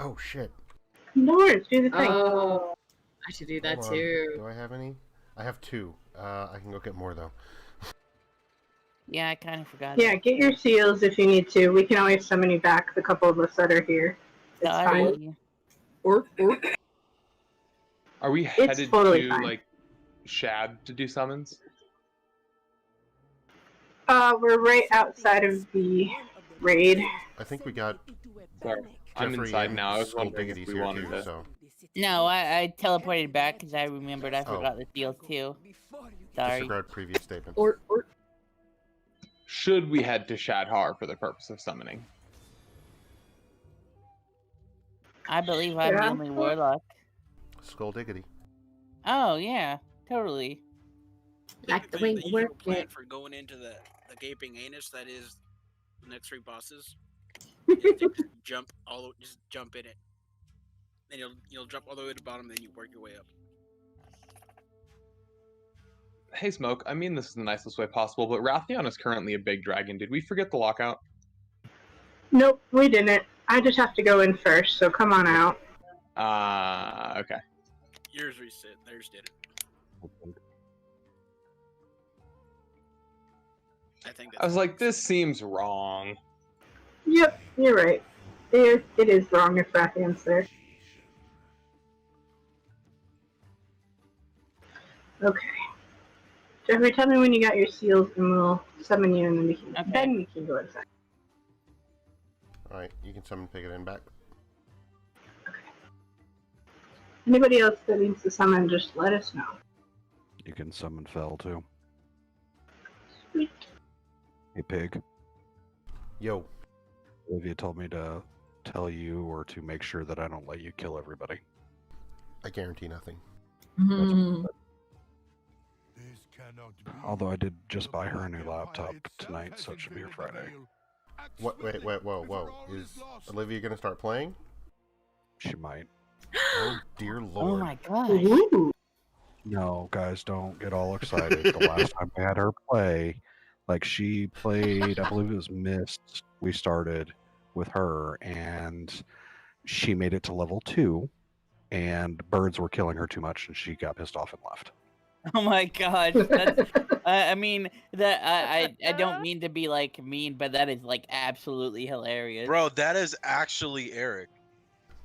Oh, shit. No worries, do the thing. Oh, I should do that Hold on. too. Do I have any? I have 2. I can go get more, though. Yeah, I kind of forgot. Yeah, get your seals if you need to. We can always summon you back, the couple of us that are here. It's fine. Sorry. Or Are we headed totally to fine. like Shad to do summons? We're right outside of the raid. I think we got Sorry. I'm Jeffrey inside and now. I was Skull wondering if Diggity's we here, wanted too, to. so... No, I teleported back because I remembered I forgot the seals too. Sorry. Disregard previous statements. or Should we head to Shadhar for the purpose of summoning? I believe I'm the Yeah. only warlock. Skull Diggity. Oh, yeah. Totally. like the Typically, way the you usual work plan it. for going into the gaping anus, that is the next 3 bosses, is to just jump in it. Then you'll drop all the way to the bottom, then you work your way up. Hey, Smoke, I mean this is the nicest way possible, but Rathion is currently a big dragon. Did we forget the lockout? Nope, we didn't. I just have to go in first, so come on out. Okay. Yours reset, theirs didn't. I think that's I was like, this seems wrong. Yep, you're right. It is wrong if Rathion's there. Okay. Jeffrey, tell me when you got your seals and we'll summon you and then we can go inside. Alright, you can summon Pigadin back. Anybody else that needs to summon, just let us know. You can summon Fel too. Sweet. Hey, Pig. Yo. Olivia told me to tell you or to make sure that I don't let you kill everybody. I guarantee nothing. Mhm. Although I did just buy her a new laptop tonight, so it should be her Friday. What? Wait, whoa. Is Olivia gonna start playing? She might. Oh, dear lord. Oh my gosh. Ooh. No, guys, don't get all excited. The last time I had her play, like she played, I believe it was Mist. We started with her, and she made it to level 2, and birds were killing her too much, and she got pissed off and left. Oh my gosh. That's, I mean, that I don't mean to be like mean, but that is like absolutely hilarious. Bro, that is actually Eric.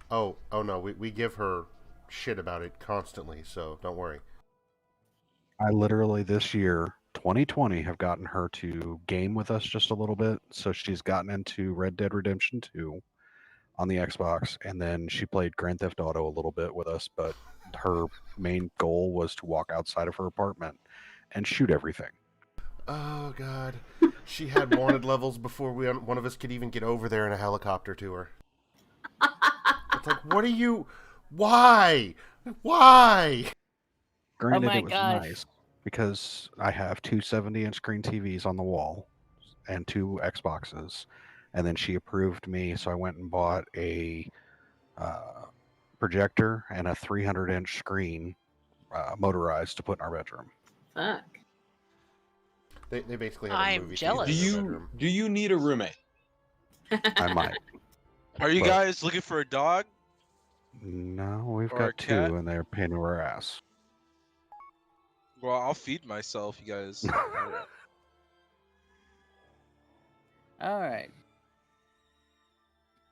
Oh no, we give her shit about it constantly, so don't worry. I literally this year, 2020, have gotten her to game with us just a little bit. So she's gotten into Red Dead Redemption 2 on the Xbox, and then she played Grand Theft Auto a little bit with us, but her main goal was to walk outside of her apartment and shoot everything. Oh god. She had wanted levels before one of us could even get over there in a helicopter to her. It's like, what are you... Why? Granted, my it was gosh. nice because I have two 70-inch screen TVs on the wall and 2 Xboxes, and then she approved me, so I went and bought a projector and a 300-inch screen motorized to put in our bedroom. Fuck. They basically have a I'm movie jealous. theater in the bedroom. Do you need a roommate? I might. Are you But- guys looking for a dog? No, we've Or a got 2, cat? and they're pain in our ass. Well, I'll feed myself, you guys. All right.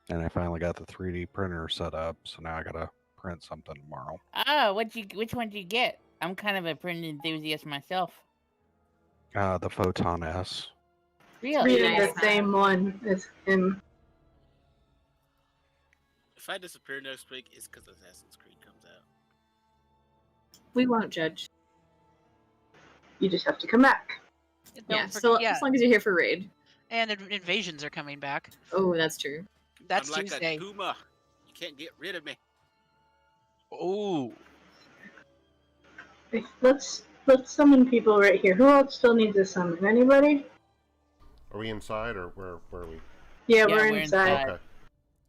And I finally got the 3D printer set up, so now I gotta print something tomorrow. Ah, which one did you get? I'm kind of a print enthusiast myself. The Photon S. Really? Reading Nice. the same one as him. If I disappear next week, it's because Assassin's Creed comes out. We won't judge. You just have to come back. Yeah, so as long as you're here for raid. And invasions are coming back. Oh, that's true. That's I'm like Tuesday. a Puma. You can't get rid of me. Oh, Let's summon people right here. Who else still needs a summon? Anybody? Are we inside, or where are we? Yeah, Yeah, we're we're inside. inside. Okay.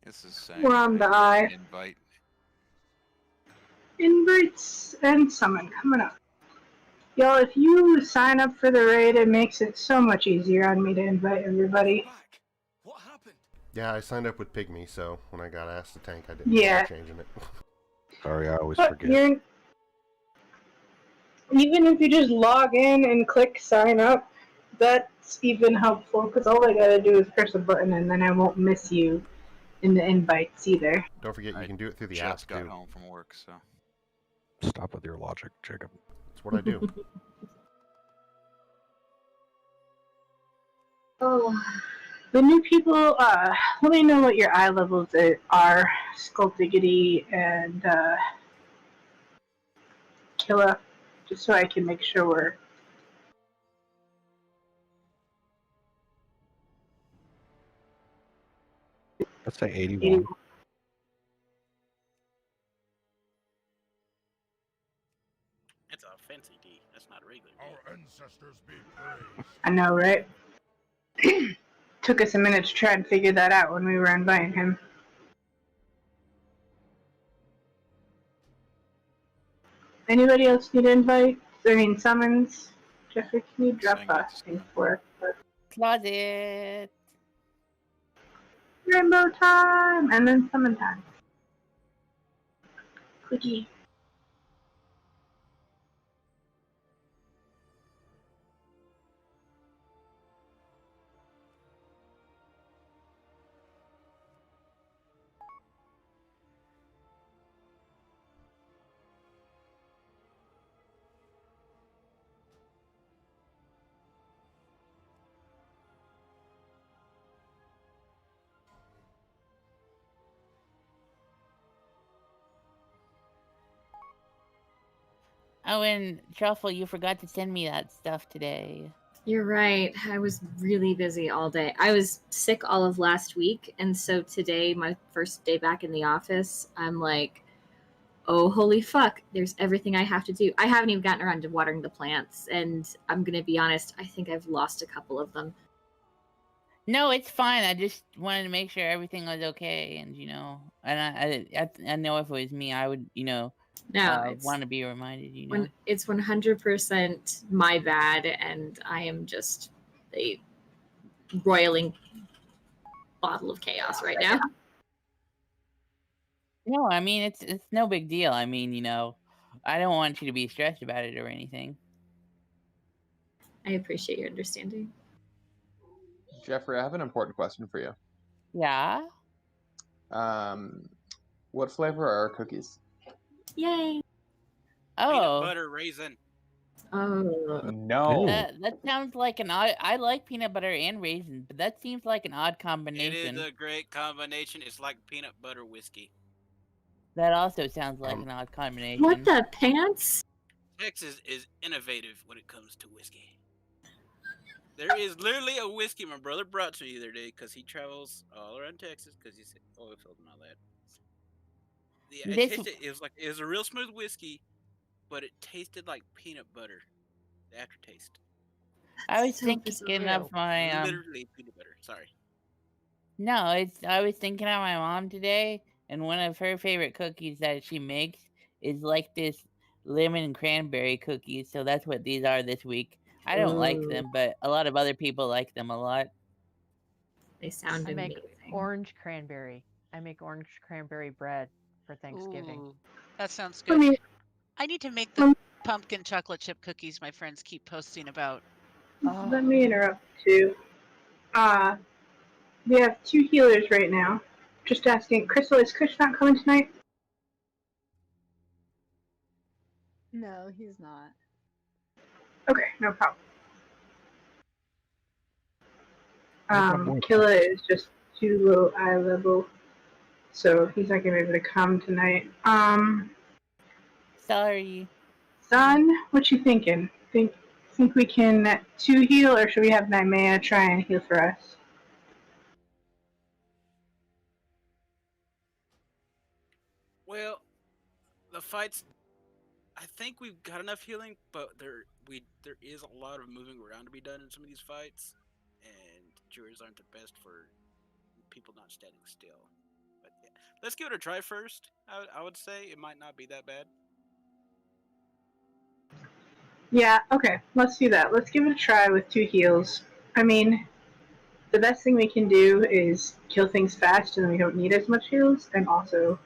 This is saying We're on the eye. invite. Invites and summon coming up. Y'all, if you sign up for the raid, it makes it so much easier on me to invite everybody. What happened? Yeah, I signed up with Pygmy, so when I got asked to tank, I didn't bother changing it. Sorry, I always But forget. even if you just log in and click sign up, that's even helpful because all I gotta do is press a button and then I won't miss you in the invites either. Don't forget, you can do it through the app, Just got too. home from work, so. Stop with your logic, Jacob. That's what I do. Oh, the new people, let me know what your eye levels are, Skulkdiggity and Killa, just so I can make sure we're. Let's say 81. That's a fancy D. That's not a regular D. Our ancestors be praised. I know, right? Took us a minute to try and figure that out when we were inviting him. Anybody else need invites? I mean, summons? Jeffrey, can you drop a thing for us? Closet. Rainbow time! And then summon time. Clicky. Oh, and Truffle, you forgot to send me that stuff today. You're right. I was really busy all day. I was sick all of last week, and so today, my first day back in the office, I'm like, oh, holy fuck, there's everything I have to do. I haven't even gotten around to watering the plants, and I'm going to be honest, I think I've lost a couple of them. No, it's fine. I just wanted to make sure everything was okay, and and I know if it was me, I would, want to be reminded. It's 100% my bad, and I am just a roiling bottle of chaos right now. No, I mean it's no big deal. I mean, I don't want you to be stressed about it or anything. I appreciate your understanding. Jeffrey, I have an important question for you. Yeah? What flavor are our cookies? Yay! Oh. Peanut butter raisin. Oh. No. That sounds like an odd... I like peanut butter and raisins, but that seems like an odd combination. It is a great combination. It's like peanut butter whiskey. That also sounds like an odd combination. What the pants? Texas is innovative when it comes to whiskey. There is literally a whiskey my brother brought to me the other day because he travels all around Texas because he's oil field and all that. Yeah, it was a real smooth whiskey, but it tasted like peanut butter. The aftertaste. I was thinking of my literally peanut butter. Sorry. No, I was thinking of my mom today, and one of her favorite cookies that she makes is like this lemon and cranberry cookies. So that's what these are this week. I don't like them, but a lot of other people like them a lot. They sound amazing. Make orange cranberry. I make orange cranberry bread for Thanksgiving. Ooh, that sounds good. I need to make the pumpkin chocolate chip cookies my friends keep posting about. Let me interrupt too. We have 2 healers right now. Just asking, Crystal, is Kush not coming tonight? No, he's not. Okay, no problem. Killa is just too low eye level, so he's not gonna be able to come tonight. Sorry. Son, what you thinking? Think we can 2 heal, or should we have Nightmare try and heal for us? Well, the fights. I think we've got enough healing, but there is a lot of moving around to be done in some of these fights, and juries aren't the best for people not standing still. But yeah, let's give it a try first. I would say it might not be that bad. Yeah, okay, let's do that. Let's give it a try with 2 heals. I mean, the best thing we can do is kill things fast, and then we don't need as much heals. And also,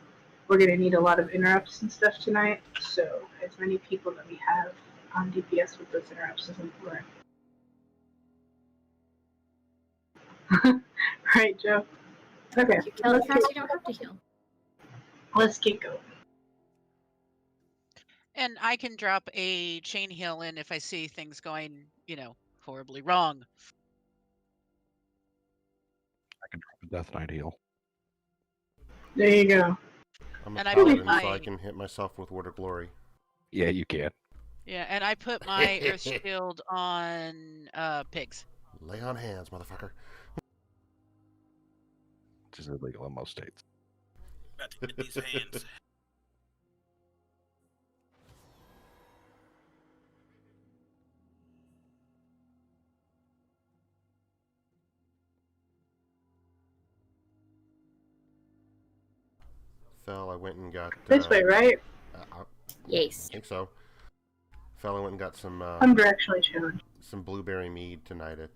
we're gonna need a lot of interrupts and stuff tonight. So as many people that we have on DPS with those interrupts is important. Right, Joe? Okay. If you kill it fast, you don't have to heal. Let's get going. And I can drop a chain heal in if I see things going, horribly wrong. I can drop a Death Knight heal. There you go. I'm a And I paladin, put so I my- can hit myself with Word of Glory. Yeah, you can. Yeah, and I put my Earth Shield on pigs. Lay on hands, motherfucker. Which is illegal in most states. About to get these hands. Fell, I went and got... This way, right? Yes. I think so. Fell, I went and got some... I'm directionally challenged. some blueberry mead tonight at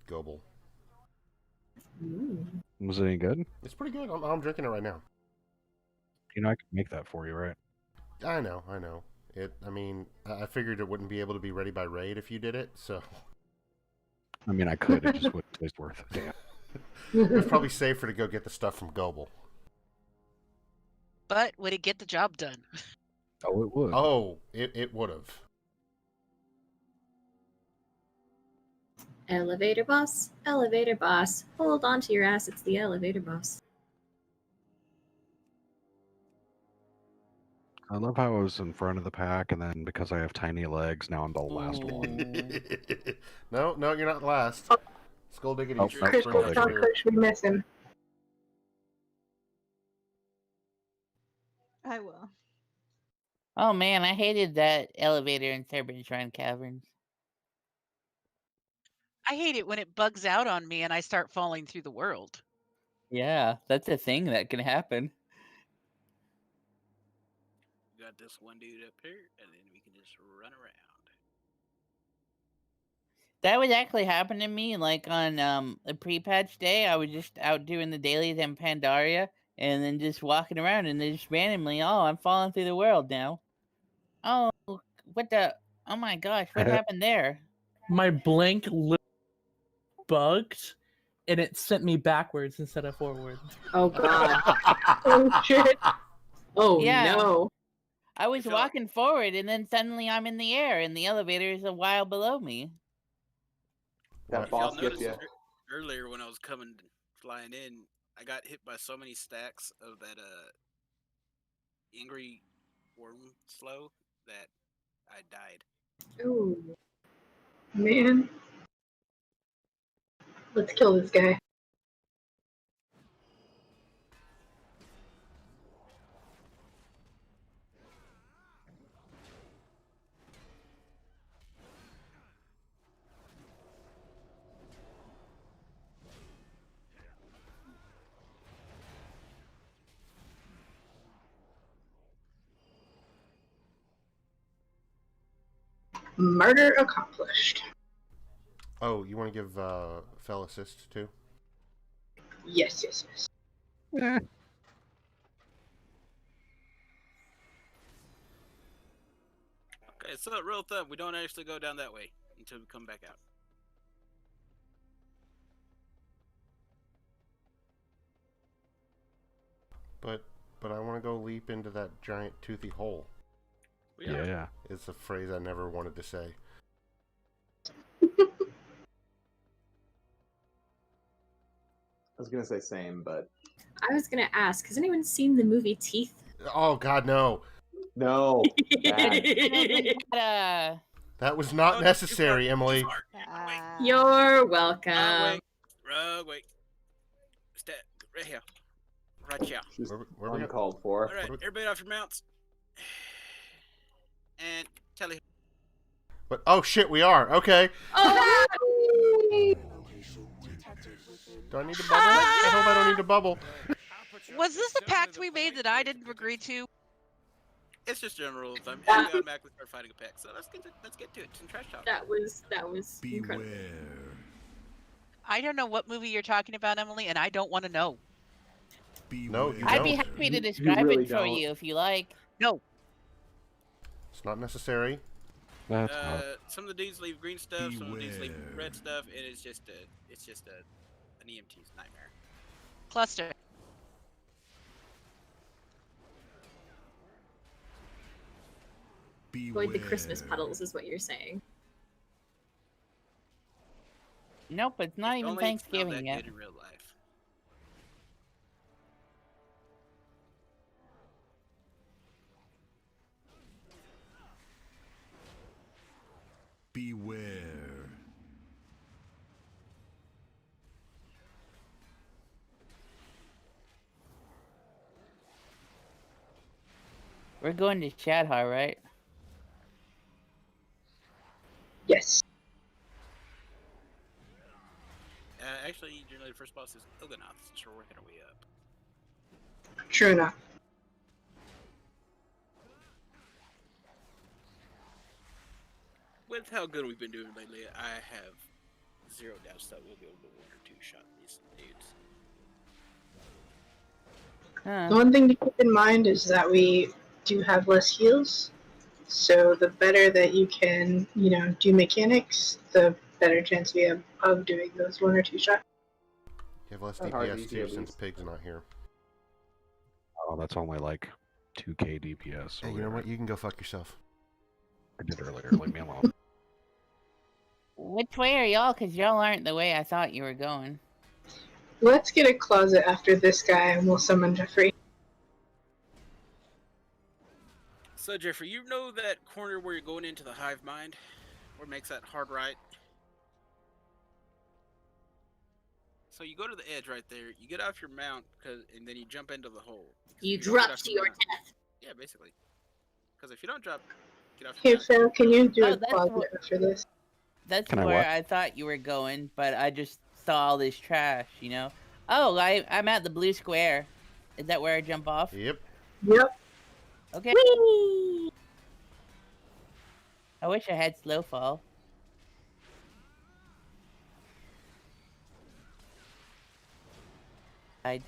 Goebel. Ooh. Was it any good? It's pretty good. I'm drinking it right now. You know, I could make that for you, right? I know. I mean, I figured it wouldn't be able to be ready by raid if you did it, so... I mean, I could. It just wouldn't taste worth it. Damn. It was probably safer to go get the stuff from Goebel. But would it get the job done? Oh, it would. Oh, it would have. Elevator boss, hold on to your ass, it's the elevator boss. I love how I was in front of the pack, and then because I have tiny legs, now I'm the last one. No, you're not last. Skull Diggity. Oh, Chris, no, Chris, Skull bring tell that Diggity. Chris we miss him. I will. Oh man, I hated that elevator in Serpent Shrine Caverns. I hate it when it bugs out on me and I start falling through the world. Yeah, that's a thing that can happen. We got this one dude up here, and then we can just run around. That would actually happen to me, like on a pre-patch day. I was just out doing the dailies in Pandaria, and then just walking around, and then just randomly, oh, I'm falling through the world now. Oh, what the? Oh my gosh, what happened there? My blink bugged, and it sent me backwards instead of forward. Oh god. Oh shit. Oh Yeah. no. I was walking forward, and then suddenly I'm in the air, and the elevator is a while below me. That If y'all boss gets noticed you. earlier when I was flying in, I got hit by so many stacks of that angry worm slow that I died. Ooh. Man. Let's kill this guy. Murder accomplished. Oh, you want to give Fell assist too? Yes. Eh. Okay, so real thumb, we don't actually go down that way until we come back out. But I want to go leap into that giant toothy hole. Yeah. It's a phrase I never wanted to say. I was gonna say same, but I was gonna ask, has anyone seen the movie Teeth? Oh God, no! no. That was not necessary, Emily. You're welcome. Wrong way. Step right here. Right here. Where we uncalled for. All right, everybody off your mounts. And tell you. But oh shit, we are okay. Oh! Do I need to bubble? I hope I don't need to bubble. Was this a pact we made that I didn't agree to? It's just general rules. I'm automatically start fighting a pack. So let's get to it. Some trash talk. That was incredible. Beware. I don't know what movie you're talking about, Emily, and I don't want to know. No, you I'd be don't. happy to describe really it for don't. you if you like. No. It's not necessary. That's not. Some of the dudes leave green stuff, some of the dudes leave red stuff, and it's just an EMT's nightmare. Cluster. Avoid the Christmas puddles is what you're saying. Nope, it's not If even only it smelled Thanksgiving that yet. good in real life. Beware. We're going to Shadhar, right? Yes. Actually, generally the first boss is Ilganoth, since we're working our way up. True enough. With how good we've been doing lately, I have zero doubts that we'll be able to one or two shot these dudes. The one thing to keep in mind is that we do have less heals, so the better that you can, do mechanics, the better chance we have of doing those one or two shots. You have less Not hard DPS easy, too, at since least. Pig's not here. Oh, that's only like 2k DPS. So Hey, you know what? You can go fuck yourself. I did earlier. Leave me alone. Which way are y'all? Because y'all aren't the way I thought you were going. Let's get a closet after this guy and we'll summon Jeffrey. So, Jeffrey, you know that corner where you're going into the hive mind? Where it makes that hard right? So you go to the edge right there, you get off your mount, and then you jump into the hole. You If don't get drop off to your mount- death. Yeah, basically. Because if you don't get off Hey your mount, Phil, can you do Oh, a that's closet what- after this? That's Can I where what? I thought you were going, but I just saw all this trash, you know? Oh, I'm at the blue square. Is that where I jump off? Yep. Yep. Okay. I wish I had slow fall. I'd...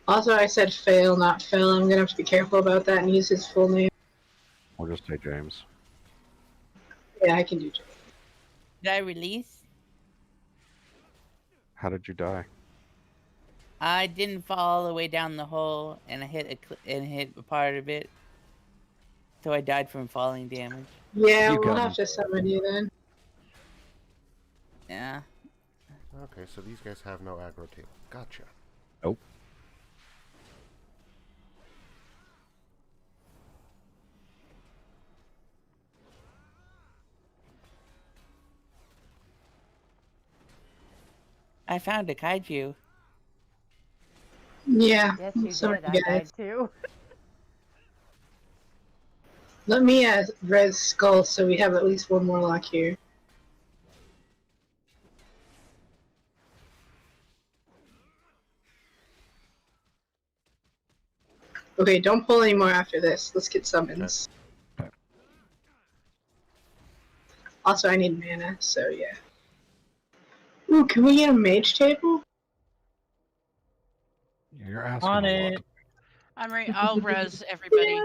Also, I said fail, not Phil. I'm gonna have to be careful about that and use his full name. I'll just say James. Yeah, I can do James. Did I release? How did you die? I didn't fall all the way down the hole, and I hit a part of it, so I died from falling damage. Yeah, You we'll got have him. to summon you then. Yeah. Okay, so these guys have no aggro table. Gotcha. Nope. I found a kaiju. Yeah, Yes, we'll you summon did. you I guys. died too. Let me res skull so we have at least one more lock here. Okay, don't pull anymore after this. Let's get summons. Okay. Also, I need mana, so yeah. Ooh, can we get a mage table? You're asking On a lot. it. I'll res everybody.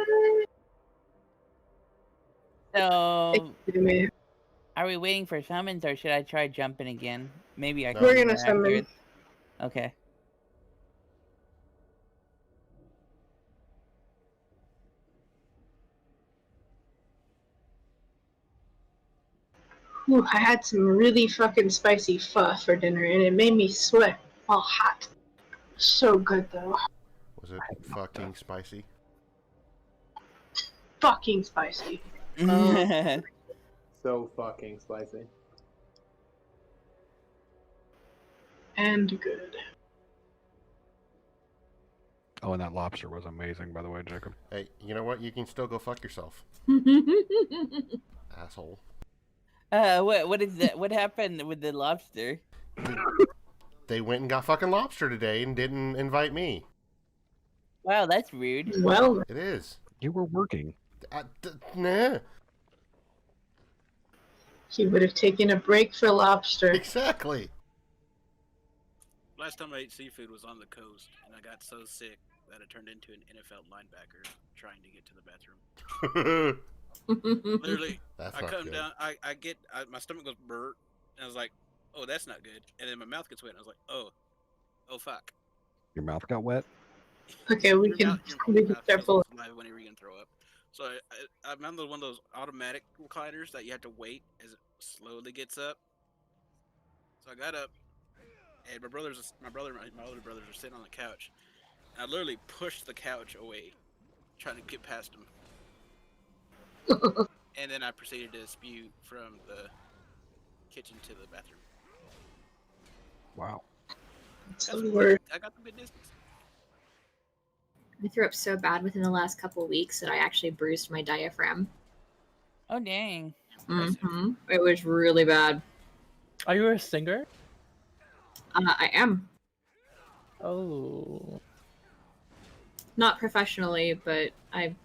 So, Anyway, are we waiting for summons, or should I try jumping again? Maybe I can. we're do gonna that summon. after it. Okay. Ooh, I had some really fucking spicy pho for dinner, and it made me sweat while hot. So good though. Was it fucking spicy? Fucking spicy. So fucking spicy. And good. Oh, and that lobster was amazing, by the way, Jacob. Hey, you know what? You can still go fuck yourself, asshole. What is that? What happened with the lobster? They went and got fucking lobster today and didn't invite me. Wow, that's rude. Well, It is. You were working. Nah. he would have taken a break for lobster. Exactly. Last time I ate seafood was on the coast, and I got so sick that I turned into an NFL linebacker trying to get to the bathroom. Literally, That's I not come good. down, my stomach goes burr, and I was like, oh, that's not good. And then my mouth gets wet, and I was like, oh fuck. Your mouth got wet? Okay, we can start Fills full. with saliva whenever you're gonna throw up. So I'm on one of those automatic recliners that you have to wait as it slowly gets up. So I got up, and my older brothers are sitting on the couch. And I literally pushed the couch away, trying to get past them. And then I proceeded to spew from the kitchen to the bathroom. Wow. I got the good distance. I threw up so bad within the last couple of weeks that I actually bruised my diaphragm. Oh dang. Mm-hmm. It was really bad. Are you a singer? I am. Oh. Not professionally, but I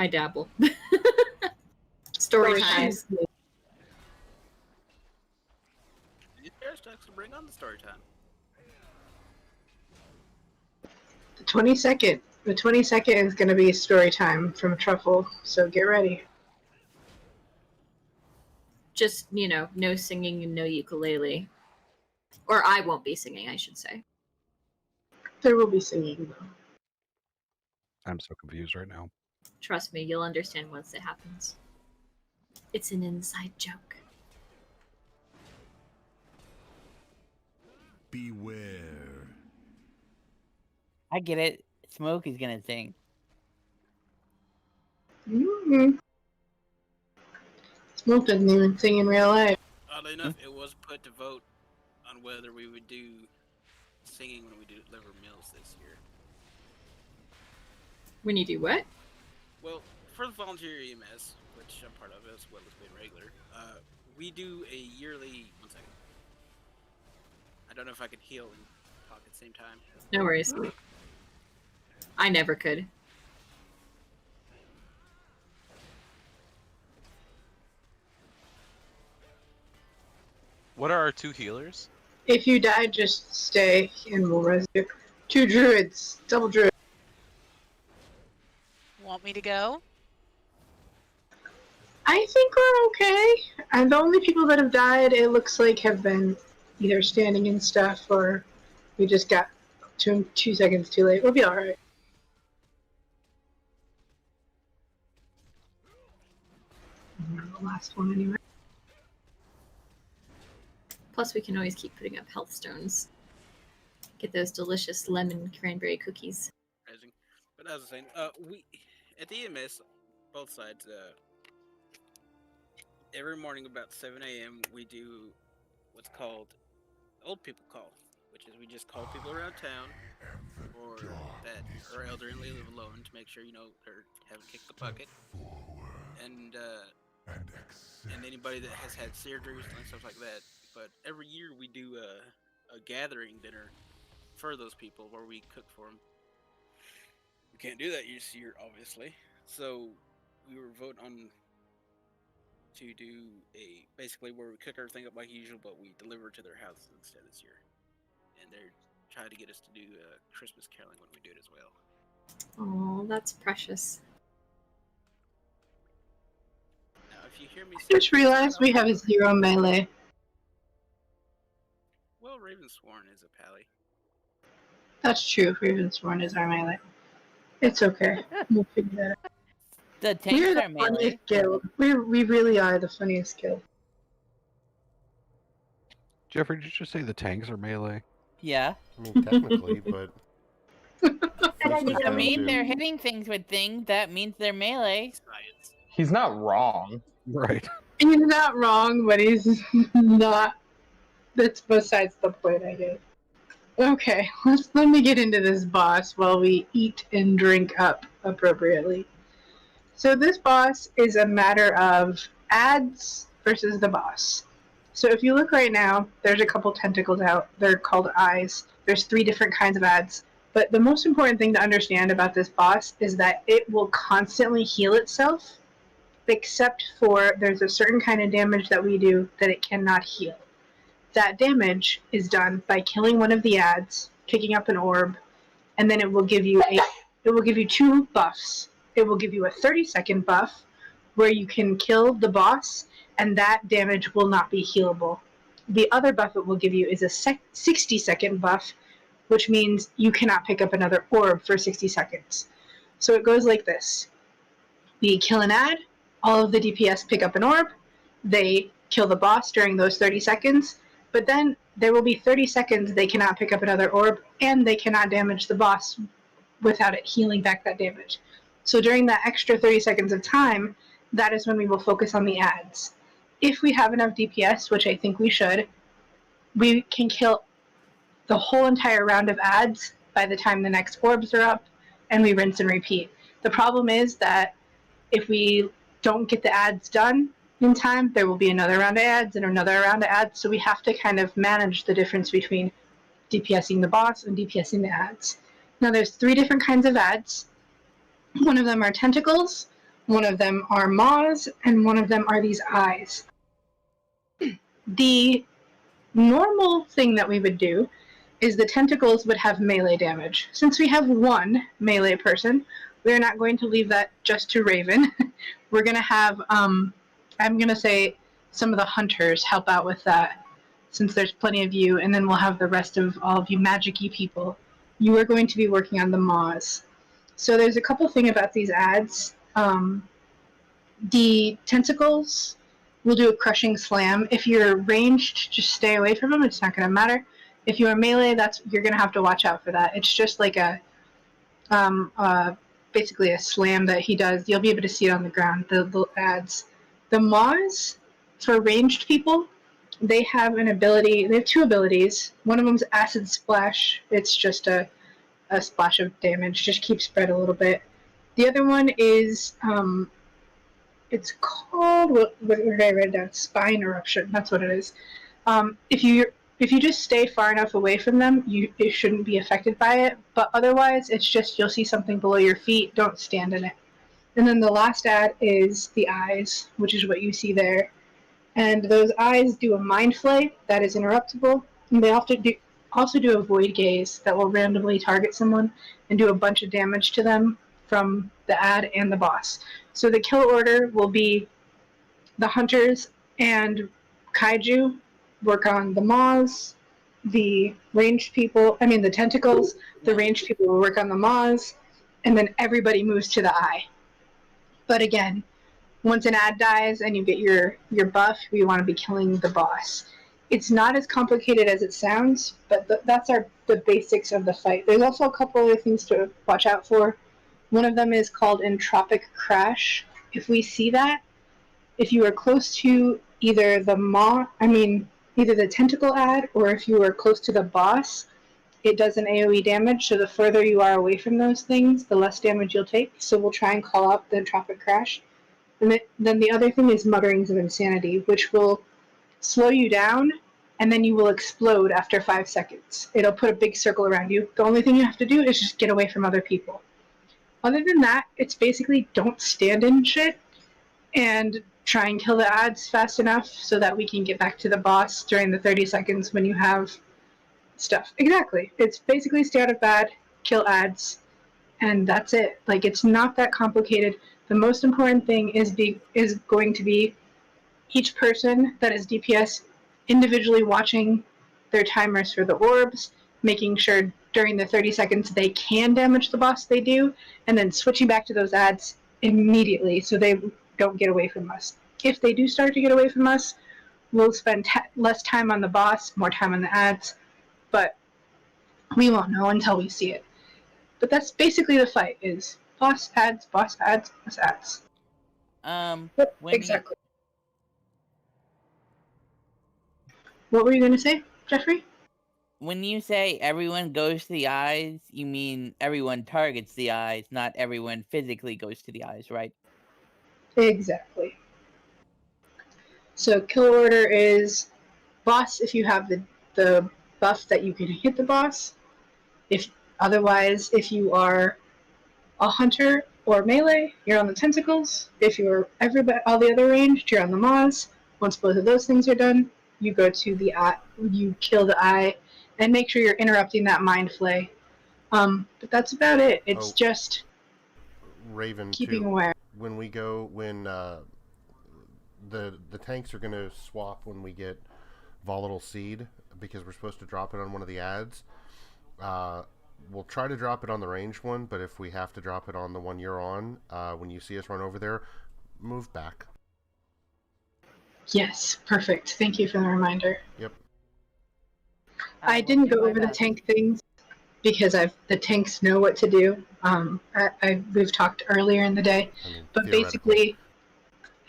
dabble. Story times. These hashtags to bring on the story time. The 22nd. The 22nd is going to be story time from Truffle, so get ready. Just, no singing and no ukulele. Or I won't be singing, I should say. There will be singing, though. I'm so confused right now. Trust me, you'll understand once it happens. It's an inside joke. Beware. I get it. Smoke is gonna sing. Mm-hmm. Smoke doesn't even sing in real life. Oddly enough, it was put to vote on whether we would do singing when we deliver meals this year. When you do what? Well, for the volunteer EMS, which I'm part of as well as being regular, we do a yearly. 1 second. I don't know if I can heal and talk at the same time. No worries. I never could. What are our 2 healers? If you die, just stay and we'll res you. 2 druids. Double druid. Want me to go? I think we're okay. And the only people that have died, it looks like, have been either standing in stuff or we just got 2 seconds too late. We'll be alright. The last one anyway. Plus, we can always keep putting up health stones. Get those delicious lemon cranberry cookies. But as I was saying, we at the EMS, both sides, every morning about 7 a.m. we do what's called old people call, which is we just call people around town or that are elderly live alone to make sure they haven't kicked the bucket, and anybody that has had surgeries and stuff like that. But every year we do a gathering dinner for those people where we cook for them. We can't do that this year, obviously. So we were voting on to do basically where we cook everything up like usual, but we deliver to their houses instead this year. And they're trying to get us to do Christmas caroling when we do it as well. Oh, that's precious. Now, if you hear me, I just realized we have a 0 melee. Well, Ravensworn is a pally. That's true. Ravensworn is our melee. It's okay. We'll figure that out. The tanks We're are the melee. funniest guild. We really are the funniest guild. Jeffrey, did you just say the tanks are melee? Yeah. I mean, technically, but. I mean, they're hitting things with things. That means they're melee. He's not wrong. Right. He's not wrong, but he's not. That's besides the point, I guess. Okay, let me get into this boss while we eat and drink up appropriately. So this boss is a matter of ads versus the boss. So if you look right now, there's a couple tentacles out. They're called eyes. There's 3 different kinds of ads. But the most important thing to understand about this boss is that it will constantly heal itself, except for there's a certain kind of damage that we do that it cannot heal. That damage is done by killing one of the ads, picking up an orb, and then it will give you 2 buffs. It will give you a 30-second buff where you can kill the boss, and that damage will not be healable. The other buff it will give you is a 60-second buff, which means you cannot pick up another orb for 60 seconds. So it goes like this. We kill an ad, all of the DPS pick up an orb, they kill the boss during those 30 seconds, but then there will be 30 seconds they cannot pick up another orb, and they cannot damage the boss without it healing back that damage. So during that extra 30 seconds of time, that is when we will focus on the ads. If we have enough DPS, which I think we should, we can kill the whole entire round of ads by the time the next orbs are up, and we rinse and repeat. The problem is that if we don't get the ads done in time, there will be another round of ads and another round of ads, so we have to kind of manage the difference between DPSing the boss and DPSing the ads. Now there's 3 different kinds of ads. One of them are tentacles, one of them are maws, and one of them are these eyes. The normal thing that we would do is the tentacles would have melee damage. Since we have 1 melee person, we're not going to leave that just to Raven. We're going to have, I'm going to say some of the hunters help out with that, since there's plenty of you, and then we'll have the rest of all of you magic-y people. You are going to be working on the maws. So there's a couple things about these ads. The tentacles will do a crushing slam. If you're ranged, just stay away from them. It's not going to matter. If you are melee, you're going to have to watch out for that. It's just like basically a slam that he does. You'll be able to see it on the ground, the ads. The maws, for ranged people, they have an ability. They have 2 abilities. One of them's Acid Splash. It's just a splash of damage. Just keep spread a little bit. The other one is, it's called, what did I write down? Spine Eruption. That's what it is. If you just stay far enough away from them, you shouldn't be affected by it. But otherwise, it's just you'll see something below your feet. Don't stand in it. And then the last ad is the eyes, which is what you see there. And those eyes do a mind flay that is interruptible. And they also do a void gaze that will randomly target someone and do a bunch of damage to them from the ad and the boss. So the kill order will be the hunters and kaiju work on the maws, the tentacles, the ranged people will work on the maws, and then everybody moves to the eye. But again, once an ad dies and you get your buff, we want to be killing the boss. It's not as complicated as it sounds, but that's the basics of the fight. There's also a couple other things to watch out for. One of them is called Entropic Crash. If we see that, if you are close to either the tentacle ad, or if you are close to the boss, it does an AoE damage, so the further you are away from those things, the less damage you'll take. So we'll try and call out the Entropic Crash. And then the other thing is Mutterings of Insanity, which will slow you down, and then you will explode after 5 seconds. It'll put a big circle around you. The only thing you have to do is just get away from other people. Other than that, it's basically don't stand in shit, and try and kill the ads fast enough so that we can get back to the boss during the 30 seconds when you have stuff. Exactly. It's basically stay out of bad, kill ads, and that's it. Like, it's not that complicated. The most important thing is going to be each person that is DPS individually watching their timers for the orbs, making sure during the 30 seconds they can damage the boss they do, and then switching back to those ads immediately so they don't get away from us. If they do start to get away from us, we'll spend less time on the boss, more time on the ads, but we won't know until we see it. But that's basically the fight, is boss ads, boss ads, boss ads. Exactly. What were you going to say, Jeffrey? When you say everyone goes to the eyes, you mean everyone targets the eyes, not everyone physically goes to the eyes, right? Exactly. So kill order is boss if you have the buff that you can hit the boss. Otherwise, if you are a hunter or melee, you're on the tentacles. If you're all the other ranged, you're on the maws. Once both of those things are done, you go to the eye, you kill the eye, and make sure you're interrupting that mind flay. But that's about it. It's just Raven keeping too. aware. When we go, when the tanks are going to swap when we get volatile seed because we're supposed to drop it on one of the ads. We'll try to drop it on the ranged one, but if we have to drop it on the one you're on, when you see us run over there, move back. Yes, perfect. Thank you for the reminder. Yep. I didn't go over the tank things because the tanks know what to do. We've talked earlier in the day, but basically,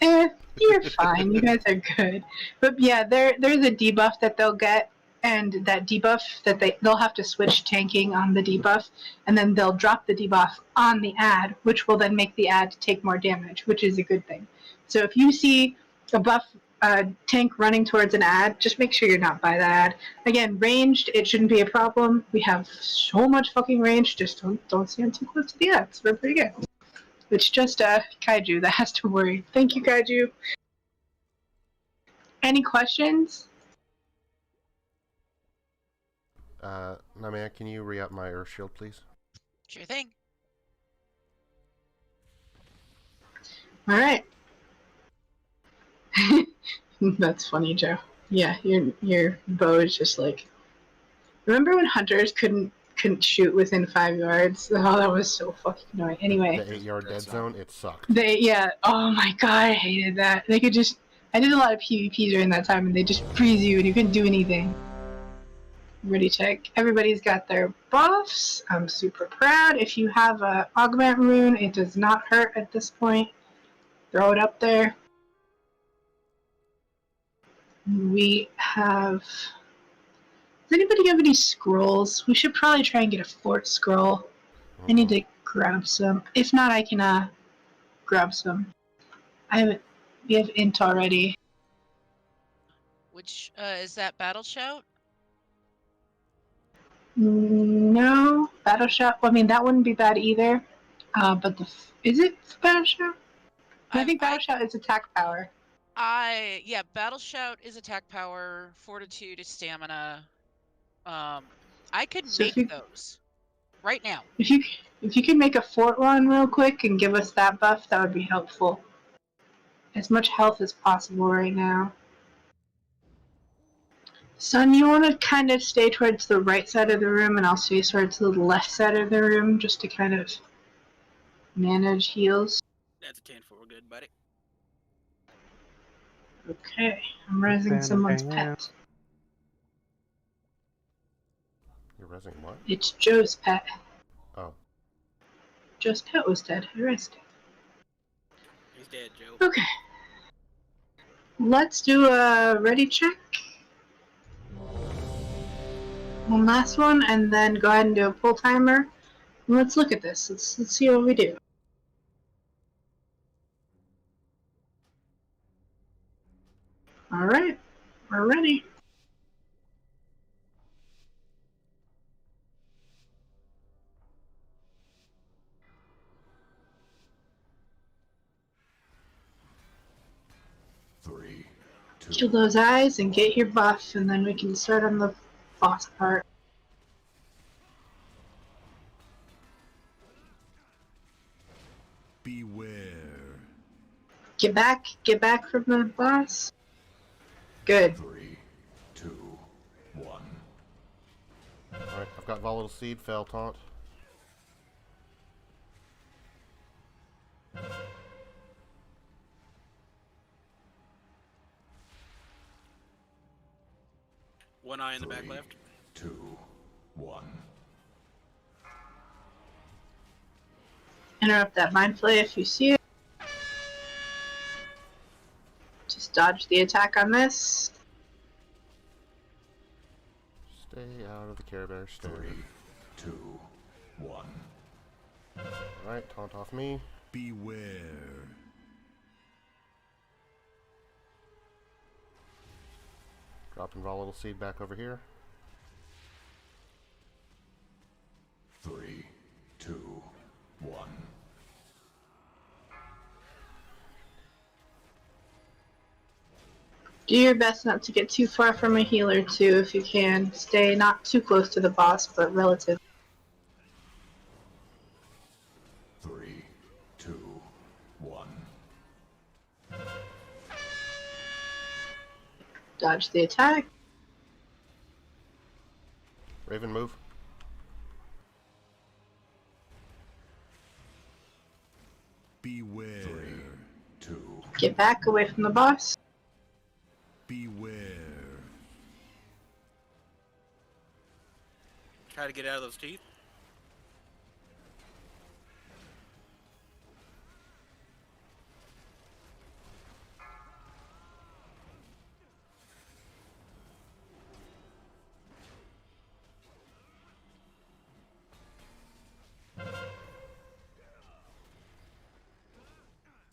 you're fine. You guys are good. But yeah, there's a debuff that they'll get, and that debuff that they'll have to switch tanking on the debuff, and then they'll drop the debuff on the ad, which will then make the ad take more damage, which is a good thing. So if you see a buff tank running towards an ad, just make sure you're not by that ad. Again, ranged, it shouldn't be a problem. We have so much fucking range, just don't stand too close to the ads. We're pretty good. It's just Kaiju that has to worry. Thank you, Kaiju. Any questions? Namia, can you re-up my Earth Shield, please? Sure thing. All right. That's funny, Joe. Yeah, your bow is just like. Remember when hunters couldn't shoot within 5 yards? Oh, that was so fucking annoying. Anyway, the 8-yard dead zone, it sucked. Oh my god, I hated that. They could just. I did a lot of PvP during that time, and they just freeze you, and you couldn't do anything. Ready check. Everybody's got their buffs. I'm super proud. If you have a augment rune, it does not hurt at this point. Throw it up there. We have. Does anybody have any scrolls? We should probably try and get a fort scroll. I need to grab some. If not, I can grab some. We have int already. Which is that battle shout? No, battle shout. Well, I mean, that wouldn't be bad either. But is it battle shout? I think battle shout is attack power. Battle shout is attack power. Fortitude is stamina. I could make those right now. If you can make a fort one real quick and give us that buff, that would be helpful. As much health as possible right now. Sun, you want to kind of stay towards the right side of the room, and I'll stay towards the left side of the room just to kind of manage heals. That's a 10 for good, buddy. Okay, I'm resing someone's pet. You're resing what? It's Joe's pet. Oh. Joe's pet was dead. I rested. He's dead, Joe. Okay. Let's do a ready check. One last one, and then go ahead and do a pull timer. And let's look at this. Let's see what we do. All right, we're ready. Kill those eyes and get your buff, and then we can start on the boss part. Beware. Get back from the boss. Good. 3, 2, 1. Alright, I've got volatile seed, fail taunt. One eye in the back left. 2, 1. Interrupt that mind flay if you see it. Just dodge the attack on this. Stay out of the Care Bear stare. 3, 2, 1. Alright, taunt off me. Beware. Dropping volatile seed back over here. 3, 2, 1. Do your best not to get too far from a healer too, if you can. Stay not too close to the boss, but relative. 3, 2, 1. Dodge the attack. Raven, move. Beware. 3, 2. Get back away from the boss. Beware. Try to get out of those teeth.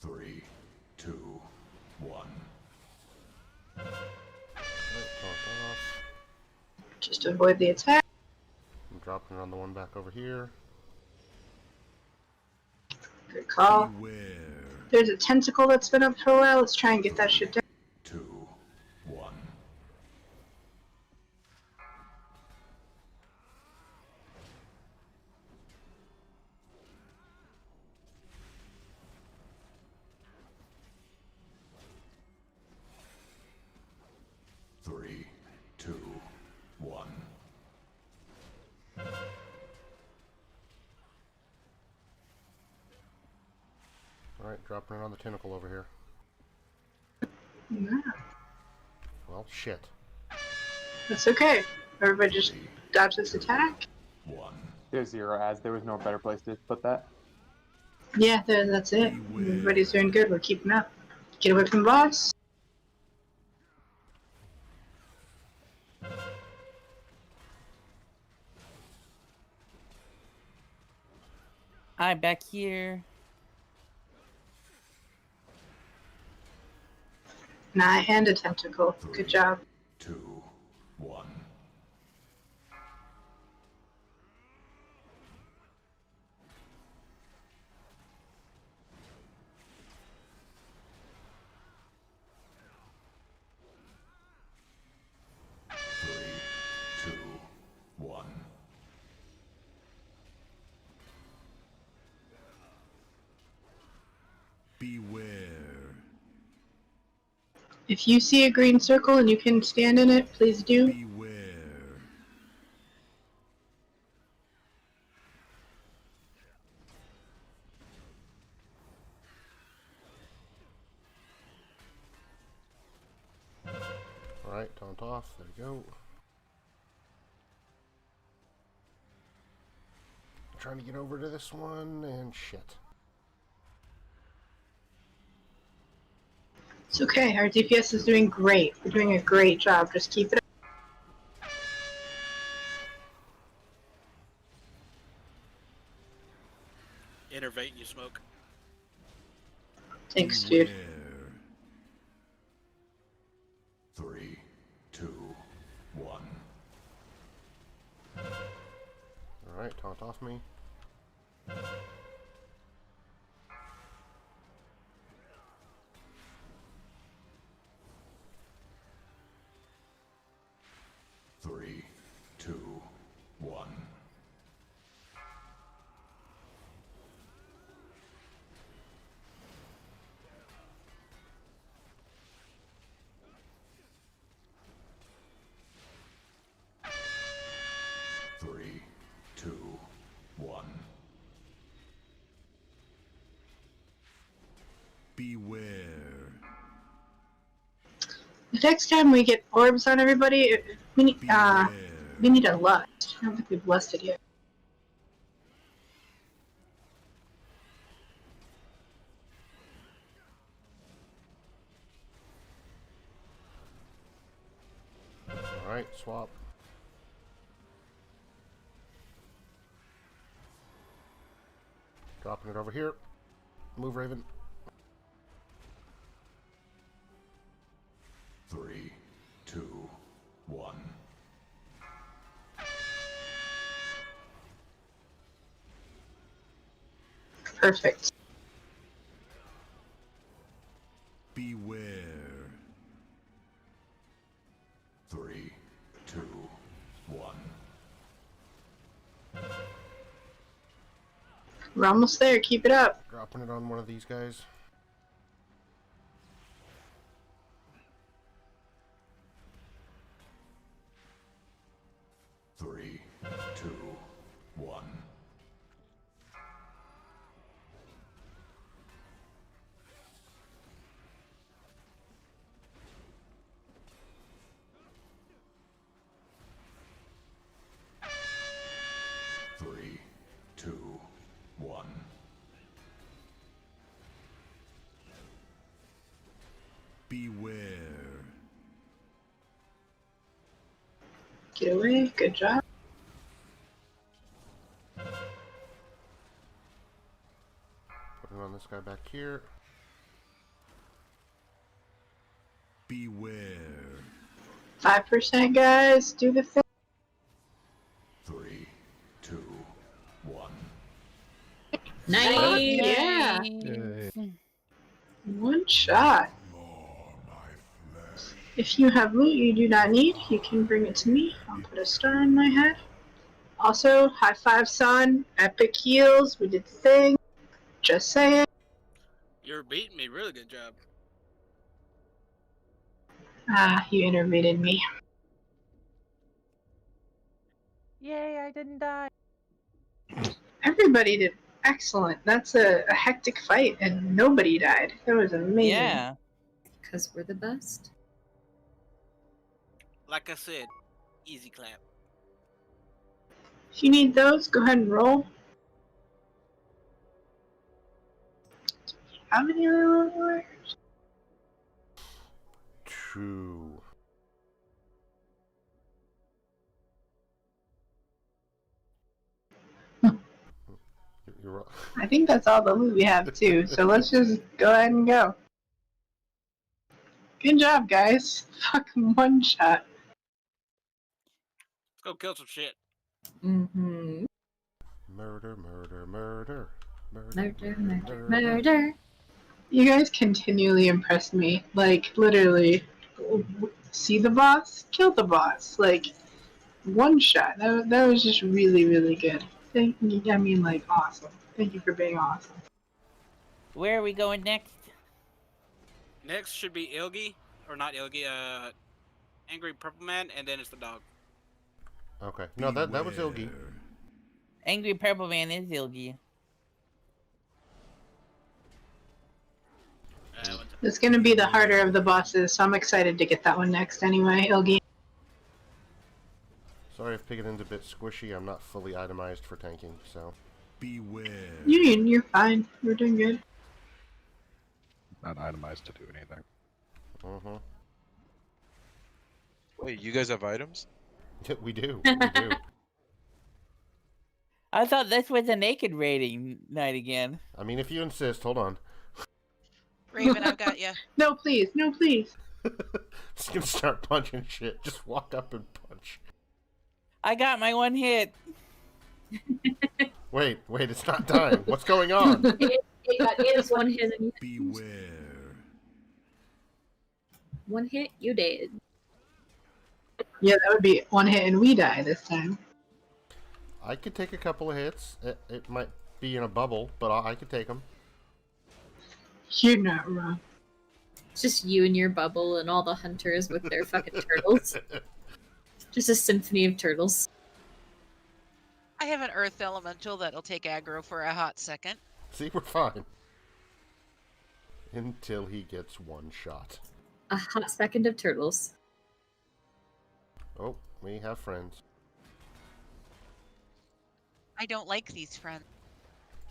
Three, two, one. Just avoid the attack. I'm dropping it on the one back over here. Good call. Beware. There's a tentacle that's been up for a while. Let's try and get that shit down. 2, 1. Three, two, one. Alright, dropping it on the tentacle over here. Yeah. Well, shit. That's okay. Everybody just dodge this attack. There's 0 as there was no better place to put that. Yeah, that's it. Everybody's doing good. We're keeping up. Get away from the boss. Hi, back here. An eye and a tentacle. Good job. 2, 1. Three, two, one. Beware. If you see a green circle and you can stand in it, please do. Beware. Alright, taunt off. There you go. Trying to get over to this one, and shit. It's okay. Our DPS is doing great. We're doing a great job. Just keep it up. Innervate and you smoke. Thanks, dude. Three, two, one. Alright, taunt off me. Three, two, one. Three, two, one. Beware. The next time we get orbs on everybody, we need a lust. I don't think we've lusted yet. Alright, swap. Dropping it over here. Move, Raven. Three, two, one. Perfect. Beware. We're almost there. Keep it up. Dropping it on one of these guys. Three, two, one. Three, two, one. Beware. Get away. Good job. Putting on this guy back here. Beware. 5%, guys. Do the thing. Three, two, one. Nice. Yeah. Yay. One shot. If you have loot you do not need, you can bring it to me. I'll put a star in my head. Also, high five, son. Epic heals. We did the thing. Just saying. You're beating me. Really good job. Ah, you innovated me. Yay, I didn't die. Everybody did excellent. That's a hectic fight, and nobody died. That was amazing. Yeah. Because we're the best. Like I said, easy clap. If you need those, go ahead and roll. How many other warriors? 2. You're wrong. I think that's all the loot we have, too. So let's just go ahead and go. Good job, guys. Fucking one shot. Let's go kill some shit. Mm-hmm. Murder, murder, murder. Murder, murder, murder. You guys continually impress me. Like, literally, see the boss, kill the boss. Like, one shot. That was just really, really good. Thank you. I mean, like, awesome. Thank you for being awesome. Where are we going next? Next should be Ilgi, or not Ilgi, Angry Purple Man, and then it's the dog. Okay. No, that was Ilgi. Angry Purple Man is Ilgi. It's gonna be the harder of the bosses, so I'm excited to get that one next anyway, Ilgi. Sorry if Picketton's a bit squishy. I'm not fully itemized for tanking, so. Beware. You're fine. You're doing good. Not itemized to do anything. Uh-huh. Wait, you guys have items? We do. We do. I thought this was a naked raiding night again. I mean, if you insist, hold on. Raven, I've got you. No, please. No, please. Just gonna start punching shit. Just walk up and punch. I got my one hit. Wait, it's not time. What's going on? It is one hit. And Beware. one hit, you did. Yeah, that would be one hit and we die this time. I could take a couple of hits. It might be in a bubble, but I could take them. You're not wrong. It's just you and your bubble and all the hunters with their fucking turtles. Just a symphony of turtles. I have an earth elemental that'll take aggro for a hot second. See, we're fine. Until he gets one shot. A hot second of turtles. Oh, we have friends. I don't like these friends.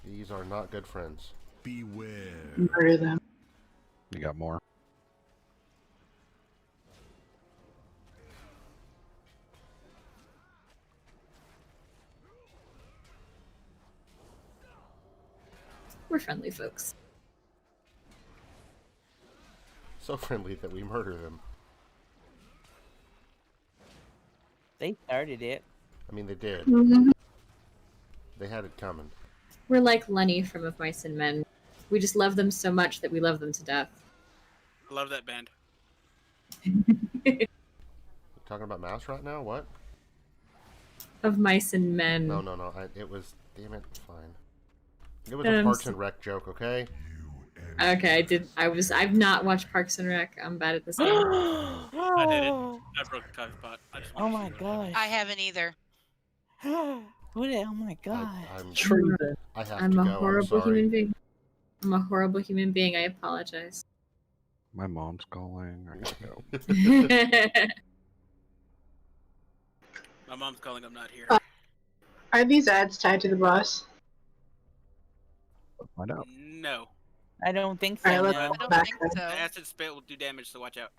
These are not good friends. Beware. Murder them. You got more? We're friendly folks. So friendly that we murder them. They started it. I mean, they did. Mm-hmm. They had it coming. We're like Lenny from Of Mice and Men. We just love them so much that we love them to death. I love that band. You talking about Mouse right now? What? Of Mice and Men. No. It was. Damn it. Fine. It was a Parks and Rec joke, okay? Okay, I've not watched Parks and Rec. I'm bad at this game. I did it. I broke the coffee pot. I just Oh wanted to my see what happened. gosh. I haven't either. Oh my god. I have I'm to a go. I'm horrible sorry. human being. I'm a horrible human being. I apologize. My mom's calling. I gotta go. My mom's calling. I'm not here. Are these ads tied to the boss? Find out. No. I don't think so. Alright, No. let's I don't back think then. so. The acid spit will do damage, so watch out.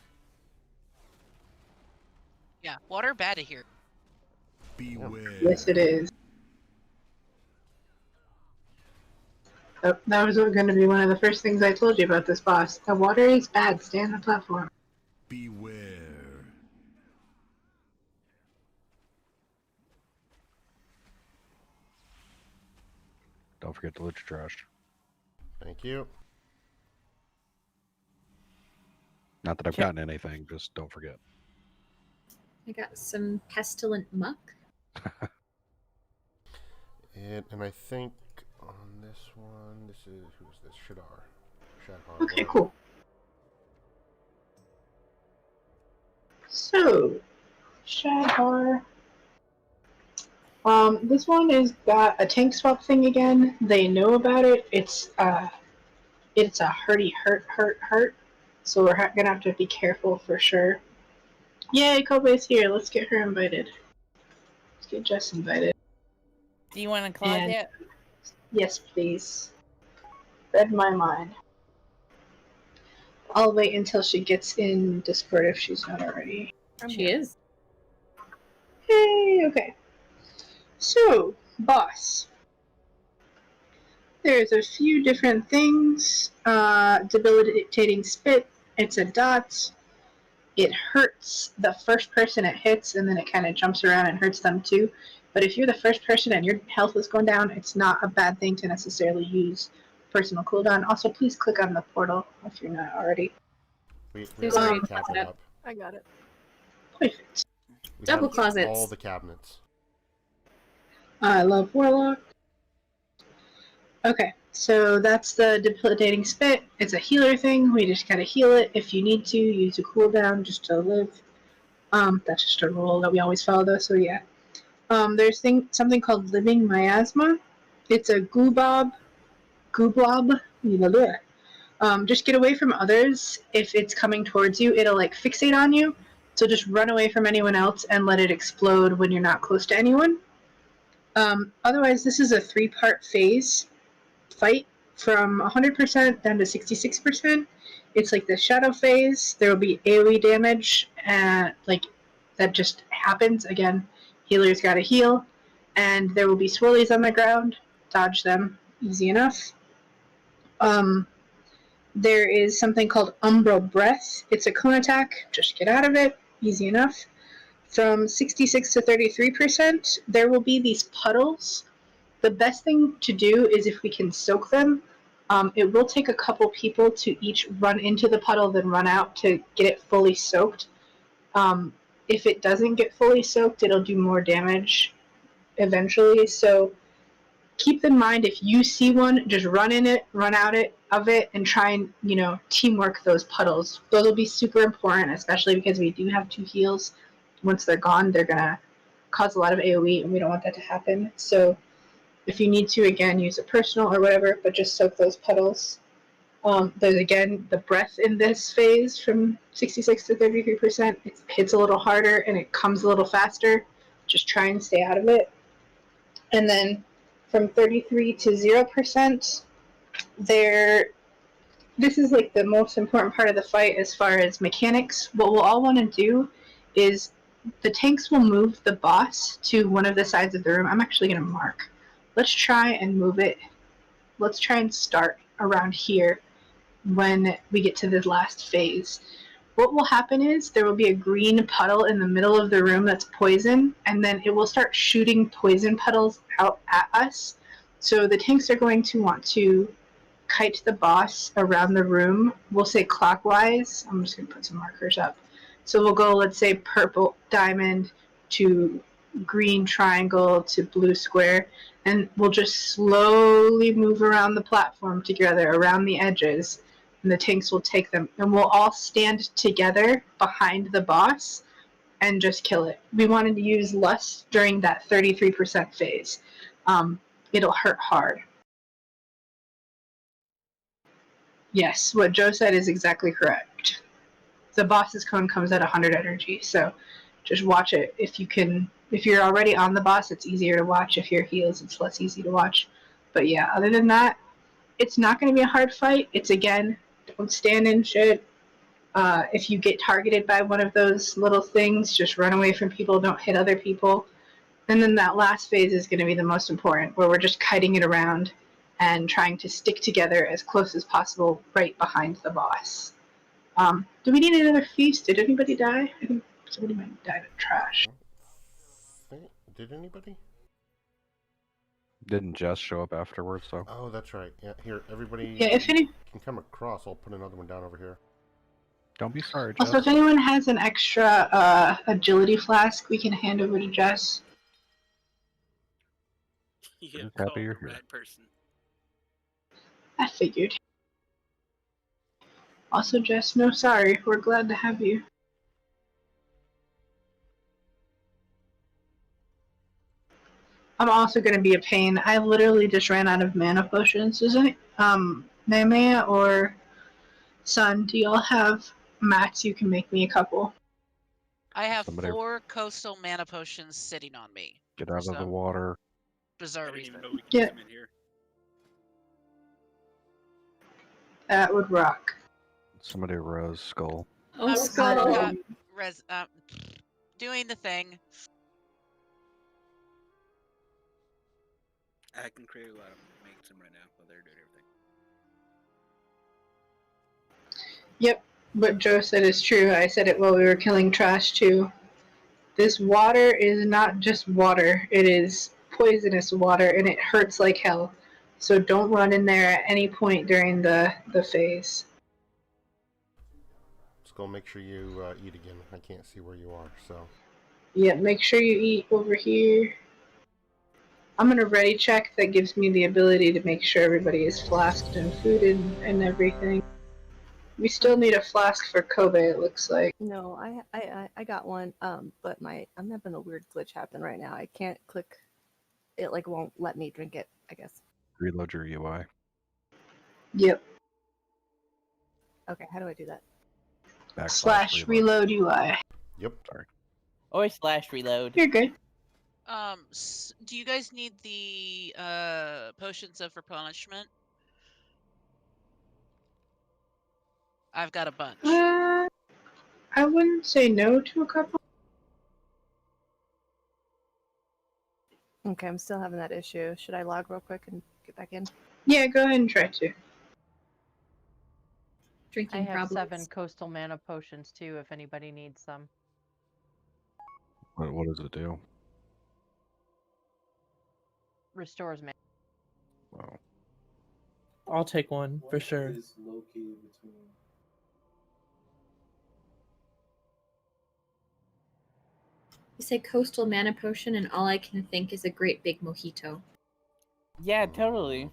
Yeah, water bad to hear. Beware. Yes, it is. Oh, that was going to be one of the first things I told you about this boss. The water is bad. Stay on the platform. Beware. Don't forget to loot your trash. Thank you. Not that I've gotten anything, just don't forget. I got some pestilent muck. And I think on this one, who's this? Shadhar. Okay, cool. So, Shadhar. This one is got a tank swap thing again. They know about it. It's a hurt. So we're gonna have to be careful for sure. Yay, Kobe's here. Let's get her invited. Let's get Jess invited. Do you want a closet? Yes, please. Read my mind. I'll wait until she gets in Discord if she's not already. She is. Hey, okay. So, boss. There's a few different things. Debilitating spit. It's a dot. It hurts the first person it hits, and then it kind of jumps around and hurts them too. But if you're the first person and your health is going down, it's not a bad thing to necessarily use personal cooldown. Also, please click on the portal if you're not already. We There's already already cap it up. I got it. Perfect. We Double have closets. all the cabinets. I love Warlock. Okay, so that's the debilitating spit. It's a healer thing. We just gotta heal it. If you need to, use a cooldown just to live. That's just a rule that we always follow, though. So yeah. There's something called living miasma. It's a goobob. Just get away from others. If it's coming towards you, it'll like fixate on you. So just run away from anyone else and let it explode when you're not close to anyone. Otherwise, this is a 3-part phase fight from 100% down to 66%. It's like the shadow phase. There will be AoE damage, that just happens. Again, healers gotta heal. And there will be swirlies on the ground. Dodge them. Easy enough. There is something called Umbral Breath. It's a cone attack. Just get out of it. Easy enough. From 66 to 33%, there will be these puddles. The best thing to do is if we can soak them. It will take a couple people to each run into the puddle, then run out to get it fully soaked. If it doesn't get fully soaked, it'll do more damage eventually. So keep in mind, if you see one, just run in it, run out of it, and try and, teamwork those puddles. Those will be super important, especially because we do have 2 heals. Once they're gone, they're going to cause a lot of AoE, and we don't want that to happen. So if you need to, again, use a personal or whatever, but just soak those puddles. There's, again, the breath in this phase from 66 to 33%. It hits a little harder, and it comes a little faster. Just try and stay out of it. And then from 33 to 0%, this is like the most important part of the fight as far as mechanics. What we'll all want to do is the tanks will move the boss to one of the sides of the room. I'm actually going to mark. Let's try and move it. Let's try and start around here when we get to the last phase. What will happen is there will be a green puddle in the middle of the room that's poison, and then it will start shooting poison puddles out at us. So the tanks are going to want to kite the boss around the room. We'll say clockwise. I'm just going to put some markers up. So we'll go, let's say, purple diamond to green triangle to blue square, and we'll just slowly move around the platform together, around the edges, and the tanks will take them, and we'll all stand together behind the boss and just kill it. We wanted to use Lust during that 33% phase. It'll hurt hard. Yes, what Joe said is exactly correct. The boss's cone comes at 100 energy, so just watch it. If you're already on the boss, it's easier to watch. If you're heals, it's less easy to watch. But yeah, other than that, it's not going to be a hard fight. It's, again, don't stand in shit. If you get targeted by one of those little things, just run away from people, don't hit other people. And then that last phase is going to be the most important, where we're just kiting it around and trying to stick together as close as possible right behind the boss. Do we need another feast? Did anybody die? I think somebody might have died of trash. Did anybody? Didn't Jess show up afterwards, though? Oh, that's right. Yeah, here, everybody Yeah, if any can come across. I'll put another one down over here. Don't be sorry, Jess. Also, if anyone has an extra agility flask, we can hand over to Jess. You Just called happy you're the here. right person. I figured. Also, Jess, no sorry. We're glad to have you. I'm also going to be a pain. I literally just ran out of mana potions. Is it Meme or Sun? Do y'all have mats? You can make me a couple. I have Somebody 4 coastal mana potions sitting on me. get out of the water. Bizarre I didn't reason. even know we could use them in here. That would rock. Somebody rose skull. Oh, Skull. Doing the thing. I can create a lot of make some right now while they're doing everything. Yep, what Joe said is true. I said it while we were killing trash too. This water is not just water. It is poisonous water, and it hurts like hell. So don't run in there at any point during the phase. Skull, make sure you eat again. I can't see where you are, so. Yeah, make sure you eat over here. I'm gonna ready check. That gives me the ability to make sure everybody is flasked and fooded and everything. We still need a flask for Kobe, it looks like. No, I got one. But I'm having a weird glitch happen right now. I can't click. It like won't let me drink it, I guess. Reload your UI. Yep. Okay, how do I do that? / reload UI. Yep. Sorry. Or / reload. You're good. Do you guys need the potions of replenishment? I've got a bunch. I wouldn't say no to a couple. Okay, I'm still having that issue. Should I log real quick and get back in? Yeah, go ahead and try to. Drinking I have problems. 7 coastal mana potions too, if anybody needs some. What does it do? Restores mana. Wow. I'll take one for sure. You say coastal mana potion, and all I can think is a great big mojito. Yeah, totally.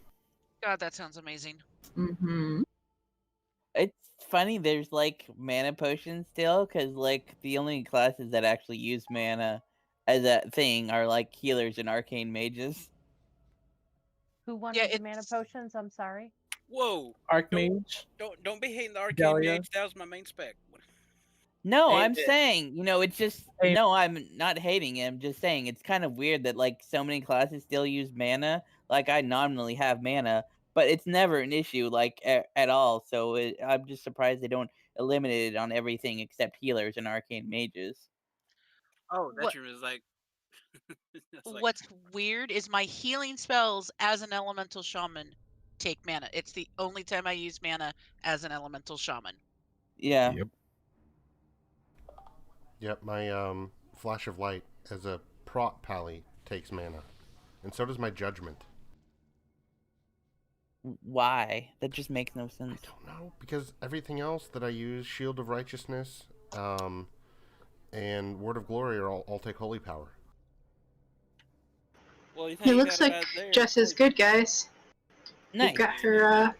God, that sounds amazing. Mm-hmm. It's funny, there's like mana potions still, because like the only classes that actually use mana as a thing are like healers and arcane mages. Who wanted the mana potions? I'm sorry. Whoa! Archmage. Don't be hating the arcane Dahlia. mage. That was my main spec. No, Hey, I'm saying, it's just Hey. no, I'm not hating it. I'm just saying it's kind of weird that like so many classes still use mana. Like I nominally have mana, but it's never an issue like at all. So I'm just surprised they don't eliminate it on everything except healers and arcane mages. Oh, that What- room is like. That's like What's weird is my healing spells as an elemental shaman take mana. It's the only time I use mana as an elemental shaman. Yeah. Yep. Yep, my flash of light as a prot pally takes mana. And so does my judgment. Why? That just makes no sense. I don't know, because everything else that I use, Shield of Righteousness, and Word of Glory, all take holy power. Well, you It think you looks got like about there? Jess is good, guys. Nice. We've got her,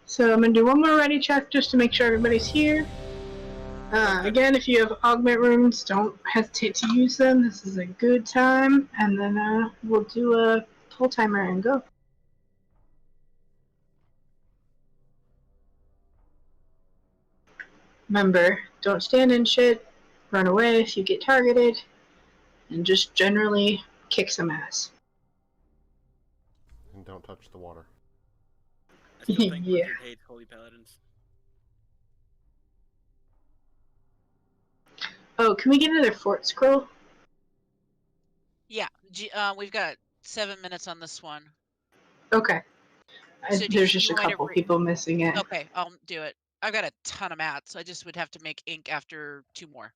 So I'm gonna do one more ready check just to make sure everybody's here. Again, if you have augment runes, don't hesitate to use them. This is a good time. And then we'll do a pull timer and go. Remember, don't stand in shit, run away if you get targeted, and just generally kick some ass. And don't touch the water. I still think Yeah. Blizzard hates Holy Paladins. Oh, can we get another fort scroll? Yeah, we've got 7 minutes on this one. Okay. So There's just a couple people missing it. Okay, I'll do it. I've got a ton of mats, so I just would have to make ink after 2 more.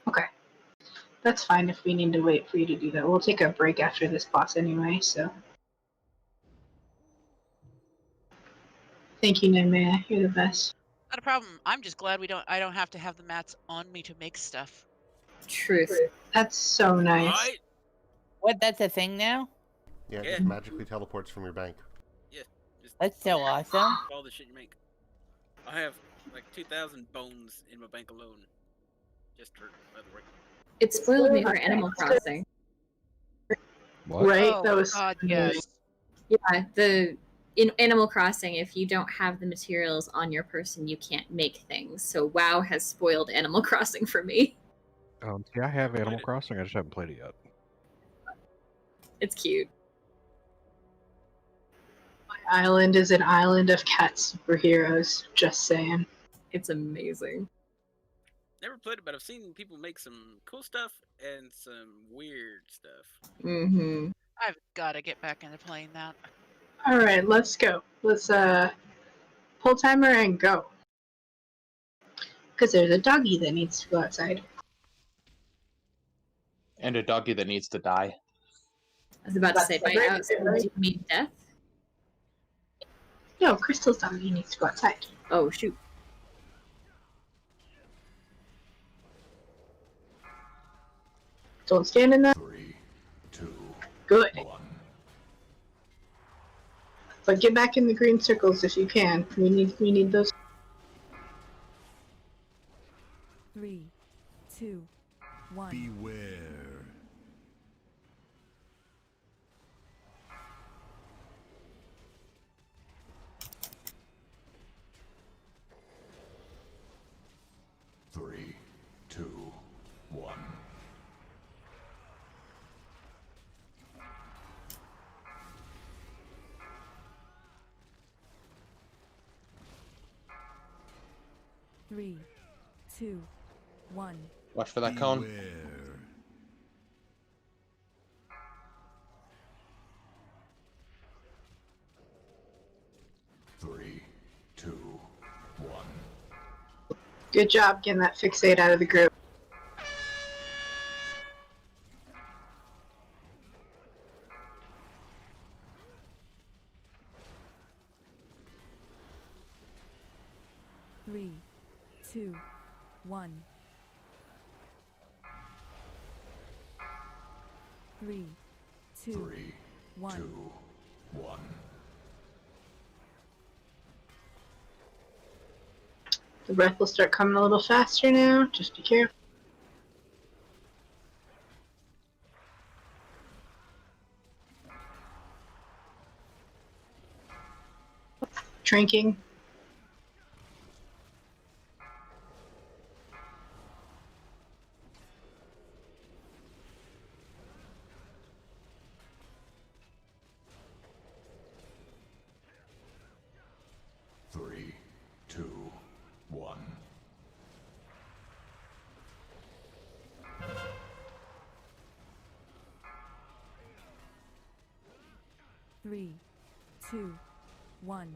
Okay. That's fine if we need to wait for you to do that. We'll take a break after this boss anyway, so. Thank you, Nemea. You're the best. Not a problem. I'm just glad I don't have to have the mats on me to make stuff. Truth. That's so nice. Right? What? That's a thing now? Yeah, it Yeah. just magically teleports from your bank. Yeah. Just That's so awesome. all the shit you make. I have like 2,000 bones in my bank alone. Just for by the way. It spoiled me for Animal Crossing. What? Right? Oh, That was God, amazing. Yeah, in Animal Crossing, if you don't have the materials on your person, you can't make things. So WoW has spoiled Animal Crossing for me. Yeah, I have Animal Crossing. I just haven't played it yet. It's cute. My island is an island of cat superheroes. Just saying. It's amazing. Never played it, but I've seen people make some cool stuff and some weird stuff. Mm-hmm. I've got to get back into playing that. All right, let's go. Let's pull timer and go. Because there's a doggy that needs to go outside. And a doggy that needs to die. I was about to say, by outside, do you mean death? No, Crystal's doggy needs to go outside. Oh, shoot. Don't stand in that. 3, 2, Good. 1. But get back in the green circles if you can. We need those. 3, 2, 1. Beware. Three, 2, 1. Three, 2, 1. Watch for that cone. Beware. Three, 2, 1. Good job getting that fixate out of the group. Three, 2, 1. 3, 2, 3, 1. 2, 1. The breath will start coming a little faster now. Just be careful. Drinking. Three, 2, 1. 3, 2, 1.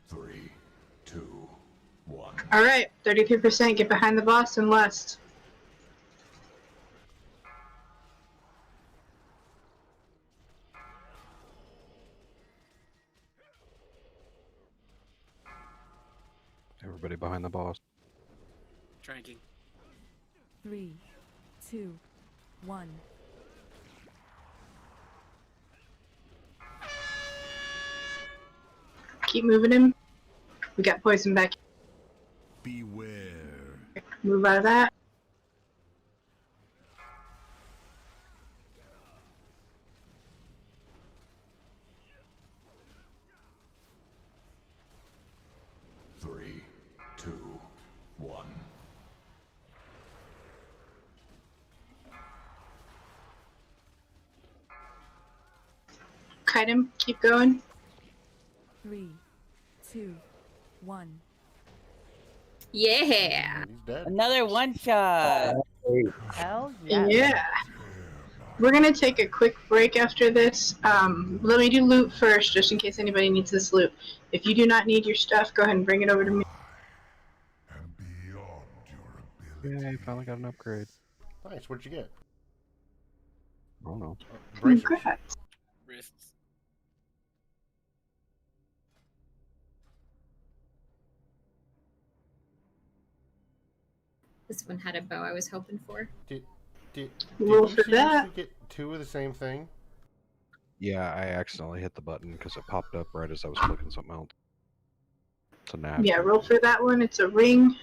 Three, 2, 1. All right, 33%. Get behind the boss and west. everybody behind the boss. Drinking. 3, 2, 1. Keep moving him. We got poison back. Beware. Move out of that. Three, two, one. Kite him. Keep going. 3, 2, 1. Yeah. He's dead. Another one shot. Hell Yeah. We're gonna take a quick break after this. Let me do loot first, just in case anybody needs this loot. If you do not need your stuff, go ahead and bring it over to me. Yay, finally got an upgrade. Nice. What'd you get? I don't know. Bracers. Congrats. Wrists. This one had a bow I was hoping for. Did Roll you for seriously that. get two of the same thing? Yeah, I accidentally hit the button because it popped up right as I was clicking something else. It's a nav. Yeah, roll for that one. It's a ring.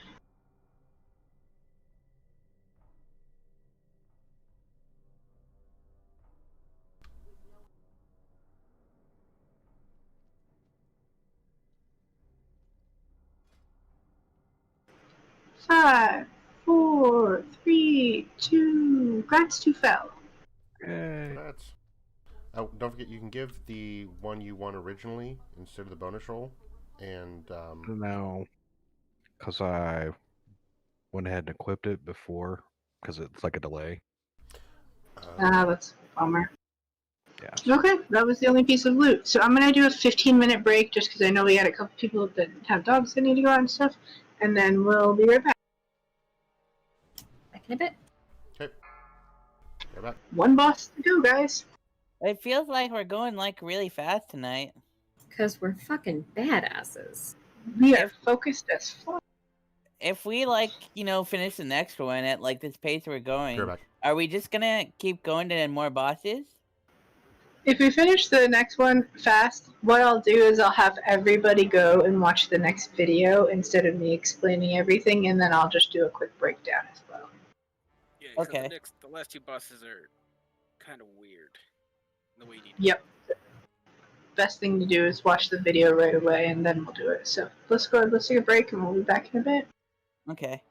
Five, four, three, two. Grants to fell. Yay. Congrats. Oh, don't forget you can give the one you won originally instead of the bonus roll, and No, because I went ahead and equipped it before, because it's like a delay. That's a bummer. Yeah. Okay, that was the only piece of loot. So I'm gonna do a 15-minute break just because I know we had a couple people that have dogs that need to go out and stuff, and then we'll be right back. Back in a bit. Okay. You're back. One boss to go, guys. It feels like we're going like really fast tonight. Because we're fucking badasses. We are focused as fuck. If we like, finish the next one at like this pace we're going, You're back. are we just gonna keep going to more bosses? If we finish the next one fast, what I'll do is I'll have everybody go and watch the next video instead of me explaining everything, and then I'll just do a quick breakdown as well. Yeah, because Okay. the last two bosses are kind of weird. The way you need to Yep. Best thing to do is watch the video right away, and then we'll do it. So let's go. Let's take a break, and we'll be back in a bit. Okay.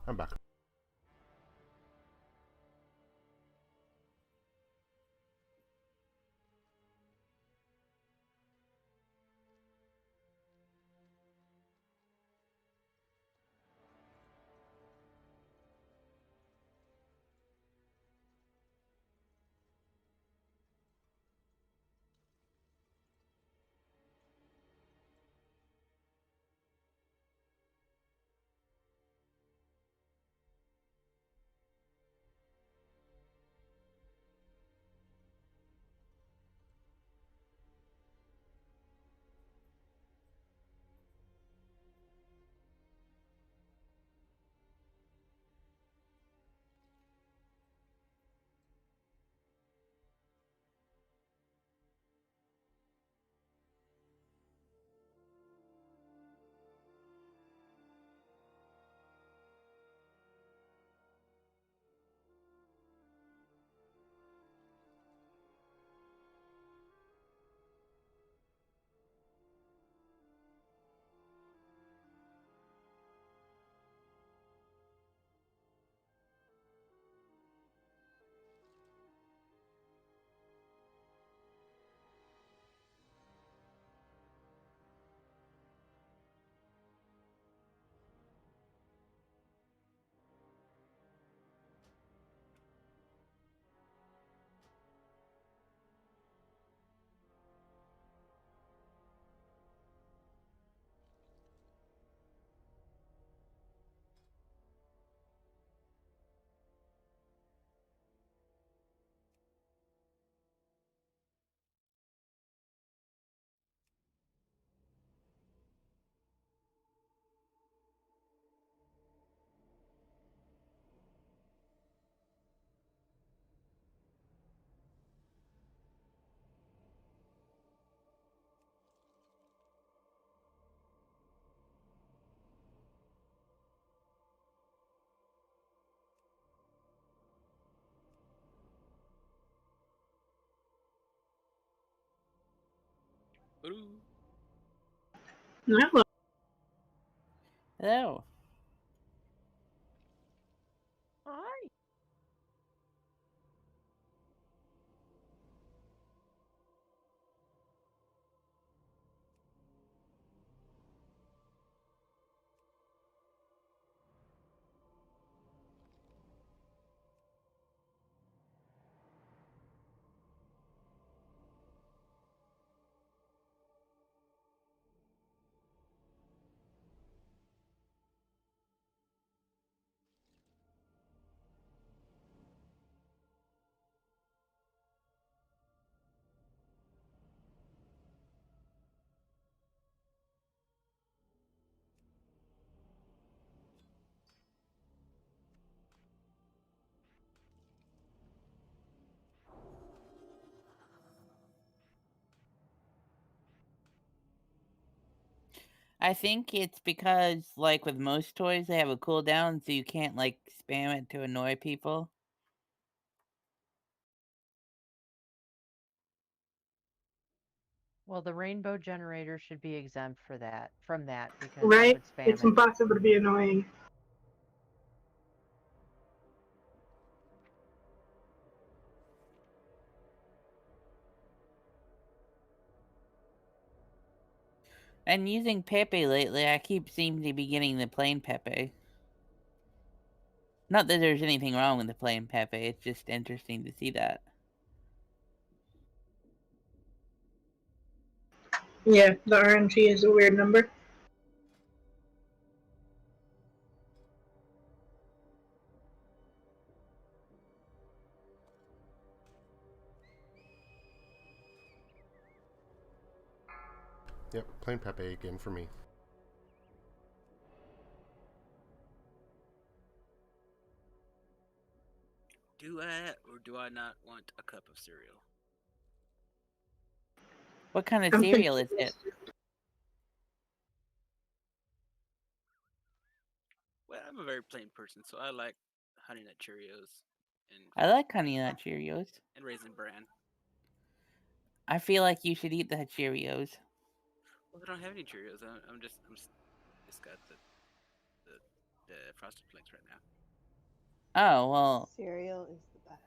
I'm back. Hello. Hi. I think it's because, like with most toys, they have a cooldown, so you can't like spam it to annoy people. Well, the rainbow generator should be exempt from that because I Right? would spam It's it. impossible to be annoying. And using Pepe lately, I keep seeming to be getting the plain Pepe. Not that there's anything wrong with the plain Pepe, it's just interesting to see that. Yeah, the RNG is a weird number. Yep, plain Pepe again for me. Do I or do I not want a cup of cereal? What kind of cereal is it? Well, I'm a very plain person, so I like Honey Nut Cheerios I like Honey Nut Cheerios. and Raisin Bran. I feel like you should eat the Cheerios. Well, they don't have any Cheerios. I'm just got the the Frosted Flakes right now. Oh well, Cereal is the best.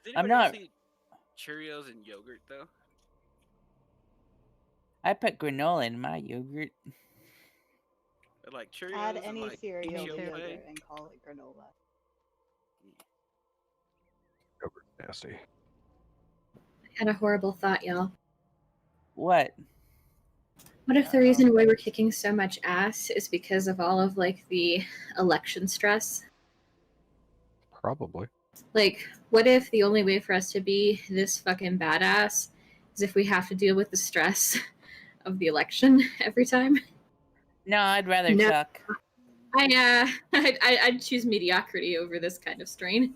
Does I'm anybody else not. eat Cheerios and yogurt though? I put granola in my yogurt. Or like Cheerios Add and any like cereal to Cheeto yogurt Pudding? and call it granola. Yogurt's nasty. I had a horrible thought, y'all. What? What if the reason why we're kicking so much ass is because of all of like the election stress? Probably. Like, what if the only way for us to be this fucking badass is if we have to deal with the stress of the election every time? No, I'd rather No. suck. I'd choose mediocrity over this kind of strain.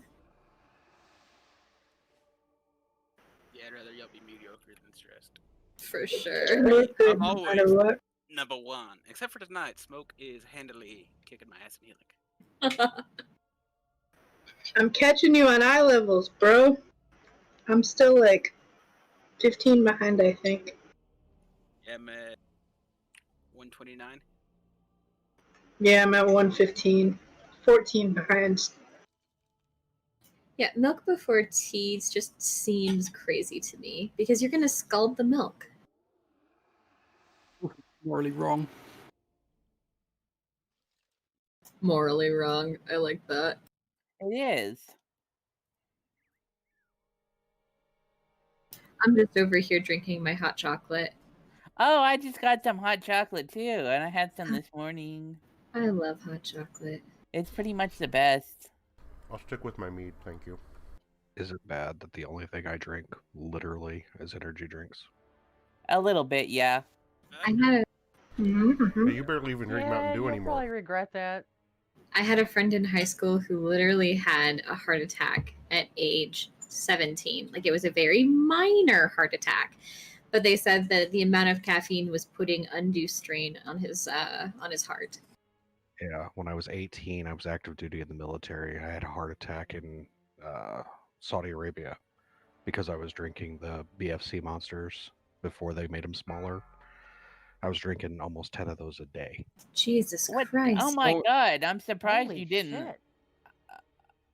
Yeah, I'd rather y'all be mediocre than stressed. For sure. I'm always number one. Except for tonight, Smoke is handily kicking my ass in healing. I'm catching you on eye levels, bro. I'm still like 15 behind, I think. Yeah, I'm at 129. Yeah, I'm at 115. 14 behind. Yeah, milk before teas just seems crazy to me because you're gonna scald the milk. Morally wrong. Morally wrong. I like that. It is. I'm just over here drinking my hot chocolate. Oh, I just got some hot chocolate too, and I had some this morning. I love hot chocolate. It's pretty much the best. I'll stick with my mead, thank you. Is it bad that the only thing I drink literally is energy drinks? A little bit, yeah. I had Hey, you barely even drink Mountain Dew you'll anymore. probably regret that. I had a friend in high school who literally had a heart attack at age 17. Like, it was a very minor heart attack, but they said that the amount of caffeine was putting undue strain on his heart. Yeah, when I was 18, I was active duty in the military. I had a heart attack in Saudi Arabia because I was drinking the BFC monsters before they made them smaller. I was drinking almost 10 of those a day. Jesus What? Christ! Oh my God! I'm surprised Holy you didn't. shit.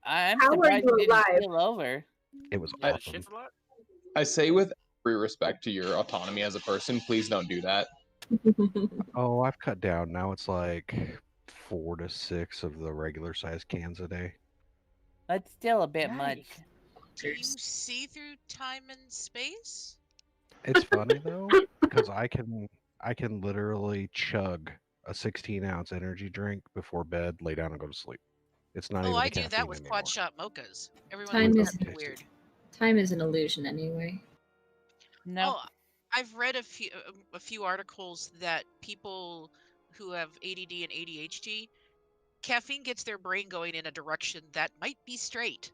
I'm How are surprised you you didn't alive? keel over. It was Yeah, awesome. shit's a lot. I say with every respect to your autonomy as a person, please don't do that. Oh, I've cut down. Now it's like 4 to 6 of the regular size cans a day. That's still a bit much. Do you see through time and space? It's funny though because I can literally chug a 16-ounce energy drink before bed, lay down, and go to sleep. It's not Oh, even I the do caffeine that with anymore. quad shot mochas. Everyone Time looks is at me weird. time is an illusion anyway. No. Oh, I've read a few articles that people who have ADD and ADHD, caffeine gets their brain going in a direction that might be straight.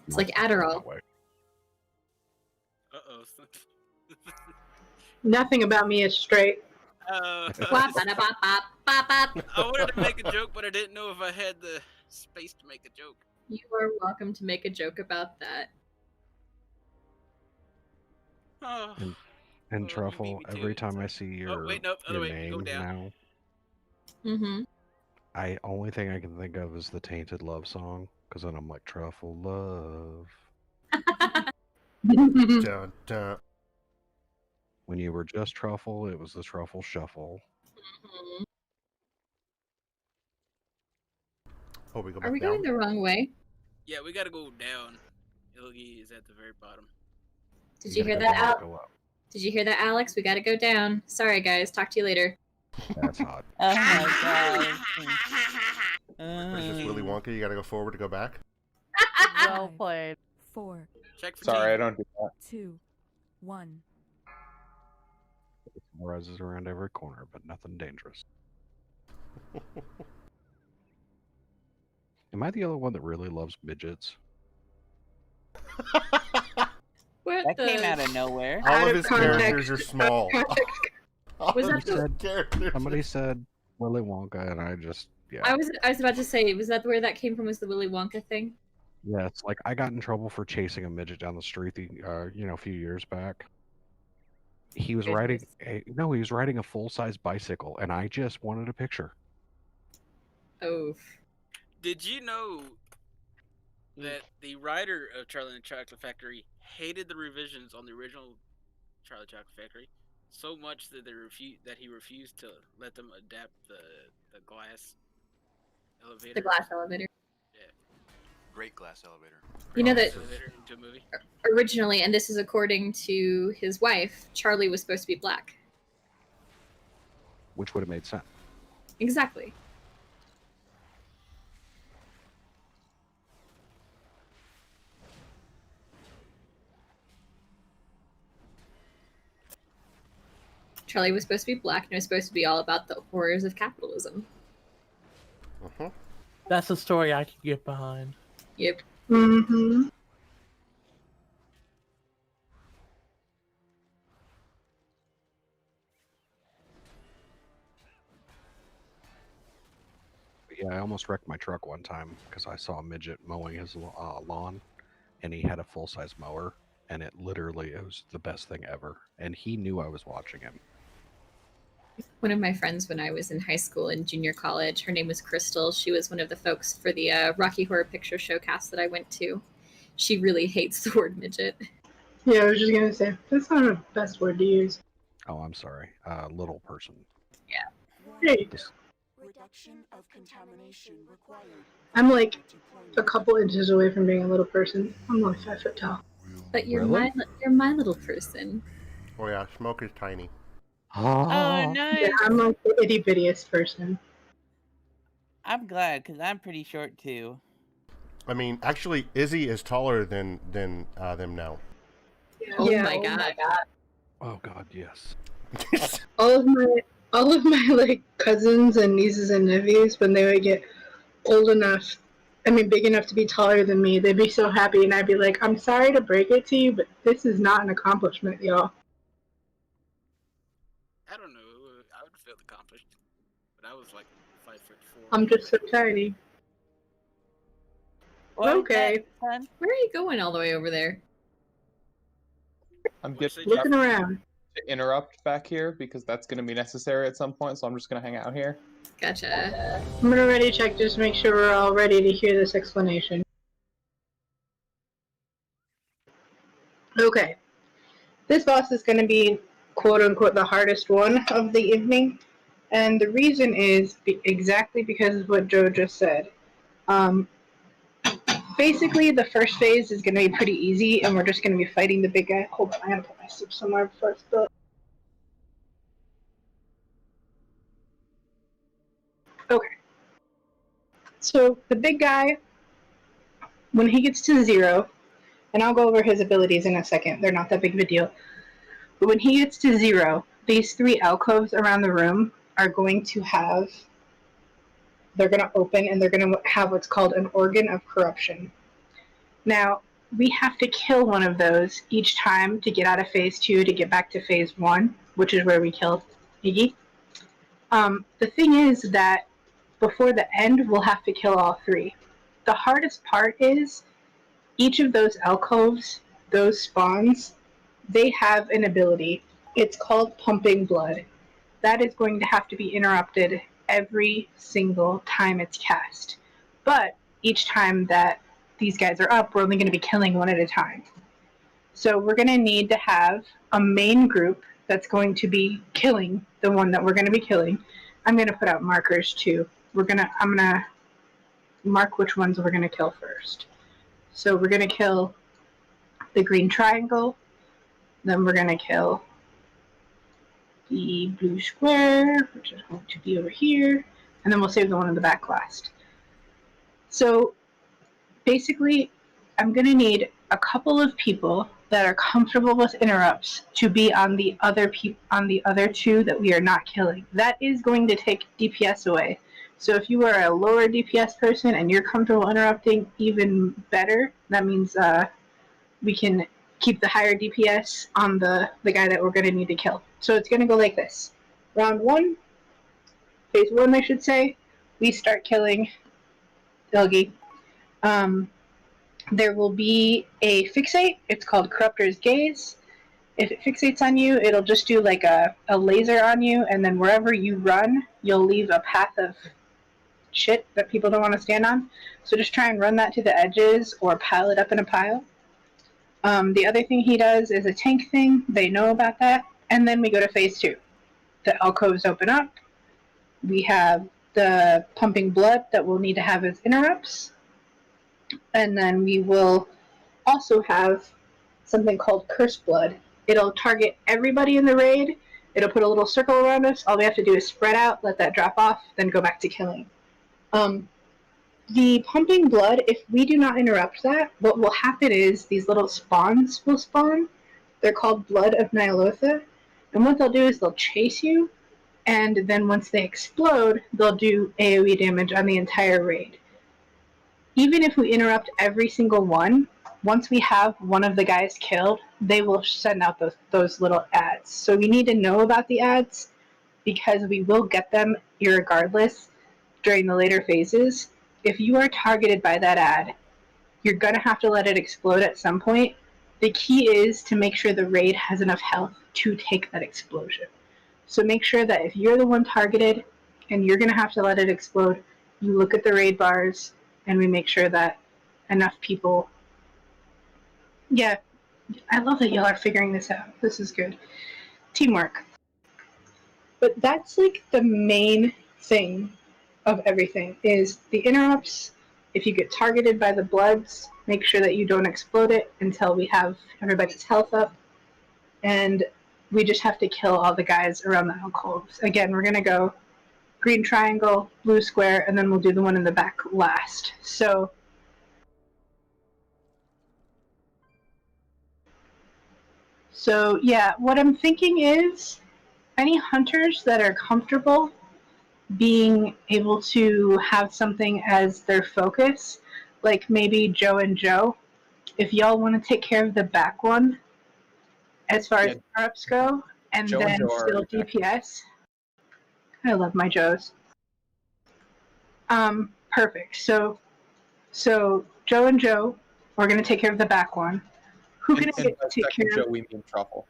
It's like Adderall. Uh-oh. Nothing about me is straight. I wanted to make a joke, but I didn't know if I had the space to make a joke. You are welcome to make a joke about that. Oh. And Truffle, every time I see your, wait, nope, other your way, go name down. now, Mm-hmm. only thing I can think of is the Tainted Love song, because then I'm like, Truffle Love. Dun, dun. When you were just Truffle, it was the Truffle Shuffle. Mm-hmm. Oh, we go Are back we down? going the wrong way? Yeah, we gotta go down. Ilgi is at the very bottom. Did you hear that, Alex? Did you hear that, Alex? We gotta go down. Sorry, guys. Talk to you later. That's hot. Oh my God. What is this, Willy Wonka? You gotta go forward to go back? Well played. 4, Check for Sorry, tea. I don't do that. 2, 1. It rises around every corner, but nothing dangerous. Am I the only one that really loves midgets? That came out of nowhere. All of his characters are small. Was that Somebody said Willy Wonka, and I just, yeah. I was about to say, was that where that came from? Was the Willy Wonka thing? Yeah, it's like I got in trouble for chasing a midget down the street, a few years back. He was riding he was riding a full-size bicycle, and I just wanted a picture. Oh. Did you know that the writer of Charlie and the Chocolate Factory hated the revisions on the original Charlie Chocolate Factory so much that he refused to let them adapt the glass elevator. The glass elevator. Yeah. Great glass elevator. You know that Elevator into a movie. originally, and this is according to his wife, Charlie was supposed to be black. Which would have made sense. Exactly. Charlie was supposed to be black, and it was supposed to be all about the horrors of capitalism. That's a story I could get behind. Yep. Mm-hmm. Yeah, I almost wrecked my truck one time because I saw a midget mowing his lawn, and he had a full-size mower, and it was the best thing ever. And he knew I was watching him. One of my friends when I was in high school and junior college, her name was Crystal. She was one of the folks for the Rocky Horror Picture Showcast that I went to. She really hates the word midget. Yeah, I was just gonna say that's not the best word to use. Oh, I'm sorry. Little person. Yeah. Hey, Reduction of contamination required. I'm like a couple inches away from being a little person. I'm like 5 foot tall. But you're Really? my little person. Oh yeah, Smoke is tiny. Oh, nice. Yeah, I'm like the itty bittiest person. I'm glad because I'm pretty short too. I mean, actually, Izzy is taller than them now. Oh Yeah, my god. Oh God, yes. all of my like cousins and nieces and nephews, when they would get big enough to be taller than me, they'd be so happy, and I'd be like, I'm sorry to break it to you, but this is not an accomplishment, y'all. I don't know. I would feel accomplished, but I was like 5'4". I'm just so tiny. Okay. Where are you going all the way over there? I'm getting Looking around. to interrupt back here because that's going to be necessary at some point, so I'm just going to hang out here. Gotcha. I'm gonna ready check just to make sure we're all ready to hear this explanation. Okay. This boss is gonna be quote unquote the hardest one of the evening, and the reason is exactly because of what Joe just said. Basically, the first phase is gonna be pretty easy, and we're just gonna be fighting the big guy. Hold on, I gotta put my soup somewhere before I spill it. Okay. So the big guy, when he gets to 0, and I'll go over his abilities in a second, they're not that big of a deal. But when he gets to 0, these 3 alcoves around the room are going to they're going to open, and they're going to have what's called an organ of corruption. Now, we have to kill one of those each time to get out of phase 2 to get back to phase 1, which is where we killed Iggy. The thing is that before the end, we'll have to kill all 3. The hardest part is each of those alcoves, those spawns, they have an ability. It's called pumping blood. That is going to have to be interrupted every single time it's cast. But each time that these guys are up, we're only going to be killing one at a time. So we're going to need to have a main group that's going to be killing the one that we're going to be killing. I'm going to put out markers too. I'm going to mark which ones we're going to kill first. So we're going to kill the green triangle, then we're going to kill the blue square, which is going to be over here, and then we'll save the one in the back last. So basically, I'm going to need a couple of people that are comfortable with interrupts to be on the other 2 that we are not killing. That is going to take DPS away. So if you are a lower DPS person and you're comfortable interrupting, even better. That means we can keep the higher DPS on the guy that we're going to need to kill. So it's going to go like this. Round 1, phase 1 I should say, we start killing Ilgi. There will be a fixate. It's called Corruptor's Gaze. If it fixates on you, it'll just do like a laser on you, and then wherever you run, you'll leave a path of shit that people don't want to stand on. So just try and run that to the edges or pile it up in a pile. The other thing he does is a tank thing. They know about that. And then we go to phase 2. The alcoves open up. We have the pumping blood that we'll need to have as interrupts. And then we will also have something called curse blood. It'll target everybody in the raid. It'll put a little circle around us. All we have to do is spread out, let that drop off, then go back to killing. The pumping blood, if we do not interrupt that, what will happen is these little spawns will spawn. They're called Blood of Nyalotha. And what they'll do is they'll chase you, and then once they explode, they'll do AoE damage on the entire raid. Even if we interrupt every single one, once we have one of the guys killed, they will send out those little ads. So we need to know about the ads because we will get them irregardless during the later phases. If you are targeted by that ad, you're going to have to let it explode at some point. The key is to make sure the raid has enough health to take that explosion. So make sure that if you're the one targeted and you're going to have to let it explode, you look at the raid bars and we make sure that enough people... Yeah, I love that y'all are figuring this out. This is good. Teamwork. But that's like the main thing of everything is the interrupts. If you get targeted by the bloods, make sure that you don't explode it until we have everybody's health up. And we just have to kill all the guys around the alcoves. Again, we're going to go green triangle, blue square, and then we'll do the one in the back last. So yeah, what I'm thinking is any hunters that are comfortable being able to have something as their focus, like maybe Joe and Joe, if y'all want to take care of the back one as far as interrupts go, and Joe then and Joe still DPS. I love my Joes. Perfect. So Joe and Joe, we're gonna take care of the back one. Who can I get to take care Joe, of? we mean Truffle.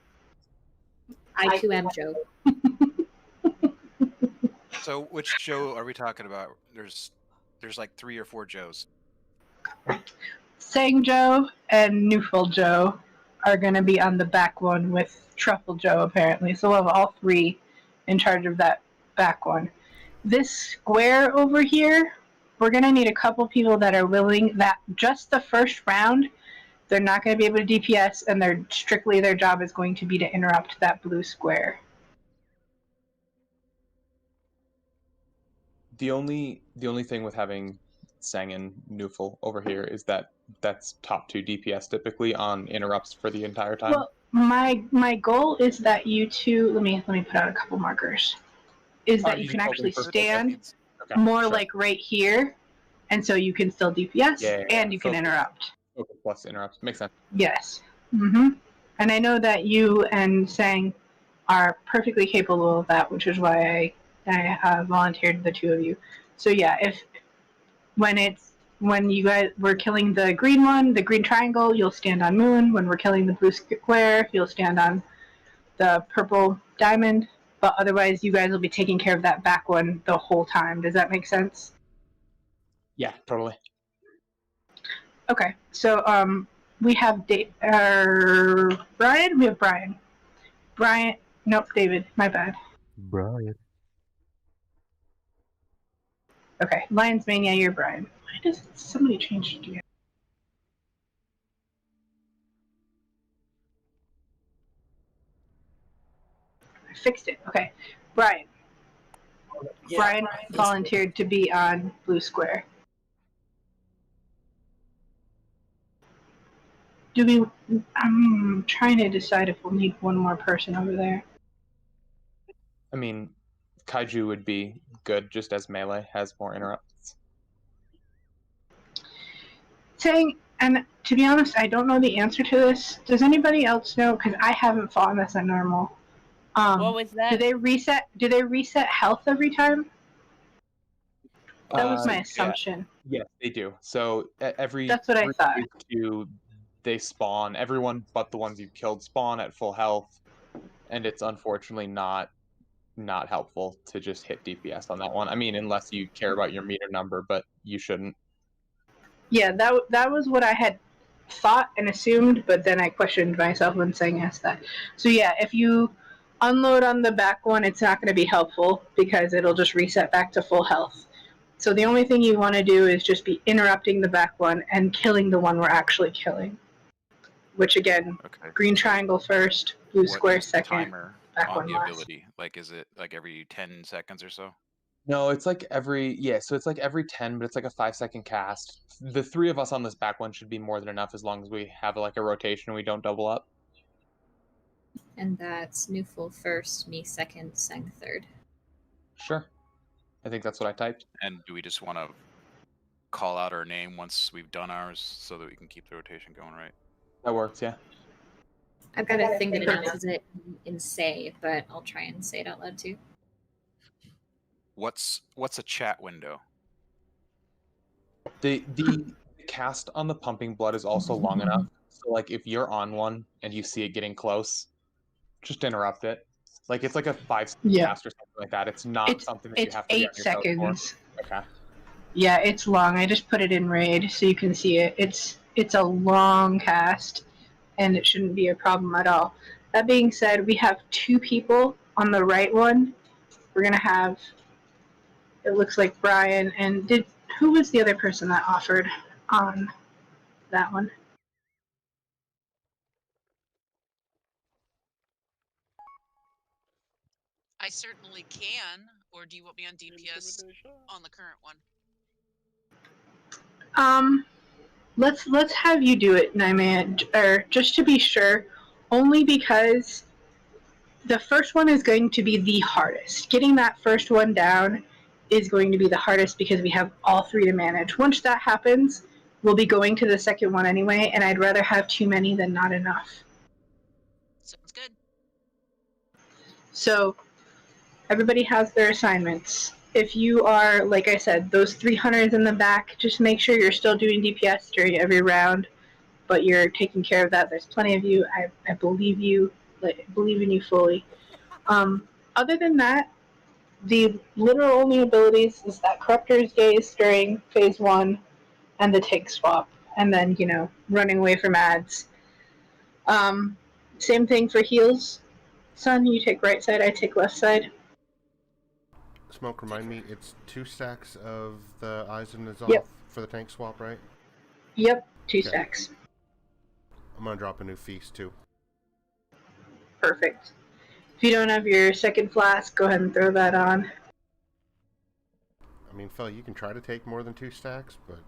I too am Joe. So which Joe are we talking about? There's like 3 or 4 Joes. Sang Joe and Neutral Joe are going to be on the back one with Truffle Joe, apparently. So we'll have all 3 in charge of that back one. This square over here, we're going to need a couple people that are willing that just the first round, they're not going to be able to DPS, and their job is going to be to interrupt that blue square. The only thing with having Sang and Newful over here is that that's top 2 DPS typically on interrupts for the entire time. Well, my goal is that you two, let me put out a couple markers, is that you can actually stand more like right here, and so you can still DPS and you can interrupt. Focus plus interrupts. Makes sense. Yes. And I know that you and Sang are perfectly capable of that, which is why I volunteered the 2 of you. So yeah, when you guys were killing the green one, the green triangle, you'll stand on Moon. When we're killing the blue square, you'll stand on the purple diamond. But otherwise, you guys will be taking care of that back one the whole time. Does that make sense? Yeah, totally. Okay, so we have Brian. We have Brian. Nope, David. My bad. Brian. Okay, Lions Mania. You're Brian. Why does somebody change it again? I fixed it. Okay, Brian. Yeah, Brian volunteered to be on blue square. I'm trying to decide if we'll need one more person over there. I mean, Kaiju would be good just as melee has more interrupts. Saying, and to be honest, I don't know the answer to this. Does anybody else know? Because I haven't fought this on normal. What was that? Do they reset health every time? That was my assumption. Yes, they do. So every That's what I thought. They spawn. Everyone but the ones you killed spawn at full health, and it's unfortunately not not helpful to just hit DPS on that one. I mean, unless you care about your meter number, but you shouldn't. Yeah, that was what I had thought and assumed, but then I questioned myself when saying yes that. So yeah, if you unload on the back one, it's not going to be helpful because it'll just reset back to full health. So the only thing you want to do is just be interrupting the back one and killing the one we're actually killing. Which again, green triangle first, blue square What is the second, timer back on one the last. ability? Like, is it like every 10 seconds or so? No, it's like every so it's like every 10, but it's like a 5-second cast. The three of us on this back one should be more than enough as long as we have like a rotation and we don't double up. And that's Newful first, me second, Sang third. Sure. I think that's what I typed. And do we just want to call out our name once we've done ours so that we can keep the rotation going, right? That works, yeah. I've got a thing that announces it in say, but I'll try and say it out loud too. What's a chat window? The cast on the pumping blood is also long enough. So like if you're on one and you see it getting close, just interrupt it. Like it's like a 5-second cast or something like that. It's not something that you have to be on your toes for. Seconds. Okay. Yeah, it's long. I just put it in raid so you can see it. It's a long cast, and it shouldn't be a problem at all. That being said, we have 2 people on the right one. We're gonna have. It looks like Brian and who was the other person that offered on that one? I certainly can. Or do you want me on DPS on the current one? Let's have you do it, Nightman, or just to be sure, only because the first one is going to be the hardest. Getting that first one down is going to be the hardest because we have all 3 to manage. Once that happens, we'll be going to the second one anyway, and I'd rather have too many than not enough. Sounds good. So everybody has their assignments. If you are, like I said, those 300s in the back, just make sure you're still doing DPS during every round, but you're taking care of that. There's plenty of you. I believe you. I believe in you fully. Other than that, the literal only abilities is that Corruptor's Gaze during phase 1 and the Take Swap, and then, running away from ads. Same thing for heals. Son, you take right side, I take left side. Smoke, remind me, it's 2 stacks of the Eyes of Nizal for the tank swap, right? Yep, 2 stacks. I'm going to drop a new feast, too. Perfect. If you don't have your second flask, go ahead and throw that on. I mean, fella, you can try to take more than 2 stacks, but...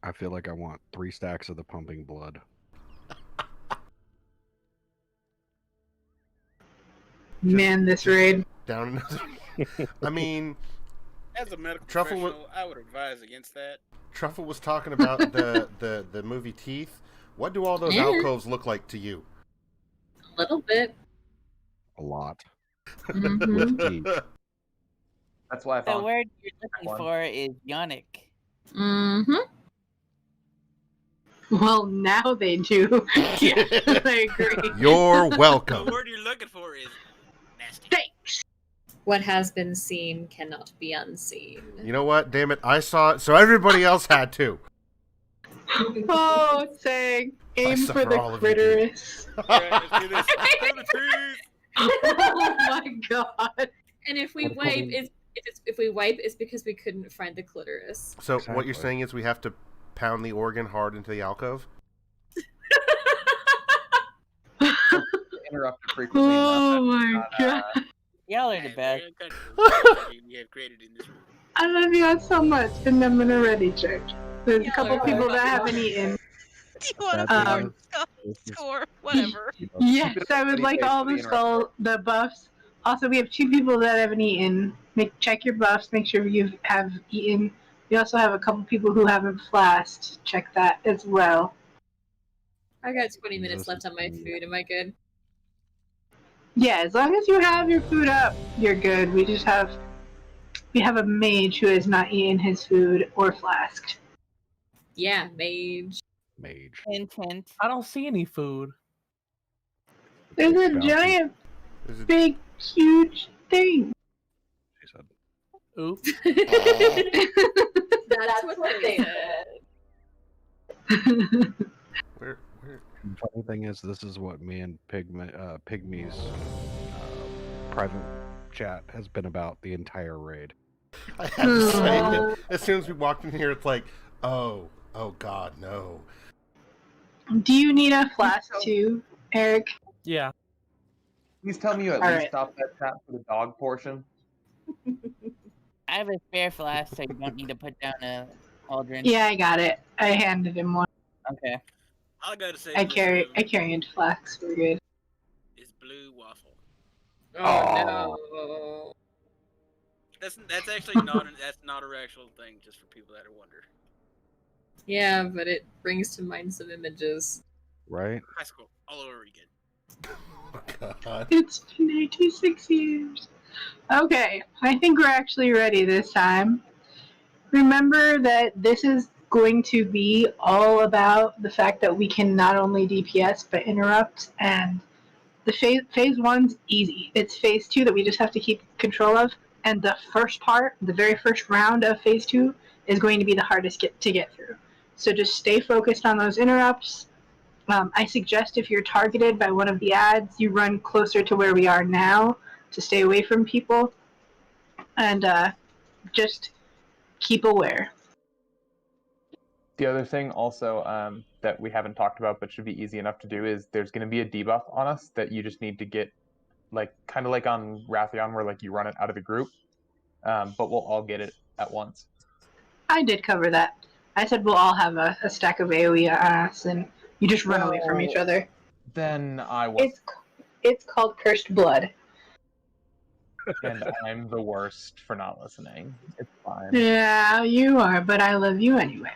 I feel like I want 3 stacks of the pumping blood. Man, this raid. Down another... I mean... As a medical Truffle professional, I would advise against that. Truffle was talking about the movie Teeth. What do all those alcoves look like to you? A little bit. A lot. Mm-hmm. With teeth. That's why I The found word you're looking for is yonic. Mm-hmm. Well, now they do. Yeah, I agree. You're welcome. The word you're looking for is nasty. Thanks. What has been seen cannot be unseen. You know what? Damn it. I saw it, so everybody else had to. Oh, Sang. Aim for the clitoris. Oh my god. And if we wipe, if we wipe, it's because we couldn't find the clitoris. So what you're saying is we have to pound the organ hard into the alcove? interrupt frequently. Oh my god. Y'all are the best. I love y'all so much, and I'm gonna ready church. There's a couple people that haven't eaten. Do you want to score? Whatever. Yes, I would like all the buffs. Also, we have 2 people that haven't eaten. Check your buffs. Make sure you have eaten. We also have a couple people who haven't flasked. Check that as well. I got 20 minutes left on my food. Am I good? Yeah, as long as you have your food up, you're good. We have a mage who has not eaten his food or flasked. Yeah, mage. Mage. Hint, hint. I don't see any food. There's a giant big, huge thing. She said. Oops. That's what they said. Where? The funny thing is, this is what me and Pygmy's private chat has been about the entire raid. I had to say it. As soon as we walked in here, it's like, oh God, no. Do you need a flask too, Eric? Yeah. Please tell me you at All least right. stop that chat for the dog portion. I have a spare flask, so you don't need to put down a cauldron. Yeah, I got it. I handed him one. Okay. I gotta say, I carry into flasks. We're good. is blue waffle. Oh, no. That's actually not that's not a actual thing. Just for people that wonder. Yeah, but it brings to mind some images. Right? High school all over again. Oh God. It's been 86 years. Okay, I think we're actually ready this time. Remember that this is going to be all about the fact that we can not only DPS but interrupt, and the phase one's easy. It's phase two that we just have to keep control of, and the first part, the very first round of phase two, is going to be the hardest to get through. So just stay focused on those interrupts. I suggest if you're targeted by one of the ads, you run closer to where we are now to stay away from people, and just keep aware. The other thing also that we haven't talked about but should be easy enough to do is there's going to be a debuff on us that you just need to get, like kind of like on Wrathion where like you run it out of the group, but we'll all get it at once. I did cover that. I said we'll all have a stack of AoE on us, and you just run away from each other. Then I was. It's called Cursed Blood. And I'm the worst for not listening. It's fine. Yeah, you are, but I love you anyway.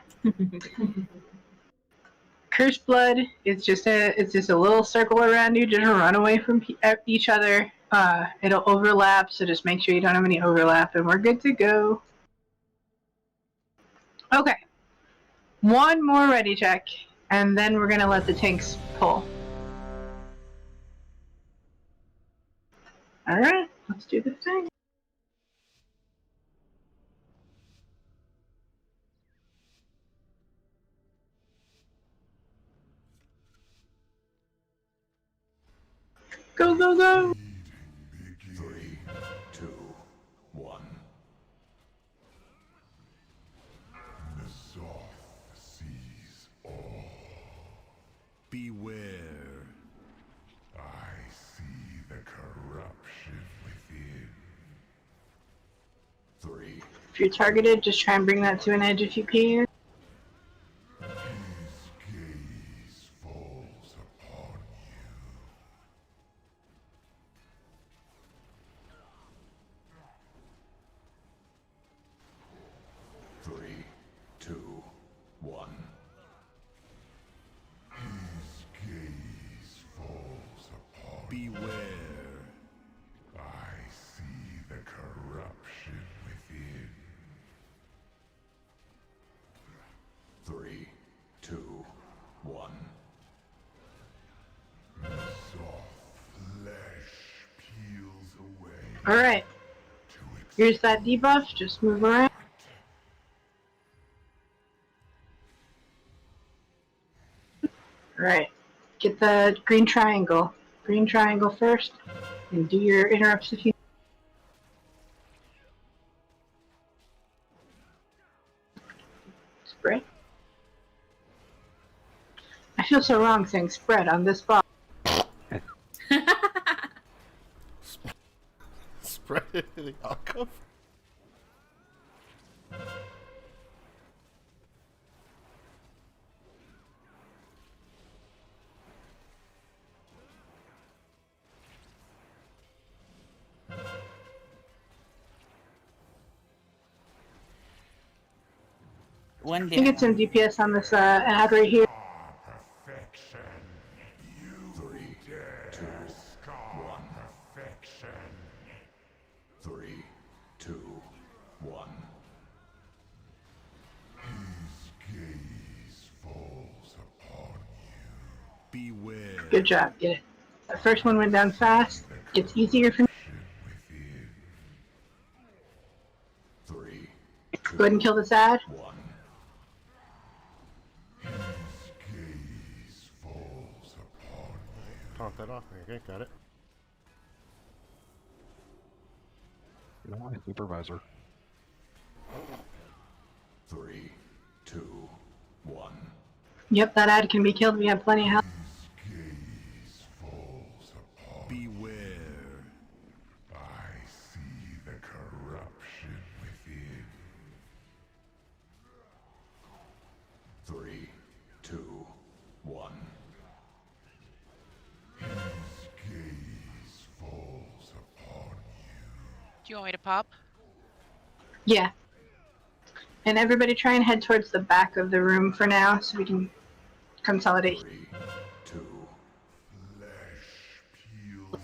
Cursed Blood is just a little circle around you. Just run away from each other. It'll overlap, so just make sure you don't have any overlap, and we're good to go. Okay. One more ready check, and then we're gonna let the tanks pull. Alright, let's do the thing. Go, go, go! 3, 2, 1. Nazoth sees all. Beware. I see the corruption within. 3. If you're targeted, just try and bring that to an edge if you can. His gaze falls upon you. 3, 2, 1. His gaze falls upon you. Beware. I see the corruption within. 3, 2, 1. The soft flesh peels away. Alright. Here's that debuff, just move around. Alright. Get the green triangle. Green triangle first, and do your interrupts if you. Spread. I feel so wrong saying spread on this box. Spread it in the alcove. One You can get some DPS on this ad right here. Perfection. You 3, 2, 1. Perfection. 3, 2, 1. His gaze falls upon you. Beware. Good job, get it. The first one went down fast. It's easier for me. Go ahead and kill this ad. Taunt that off. Okay, got it. You know, my supervisor. 3, 2, 1. Yep, that ad can be killed. We have plenty of health. Beware. I see the corruption within. 3, 2, 1. His gaze falls upon Do you want me to pop? Yeah. And everybody try and head towards the back of the room for now so we can consolidate. 3, 2.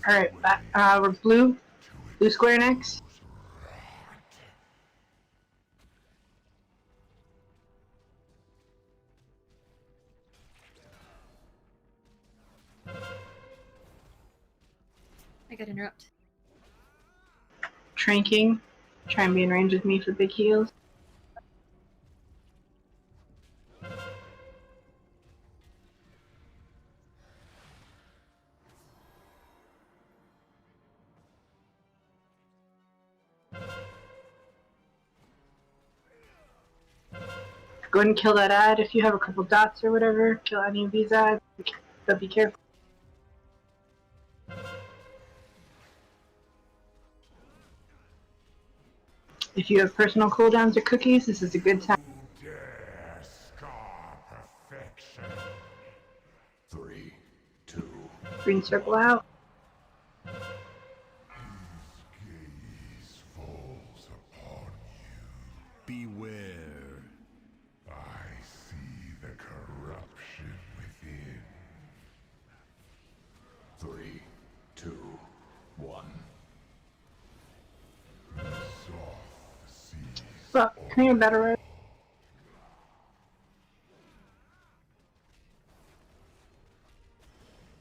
Alright, we're blue. Blue square next. I got interrupt. Tranking. Try and be in range with me for big heals. Go ahead and kill that ad if you have a couple dots or whatever. Kill any of these ads, but be careful. If you have personal cooldowns or cookies, this is a good time. Dare scar perfection. 3, 2. Green circle out. Gaze falls upon you. Beware. I see the corruption within. 3, 2, 1. Fuck, can I get better right?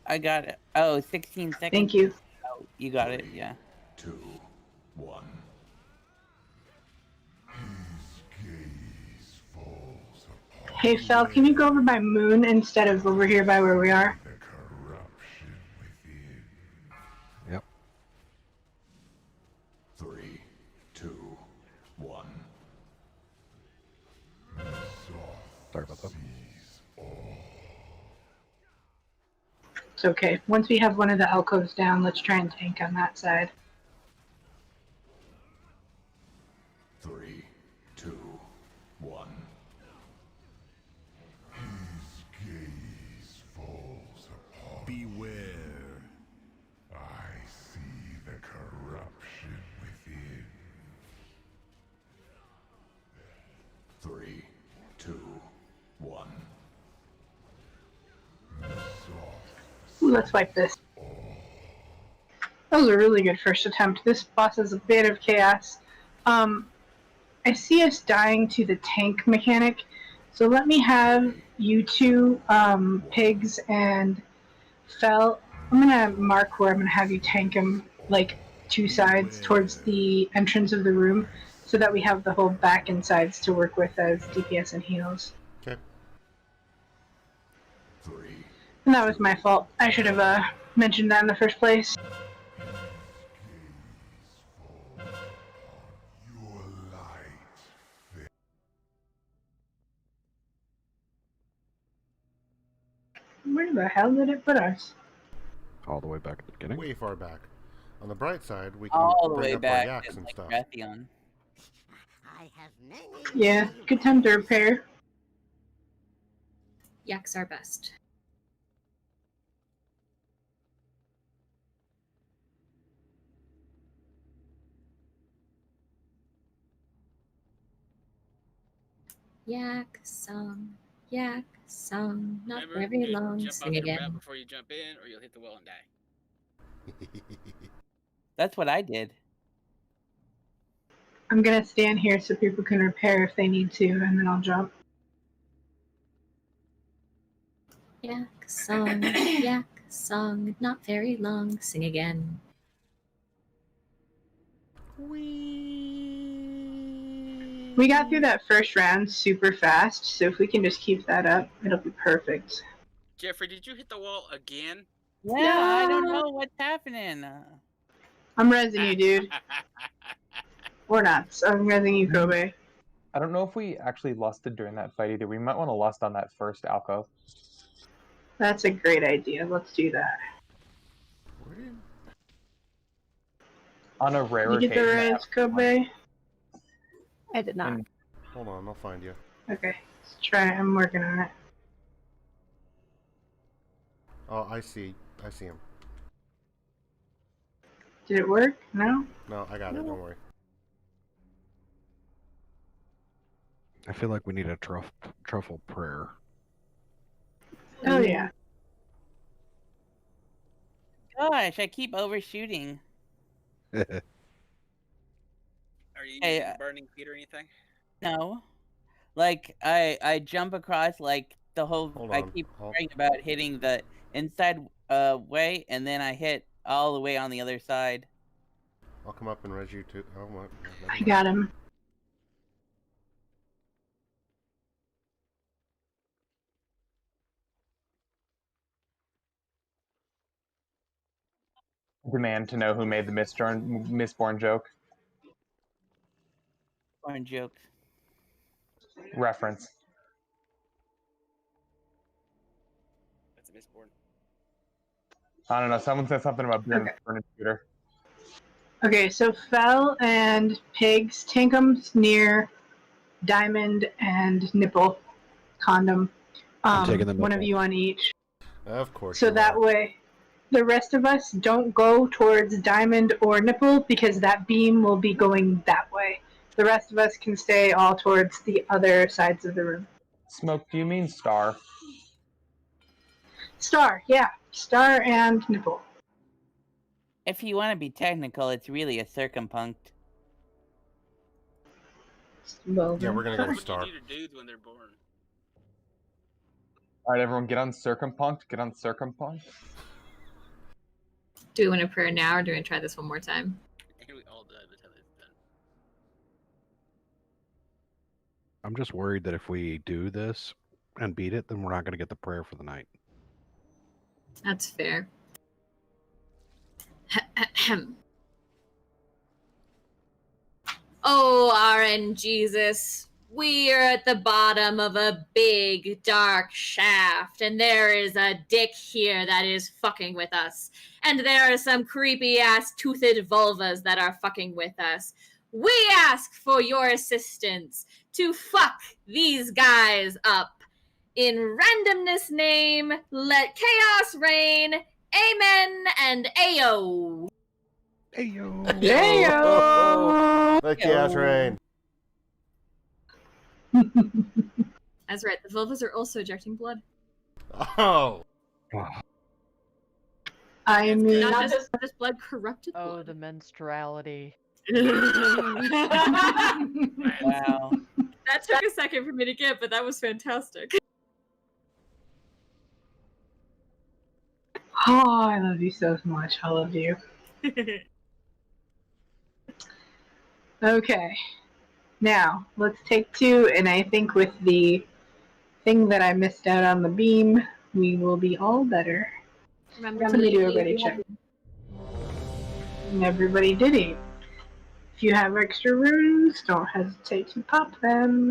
I got it. Oh, 16 seconds. Thank you. Oh, you got it, yeah. 2, 1. His gaze falls upon Hey Fel, can you go over by Moon instead of over here by where we are? the corruption within. Yep. 3, 2, 1. Sorry about that. It's okay. Once we have one of the alcoves down, let's try and tank on that side. 3, 2, 1. His gaze falls upon. Beware. I see the corruption within. 3, 2, 1. Ooh, let's wipe this. That was a really good first attempt. This boss is a bit of chaos. I see us dying to the tank mechanic, so let me have you two, Pigs and Fel. I'm gonna mark where I'm gonna have you tank him, like, two sides towards the entrance of the room, so that we have the whole back and sides to work with as DPS and heals. Okay. And that was my fault. I should have mentioned that in the first place. Where the hell did it put us? All the way back at the beginning. Way far back. On the bright side, we can All the bring way up back. our yaks It's and like stuff. Raytheon. Yeah, good time to repair. Yaks are best. Yak song, not Remember, very long. jump off Sing the again. route before you jump in, or you'll hit the wall and die. That's what I did. I'm gonna stand here so people can repair if they need to, and then I'll jump. Yak song, not very long. Sing again. We got through that first round super fast, so if we can just keep that up, it'll be perfect. Jeffrey, did you hit the wall again? Yeah, I don't know what's happening. I'm rezzing you, dude. Or not. So I'm rezzing you, Kobe. I don't know if we actually lusted during that fight either. We might want to lust on that first alcove. That's a great idea. Let's do that. On a rare You get the occasion. res, Kobe? I did not. Hold on, I'll find you. Okay, let's try it. I'm working on it. Oh, I see him. Did it work? No? No, I got it. Don't worry. I feel like we need a truffle prayer. Oh, yeah. Gosh, I keep overshooting. Are you using burning feet or anything? No. Like, I jump across, like, the whole... I keep worrying about hitting the inside way, and then I hit all the way on the other side. I'll come up and res you too. Oh, what? I got him. Demand to know who made the Mistborn joke. Born joke. Reference. That's a Mistborn. I don't know. Someone said something about burning shooter. Okay, so Fel and Pigs, Tinkum's near Diamond and Nipple Condom. I'm taking the One of nipple. you on each. Of course. So that way, the rest of us don't go towards Diamond or Nipple because that beam will be going that way. The rest of us can stay all towards the other sides of the room. Smoke, do you mean Star? Star, yeah. Star and Nipple. If you want to be technical, it's really a circumpunct. Well, yeah, we're gonna go with What do Star. you do to dudes when they're born? Alright, everyone, get on Circumpunct. Get on Circumpunct. Do we want a prayer now, or do we want to try this one more time? We all died by the time it's done. I'm just worried that if we do this and beat it, then we're not going to get the prayer for the night. That's fair. Oh, RN Jesus, we are at the bottom of a big, dark shaft, and there is a dick here that is fucking with us. And there are some creepy-ass toothed vulvas that are fucking with us. We ask for your assistance to fuck these guys up. In randomness name, let chaos reign. Amen and ayo. Ayo. Ayo. Let chaos reign. That's right. The vulvas are also ejecting blood. Oh. I mean, Not just blood, corrupted Oh, blood. the menstruality. Wow. That took a second for me to get, but that was fantastic. Oh, I love you so much. I love you. Okay. Now, let's take two, and I think with the thing that I missed out on the beam, we will be all better. Remember to do a ready check. And everybody did it. If you have extra runes, don't hesitate to pop them.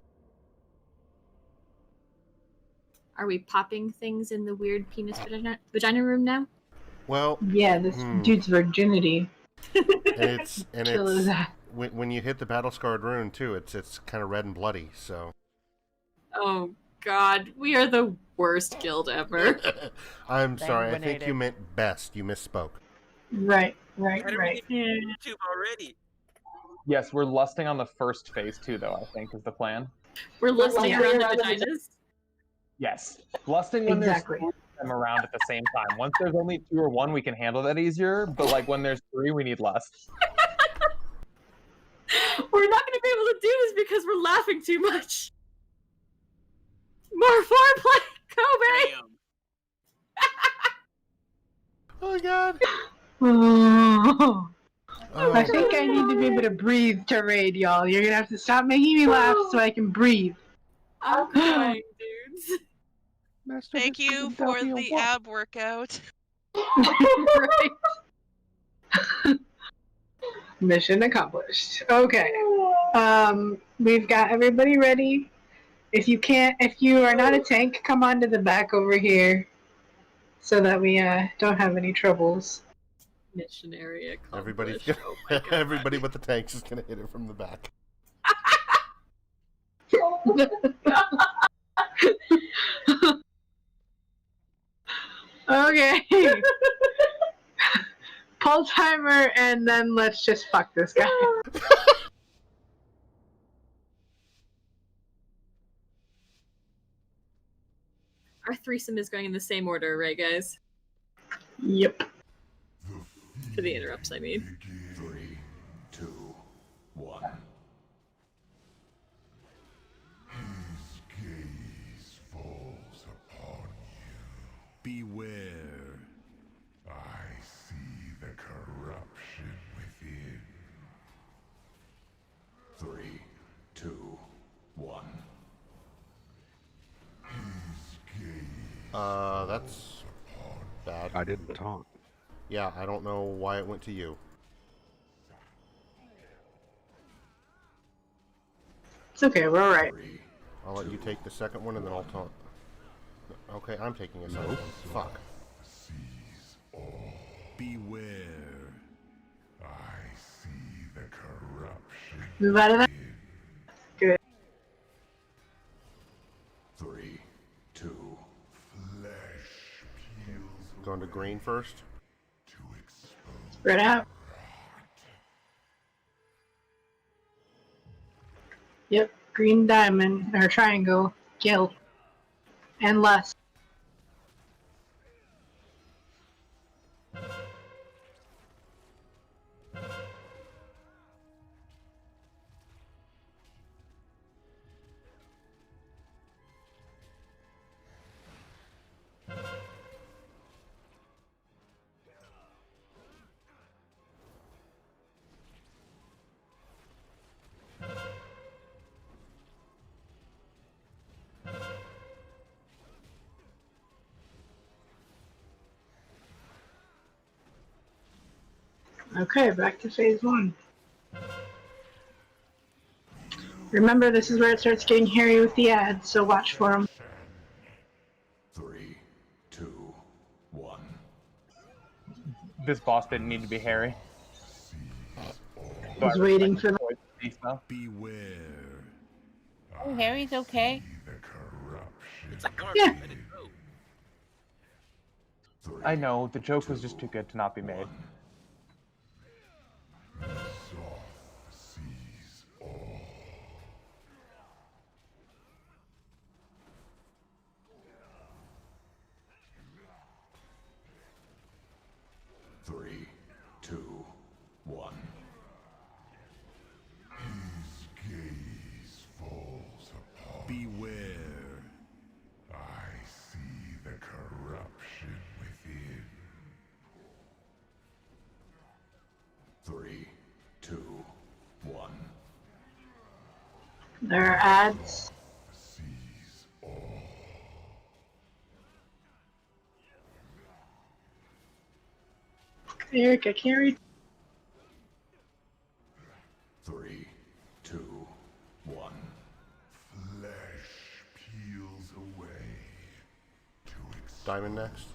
Are we popping things in the weird penis vagina room now? Well, Yeah, this dude's virginity. it's Kill that. when you hit the battle scarred rune too, it's kind of red and bloody. So. Oh God, we are the worst guild ever. I'm sorry. I think Sanguinated. you meant best. You misspoke. Right. YouTube already. Yes, we're lusting on the first phase too, though, I think, is the plan. We're lusting around the vaginas. Yes. Lusting when Exactly. there's them around at the same time. Once there's only 2 or 1, we can handle that easier, but like when there's 3, we need lust. We're not going to be able to do this because we're laughing too much. More foreplay, Kobe. Damn. Oh God. Oh. I think I need to be able to breathe to raid, y'all. You're gonna have to stop making me laugh so I can breathe. I'm crying, dudes. Thank you for the ab workout. Right. Mission accomplished. Okay. We've got everybody ready. If you are not a tank, come on to the back over here so that we don't have any troubles. Missionary accomplished. Everybody's Oh my God. everybody but the tanks is gonna hit it from the back. Okay. Pull timer and then let's just fuck this guy. Our threesome is going in the same order, right, guys? Yep. For the interrupts, I mean. 3, 2, 1. His gaze falls upon you. Beware. I see the corruption within. 3, 2, 1. That's bad. I didn't taunt. Yeah, I don't know why it went to you. It's okay, we're alright. I'll let you take the second one and then I'll taunt. Okay, I'm taking a second one. Fuck. Beware. I see the corruption. Move out of that. Good. 3, 2. Flesh peels Going to green first. Spread out. Yep, green diamond, or triangle, kill. And less. Okay, back to phase 1. Remember, this is where it starts getting hairy with the ads, so watch for them. 3, 2, 1. This boss didn't need to be hairy. I was waiting for the... Beware. Oh, Harry's okay. It's like garbage. Yeah. Let it go. I know, the joke was just too good to not be made. Sees all. 3, 2, 1. His gaze falls upon. Beware. I see the corruption within. 3, 2, 1. There are ads. Sees all. Eric, I can't read. 3, 2, 1. Flesh peels away. Diamond next?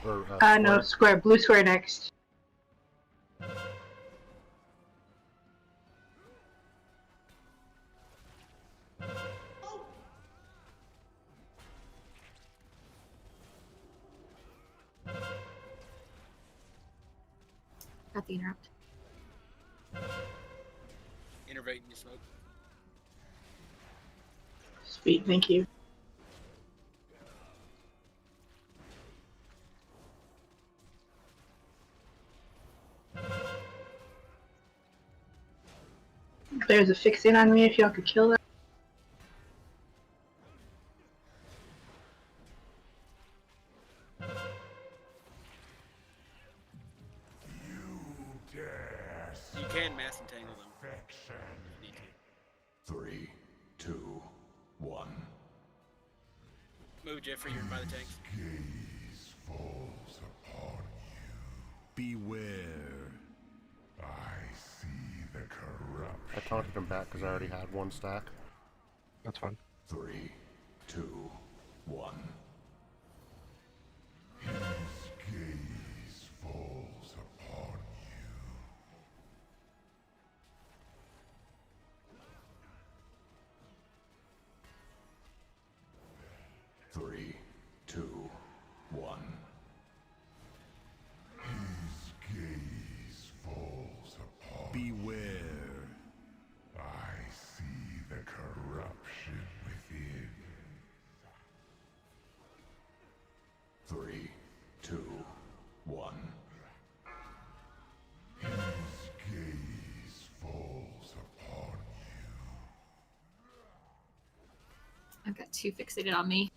Or, No, square. Blue square next. Got the interrupt. Innervate in your smoke. Sweet, thank you. There's a fix-in on me if y'all could kill that. You dare You can mass entangle them. Perfection. If you need to. 3, 2, 1. Move, Jeffrey. You're by the tanks. Gaze falls upon you. Beware. I see the corruption. I taunted him back because I already had one stack. That's fine. 3, 2, 1. His gaze falls upon you. 3, 2, 1. His gaze falls upon Beware. I see the corruption within. 3, 2, 1. His gaze falls upon I've got 2 fixated on me.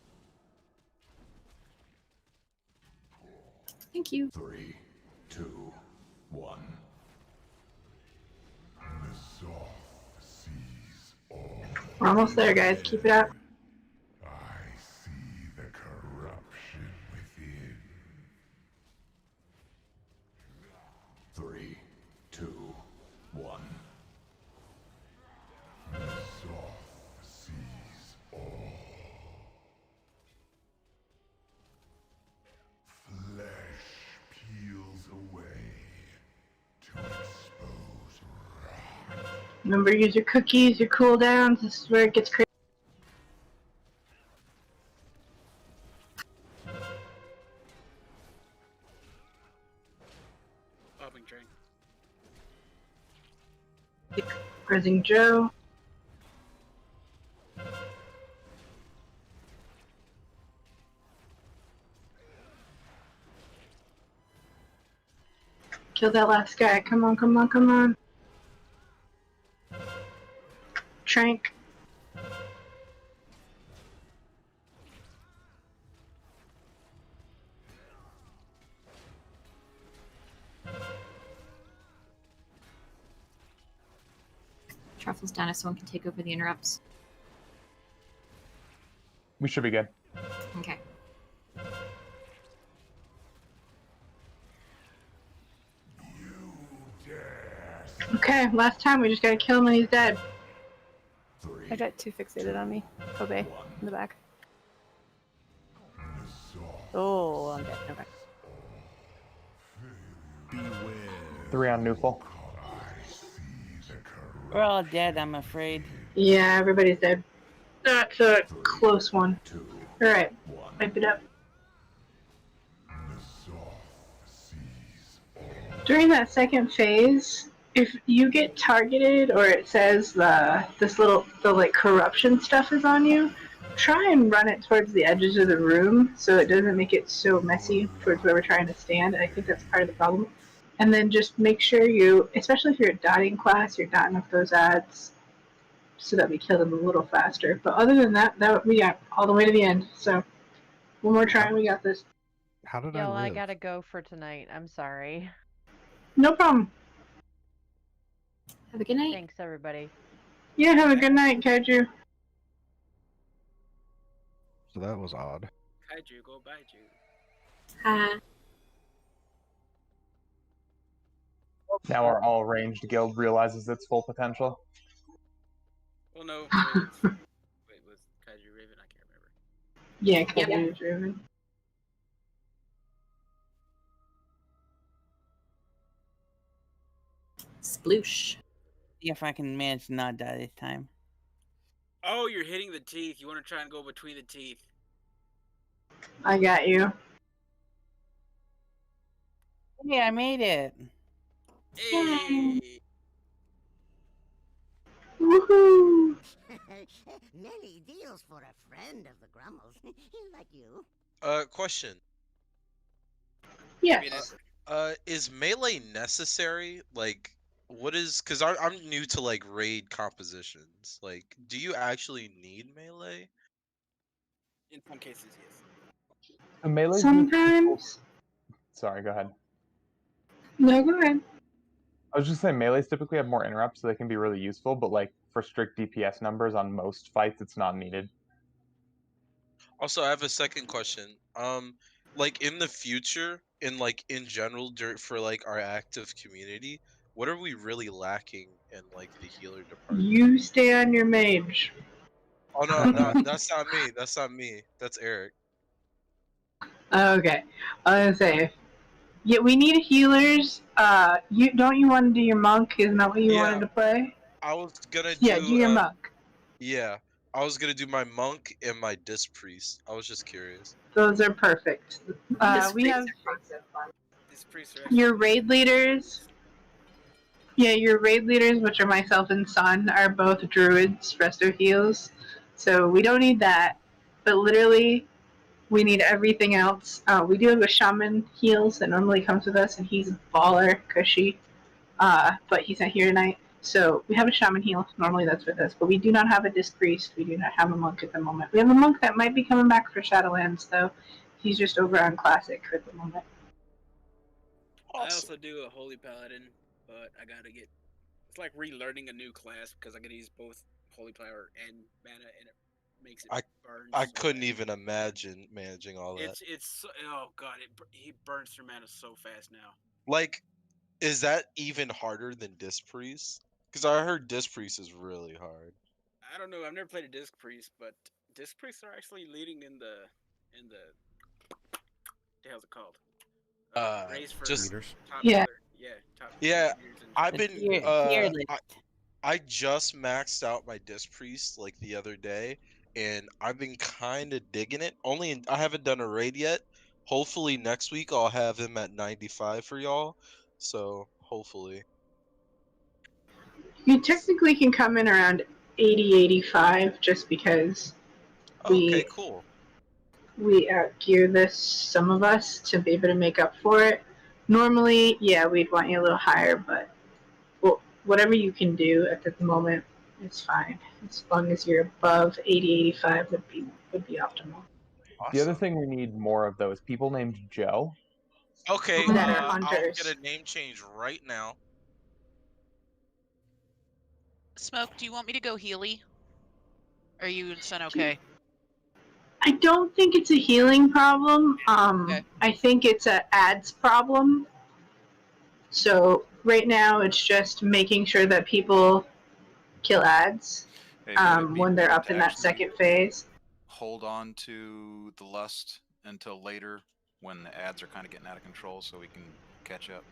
Thank you. 3, 2, 1. The soft sees all. We're almost there, guys. Keep it up. I see the corruption within. 3, 2, 1. The soft sees all. Flesh peels away to expose rot. Remember, use your cookies, your cooldowns. This is where it gets crazy. Popping train. Pressing Joe. Kill that last guy. Come on, come on, come on. Trank. Truffle's down if someone can take over the interrupts. We should be good. Okay. Okay, last time we just gotta kill him and he's dead. I got 2 fixated on me. Kobe in the back. Oh, I'm dead. Okay. 3 on neutral. We're all dead, I'm afraid. Yeah, everybody's dead. That's a close one. Alright, wipe it up. During that second phase, if you get targeted or it says the like corruption stuff is on you, try and run it towards the edges of the room so it doesn't make it so messy towards where we're trying to stand. I think that's part of the problem. And then just make sure you, especially if you're a dotting class, you're dotting up those ads so that we kill them a little faster. But other than that we got all the way to the end. So one more try and we got this. How did Yo, I I live? gotta go for tonight. I'm sorry. No problem. Have a good night. Thanks, everybody. Yeah, have a good night, Kaiju. So that was odd. Kaiju, go bite you. Hi. Now our all ranged guild realizes its full potential. Well, no. Wait, was Kaiju Raven? I can't remember. Yeah, Kaiju is Raven. Sploosh. See if I can manage to not die this time. Oh, you're hitting the teeth. You want to try and go between the teeth. I got you. Hey, I made it. Hey. Woohoo! Many deals for a friend of the Grummles, like you. Question. Yes. Is melee necessary? Like, what is? Because I'm new to like raid compositions. Like, do you actually need melee? In some cases, yes. Melee. Sometimes. Sorry, go ahead. No, go ahead. I was just saying melees typically have more interrupts, so they can be really useful. But like for strict DPS numbers on most fights, it's not needed. Also, I have a second question. Like in the future, in general, for like our active community, what are we really lacking in like the healer department? You stay on your mage. Oh no, that's not me. That's not me. That's Eric. Okay, I was gonna say, yeah, we need healers. You want to do your monk? Isn't that what you wanted Yeah, to play? I was gonna Yeah, do do your monk. yeah, I was gonna do my monk and my disc priest. I was just curious. Those are perfect. We have These priests are your actually raid leaders. Yeah, your raid leaders, which are myself and Sun, are both druids, resto heals. So we don't need that. But literally, we need everything else. We do have a shaman heals that normally comes with us, and he's a baller, cushy. But he's not here tonight. So we have a shaman heal. Normally that's with us. But we do not have a disc priest. We do not have a monk at the moment. We have a monk that might be coming back for Shadowlands, though. He's just over on Classic at the moment. I also do a holy paladin, but I gotta get. It's like relearning a new class because I gotta use both holy power and mana, and it makes it burn. I couldn't even imagine managing all that. It's oh god, he burns through mana so fast now. Like, is that even harder than disc priest? Because I heard disc priest is really hard. I don't know. I've never played a disc priest, but disc priests are actually leading in the what the hell's it called? Race for just top Yeah. healer. Yeah, top. Yeah, leaders and I've shit. been I just maxed out my disc priest like the other day, and I've been kind of digging it. I haven't done a raid yet. Hopefully next week I'll have him at 95 for y'all. So hopefully. You technically can come in around 80, 85 just because Okay, cool. we outgear this, some of us, to be able to make up for it. Normally, yeah, we'd want you a little higher, but whatever you can do at the moment is fine. As long as you're above 80, 85 would be optimal. The other thing we need more of those people named Joe. Okay, That are I'll hunters. get a name change right now. Smoke, do you want me to go Healy? Are you and Sun okay? I don't think it's a healing problem. Okay. I think it's a ads problem. So right now it's just making sure that people kill ads Hey, would it be when they're better up to in that actually second phase. hold on to the lust until later when the ads are kind of getting out of control so we can catch up?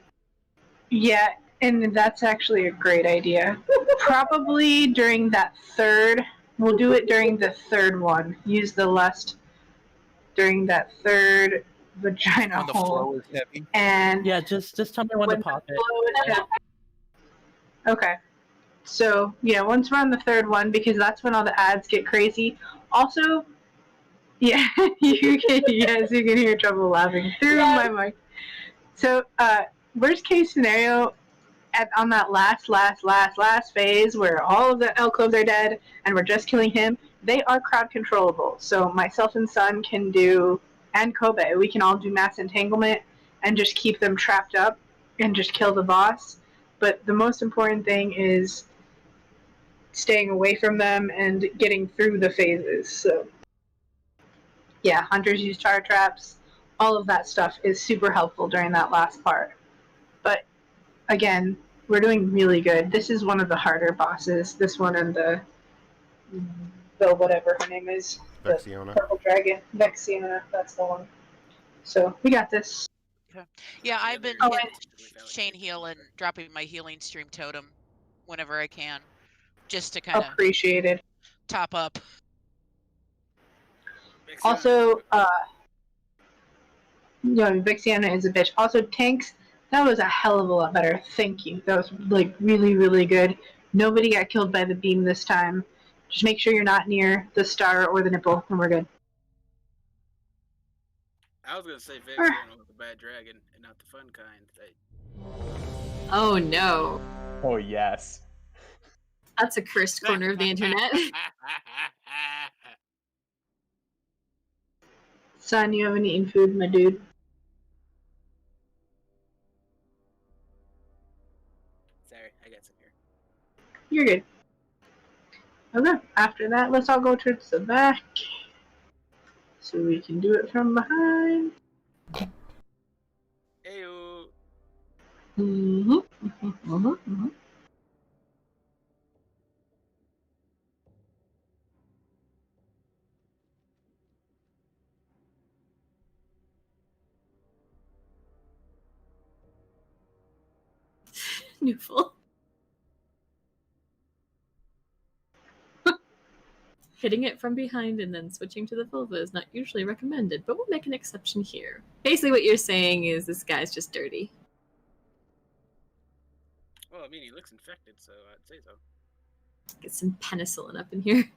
Yeah, and that's actually a great idea. Probably during that third, we'll do it during the third one. Use the lust during that third vagina When the hole. flow is heavy? And yeah, just tell me when to pop it. Okay. So, yeah, once we're on the third one, because that's when all the ads get crazy. Also, yeah, you can hear trouble laughing through my mic. So, worst case scenario, on that last phase where all of the elk clubs are dead and we're just killing him, they are crowd controllable. So myself and Sun can do, and Kobe, we can all do mass entanglement and just keep them trapped up and just kill the boss. But the most important thing is staying away from them and getting through the phases. So yeah, hunters use tar traps. All of that stuff is super helpful during that last part. But again, we're doing really good. This is one of the harder bosses. This one and the whatever her name is, Vexiona. the purple dragon, Vexiona. That's the one. So we got this. Okay. Yeah, I've been Oh, hitting chain heal and dropping my healing stream totem whenever I can, just to kind of appreciated. top up. Also, Vixiana is a bitch. Also, tanks, that was a hell of a lot better. Thank you. That was like really, really good. Nobody got killed by the beam this time. Just make sure you're not near the star or the nipple, and we're good. I was gonna say Vexiana was the bad dragon and not the fun kind. Oh no. Oh yes. That's a cursed corner of the internet. Son, you haven't eaten food, my dude. You're good. Okay, after that, let's all go towards the back. So we can do it from behind. Ayo. Mm-hmm. Newful. Hitting it from behind and then switching to the vulva is not usually recommended, but we'll make an exception here. Basically what you're saying is this guy's just dirty. Well, I mean, he looks infected, so I'd say so. Get some penicillin up in here.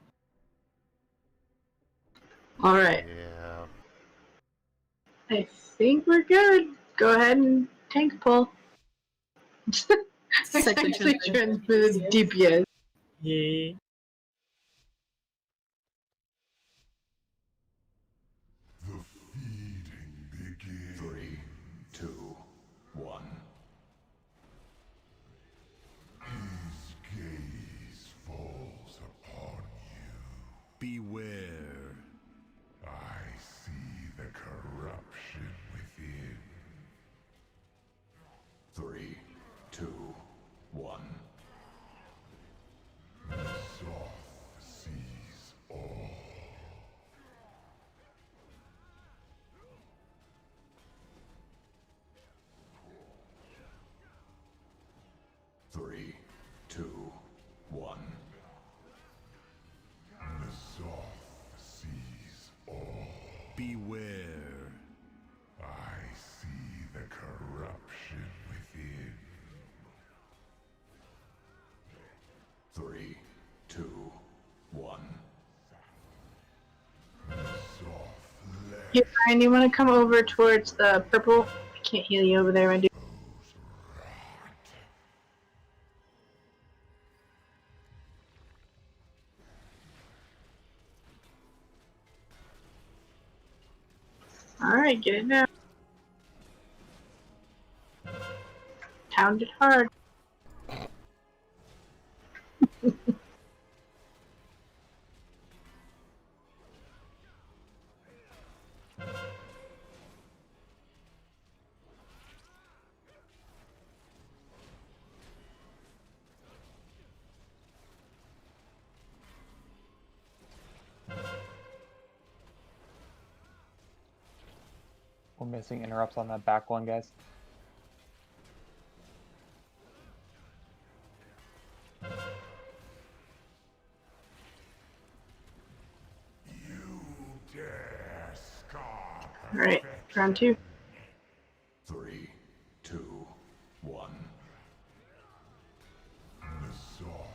Alright. Yeah. I think we're good. Go ahead and tank pull. Sexually transmitted DPS. Yeah. The feeding begins. 3, 2, 1. His gaze falls upon you. Beware. I see the corruption within. 3, 2, 1. The soft sees all. 3, 2, 1. The soft sees all. Beware. I see the corruption within. 3, 2, 1. The soft flesh. Hey, Brian, you want to come over towards the purple? I can't heal you over there, my dude. Alright, get it now. Pound it hard. We're missing interrupts on that back one, guys. Alright, round 2. 3, 2, 1. The soft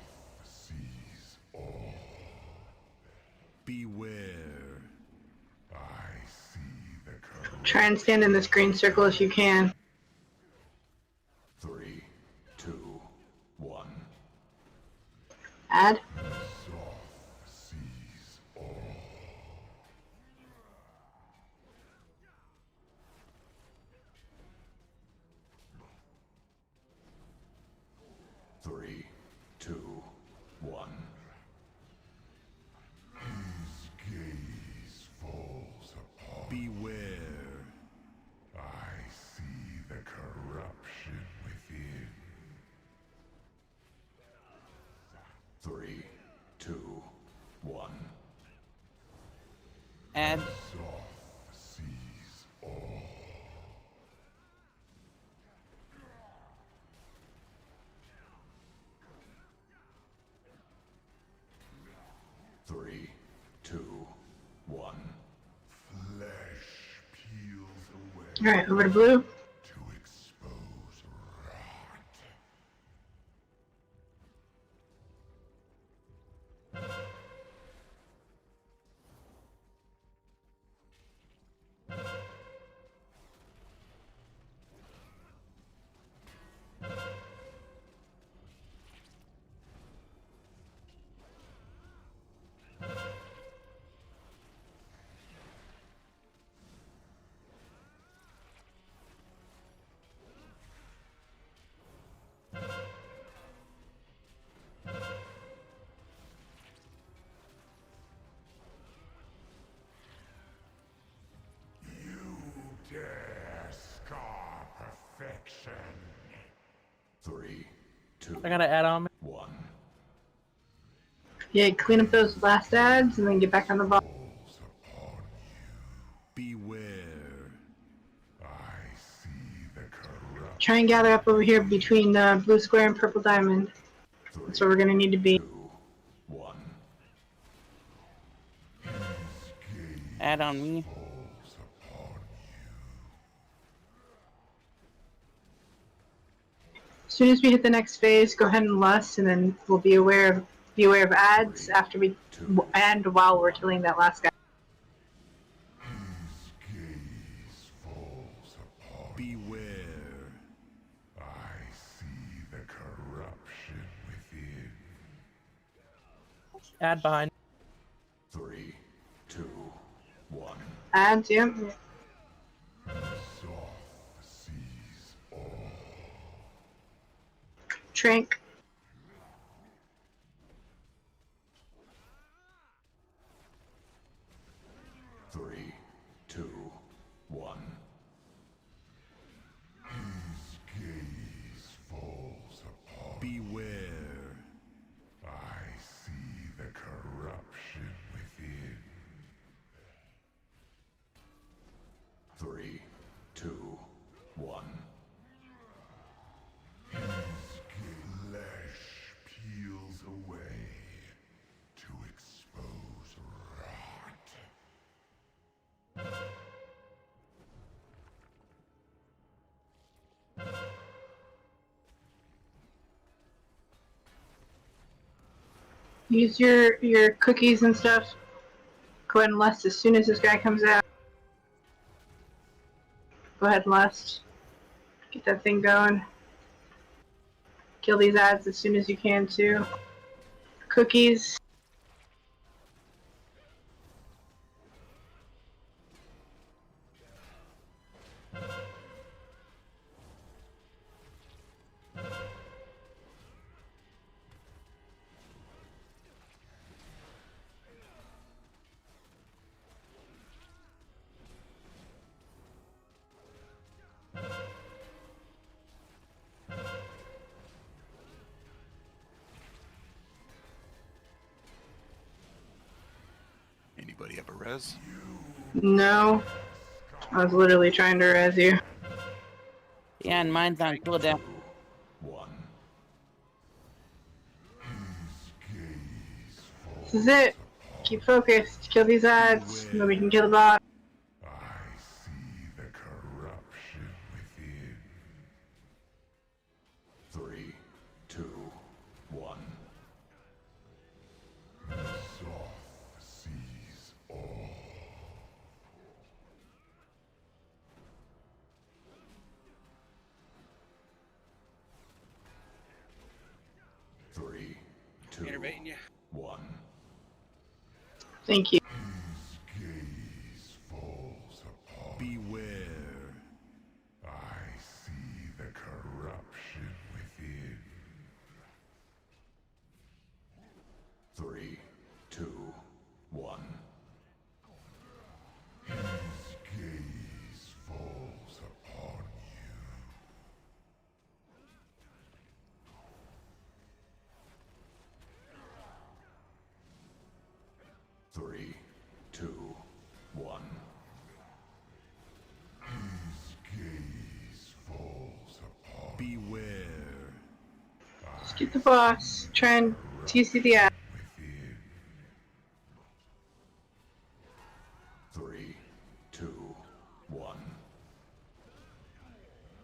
sees all. Beware. I see the corruption. Try and stand in this green circle if you can. 3, 2, 1. Add. The soft sees all. 3, 2, 1. His gaze falls upon. Beware. I see the corruption within. 3, 2, 1. And Soft sees all. 3, 2, 1. Flesh peels away. Alright, over to blue. To expose rot. 3, 2, I gotta add on. 1. Yeah, clean up those last ads and then get back on the ball. Beware. I see the corrupt. Try and gather up over here between blue square and purple diamond. That's where we're gonna need to be. 1. Add on me. As soon as we hit the next phase, go ahead and lust, and then we'll be aware of ads after we and while we're killing that last guy. Beware. I see the corruption within. Add behind. 3, 2, 1. Ads, yep. Soft sees all. Trank. Three, 2, 1. His gaze falls upon. Beware. I see the corruption within. 3, 2, 1. His flesh peels away to expose rot. Use your cookies and stuff. Go ahead and lust as soon as this guy comes out. Go ahead and lust. Get that thing going. Kill these ads as soon as you can too. Cookies. Anybody have a res? No. I was literally trying to res you. Yeah, and mine's on cooldown. 1. This is it. Keep focused. Kill these ads, and then we can kill the bot. I see the corruption within. 3, 2, 1. The soft sees all. Three, two, Innervating you. 1. Thank you. His gaze falls upon. Beware. I see the corruption within. 3, 2, 1. His gaze falls upon you. Three, 2, 1. His gaze falls upon. Beware. Just get the boss. Try and TC the ad. Within. 3, 2, 1.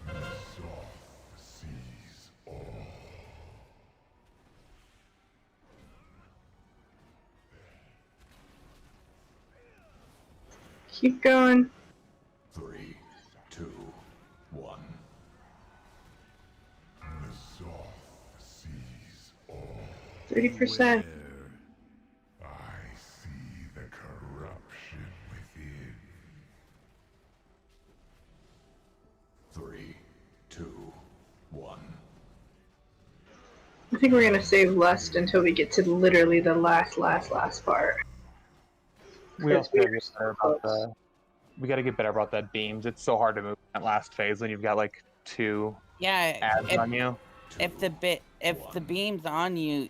The soft sees all. Keep going. 3, 2, 1. The soft sees all. 30%. I see the corruption within. 3, 2, 1. I think we're gonna save lust until we get to literally the last part. We also gotta get better about the. We gotta get better about that beams. It's so hard to move in that last phase when you've got like 2 Yeah, ads on you. If the beam's on you,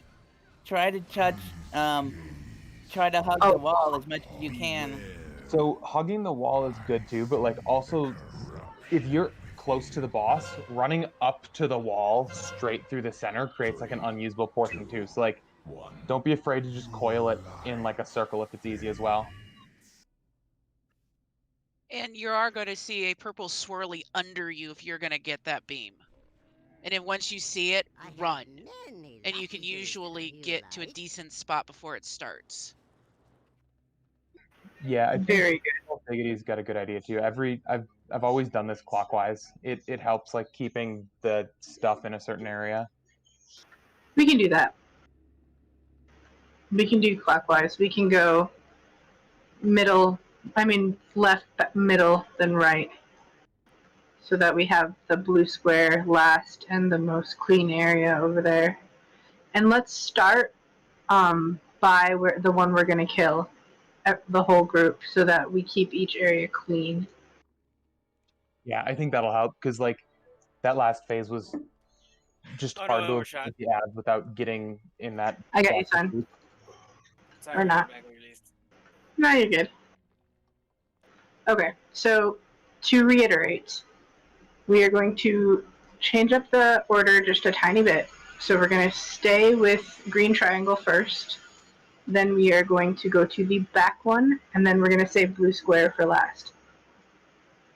try to try to hug the wall as much as you can. So hugging the wall is good too, but like also if you're close to the boss, running up to the wall straight through the center creates like an unusable portion too. So like don't be afraid to just coil it in like a circle if it's easy as well. And you are going to see a purple swirly under you if you're going to get that beam. And then once you see it, run. And you can usually get to a decent spot before it starts. Yeah, I think Very Biggity's got a good idea too. I've always done this clockwise. It helps like keeping the stuff in a certain area. We can do that. We can do clockwise. We can go left, middle, then right. So that we have the blue square last and the most clean area over there. And let's start by the one we're going to kill, the whole group, so that we keep each area clean. Yeah, I think that'll help because like that last phase was just hard to avoid the ads without getting in that. I got you, son. Sorry, Or not. back released. No, you're good. Okay, so to reiterate, we are going to change up the order just a tiny bit. So we're going to stay with green triangle first. Then we are going to go to the back one, and then we're going to save blue square for last.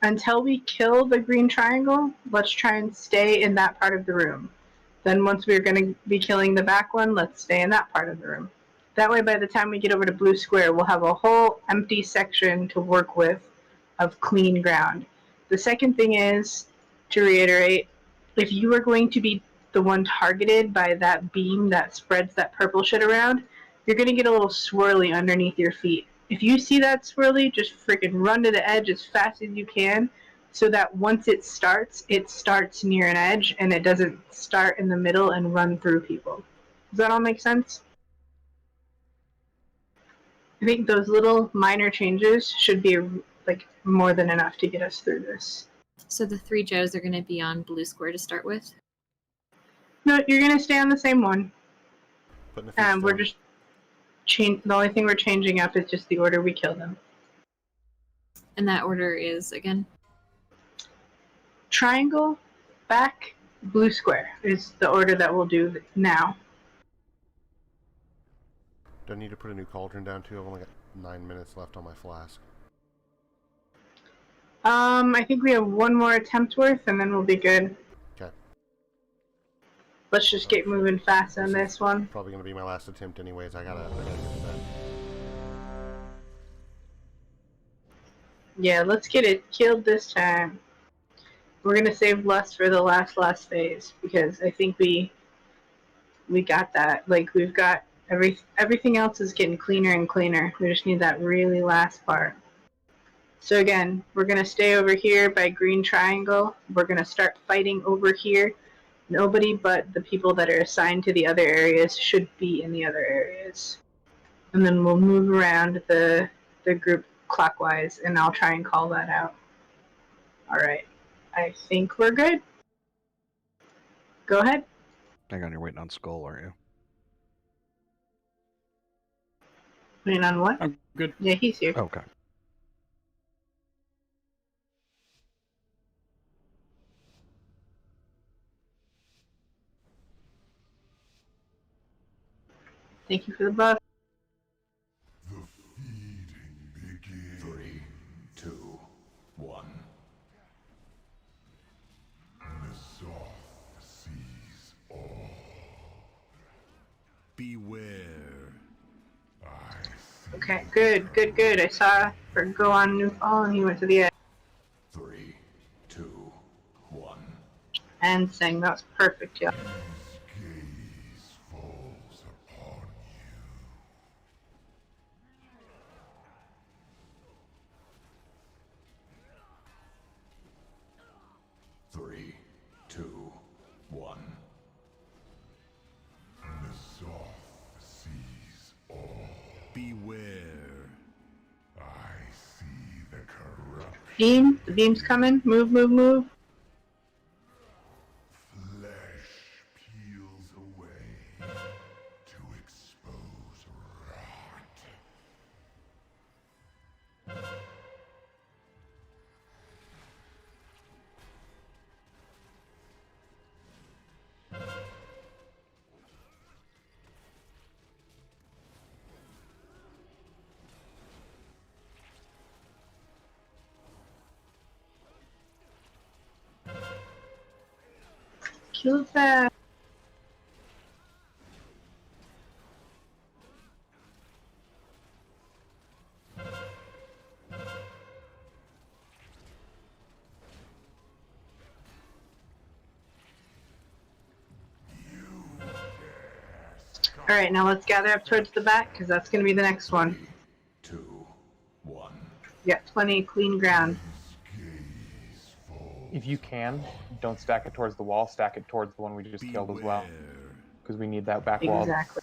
Until we kill the green triangle, let's try and stay in that part of the room. Then once we're going to be killing the back one, let's stay in that part of the room. That way, by the time we get over to blue square, we'll have a whole empty section to work with of clean ground. The second thing is, to reiterate, if you are going to be the one targeted by that beam that spreads that purple shit around, you're going to get a little swirly underneath your feet. If you see that swirly, just freaking run to the edge as fast as you can, so that once it starts near an edge and it doesn't start in the middle and run through people. Does that all make sense? I think those little minor changes should be like more than enough to get us through this. So the 3 Joes are going to be on blue square to start with? No, you're going to stay on the same one. We're just the only thing we're changing up is just the order we kill them. And that order is, again? Triangle, back, blue square is the order that we'll do now. Do I need to put a new cauldron down too? I've only got 9 minutes left on my flask. I think we have one more attempt worth, and then we'll be good. Okay. Let's just get moving fast on this one. Probably gonna be my last attempt, anyways. I gotta get to bed. Yeah, let's get it killed this time. We're gonna save lust for the last phase because I think we got that. Like we've got everything else is getting cleaner and cleaner. We just need that really last part. So again, we're going to stay over here by green triangle. We're going to start fighting over here. Nobody but the people that are assigned to the other areas should be in the other areas. And then we'll move around the group clockwise, and I'll try and call that out. All right. I think we're good. Go ahead. Hang on, you're waiting on Skull, aren't you? Waiting on what? I'm good. Yeah, he's here. Okay. Thank you for the buff. The feeding begins. 3, 2, 1. Nasoth sees all. Beware. Okay, good. I saw her go on new fall, and he went to the edge. 3, 2, 1. And sang. That was perfect, yeah. Gaze falls upon you. 3, 2, 1. Nasoth sees all. Beware. I see the corruption. Beam. The beam's coming. Move. Kill fast. Alright, now let's gather up towards the back, because that's going to be the next one. 2, 1. You got plenty of clean ground. If you can, don't stack it towards the wall, stack it towards the one we just killed as well. Because we need that back wall. Exactly.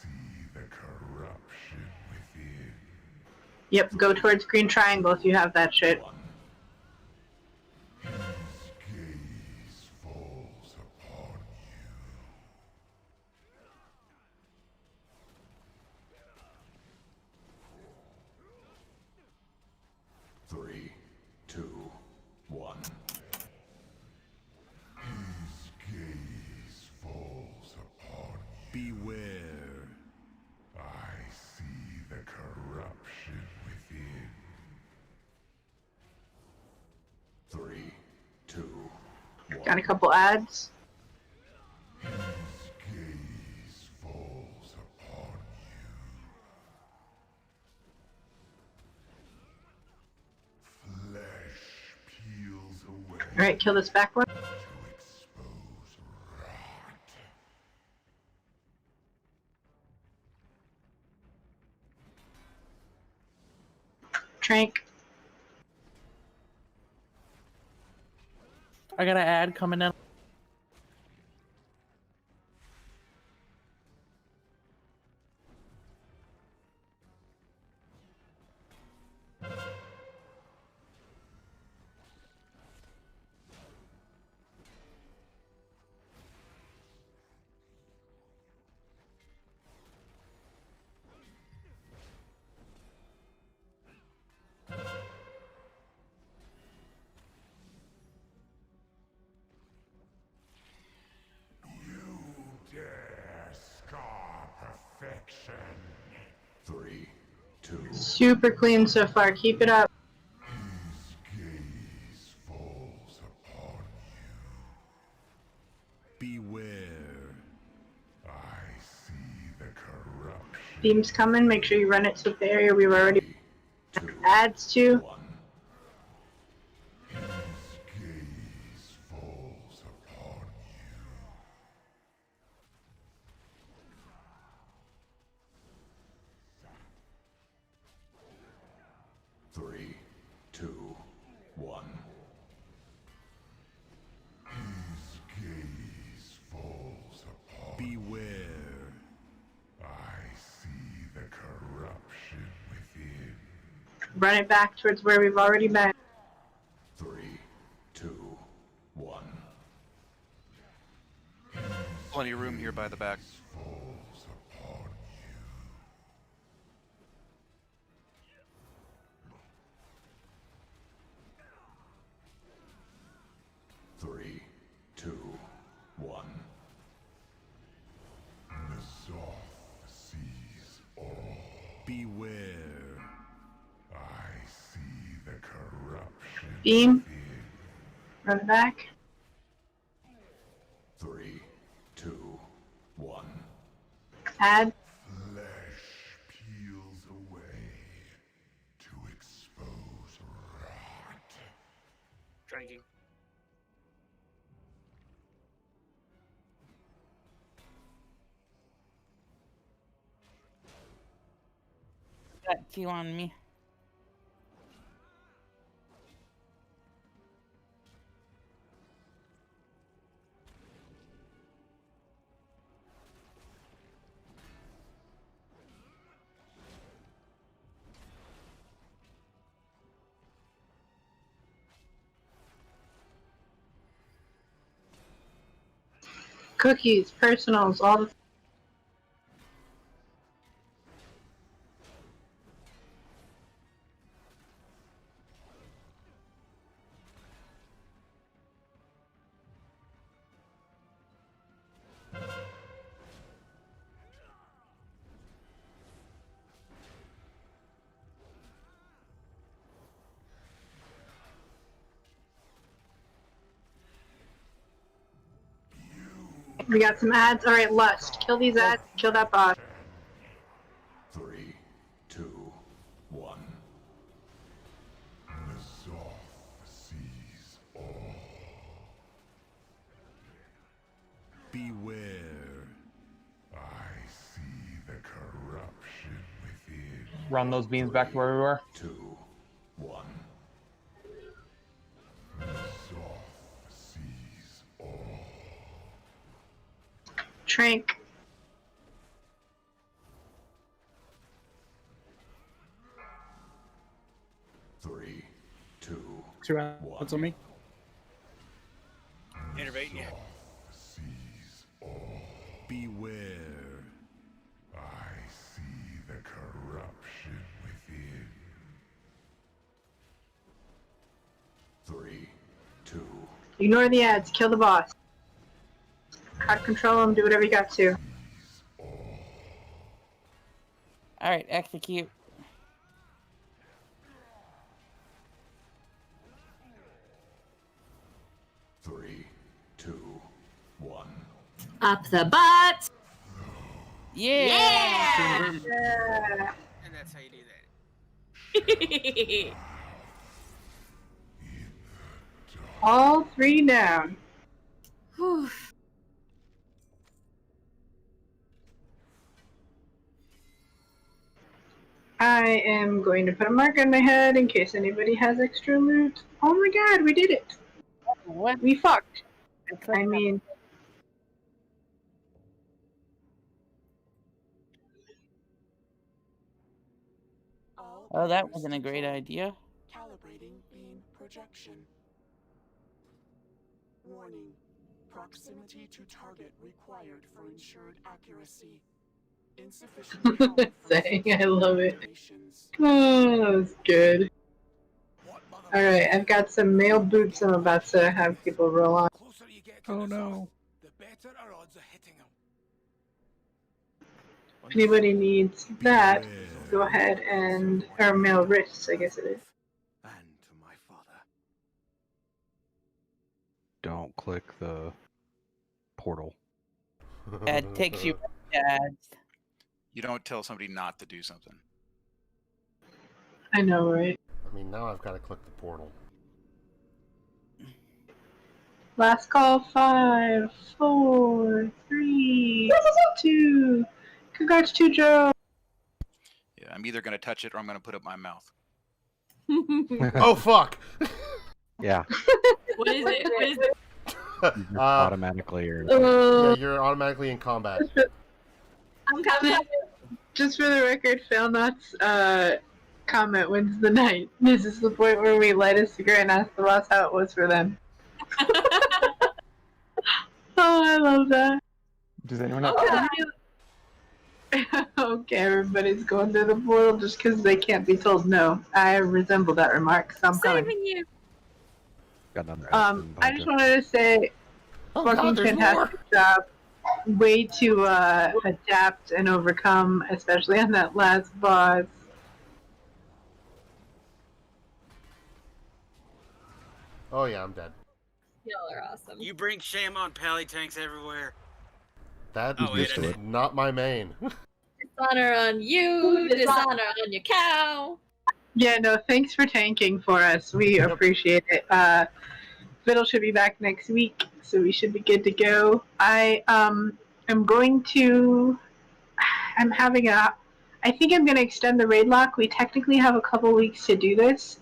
Yep, go towards green triangle if you have that shit. Three, two, one. His gaze falls upon you. Beware. I see the corruption within. 3, 2, 1. Got a couple ads. His gaze falls upon you. Flesh peels away. Alright, kill this back one. Trank. I got an ad coming in. Dare scar perfection. 3, 2. Super clean so far. Keep it up. His gaze falls upon you. Beware. I see the corruption. Beam's coming. Make sure you run it to the area we've already ads to. His gaze falls upon you. 3, 2, 1. His gaze falls upon you. Beware. I see the corruption within. Run it back towards where we've already been. 3, 2, 1. Plenty of room here by the back. Falls upon you. 3, 2, 1. Nazoth sees all. Beware. I see the corruption. Beam. Run it back. 3, 2, 1. Add. Flesh peels away to expose rot. Drinking. Got two on me. Cookies, personals, all the. We got some ads. All right, Lust. Kill these ads. Kill that boss. 3, 2, 1. The Zoth sees all. Beware. I see the corruption within. Run those beams back to where we were. 2, 1. The Zoth sees all. Trank. Three, two, What's on me? Innervating you. sees all. Beware. I see the corruption within. 3, 2. Ignore the ads. Kill the boss. Card control him. Do whatever you got to. All right, execute. Three, two, 1. Up the butt. Yeah. Yeah. And that's how you do that. All 3 down. Whew. I am going to put a mark on my head in case anybody has extra loot. Oh my god, we did it! What? We fucked. I mean... Oh, that wasn't a great idea. Calibrating beam projection. Warning. Proximity to target required for ensured accuracy. Insufficient power saying, I love it. Oh, that was good. Alright, I've got some male boots I'm about to have people roll on. Oh no. If anybody needs that, go ahead and... or male wrists, I guess it is. Don't click the portal. It takes you ads. You don't tell somebody not to do something. I know, right? I mean, now I've got to click the portal. Last call, 5, 4, 3, 2. Congrats to Joe. Yeah, I'm either going to touch it or I'm going to put it in my mouth. Oh, fuck! Yeah. What is it? What is it? You just automatically are. Yeah, you're automatically in combat. I'm coming. Just for the record, Failnot's comment wins the night. This is the point where we light a cigarette and ask the boss how it was for them. Oh, I love that. Does anyone have... Okay, everybody's going through the portal just because they can't be told no. I resemble that remark, so I'm coming. Saving you. Got another I just wanted to say, fucking there's fantastic job. Way to adapt and overcome, especially on that last boss. Oh yeah, I'm dead. Y'all are awesome. You bring shame on pally tanks everywhere. That Oh, wait, is not my main. Dishonor on you. Dishonor on your cow. Yeah, no, thanks for tanking for us. We appreciate it. Fiddle should be back next week, so we should be good to go. I think I'm going to extend the raid lock. We technically have a couple weeks to do this,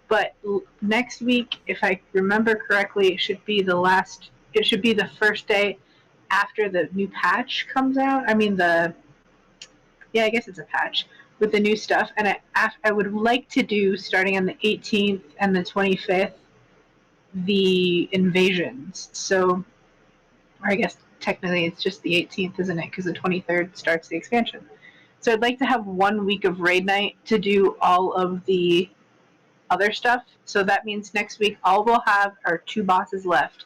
but next week, if I remember correctly, it should be the first day after the new patch comes out. I mean I guess it's a patch with the new stuff, and I would like to do, starting on the 18th and the 25th, the invasions. So, or I guess technically it's just the 18th, isn't it? Because the 23rd starts the expansion. So I'd like to have 1 week of raid night to do all of the other stuff. So that means next week all we'll have are 2 bosses left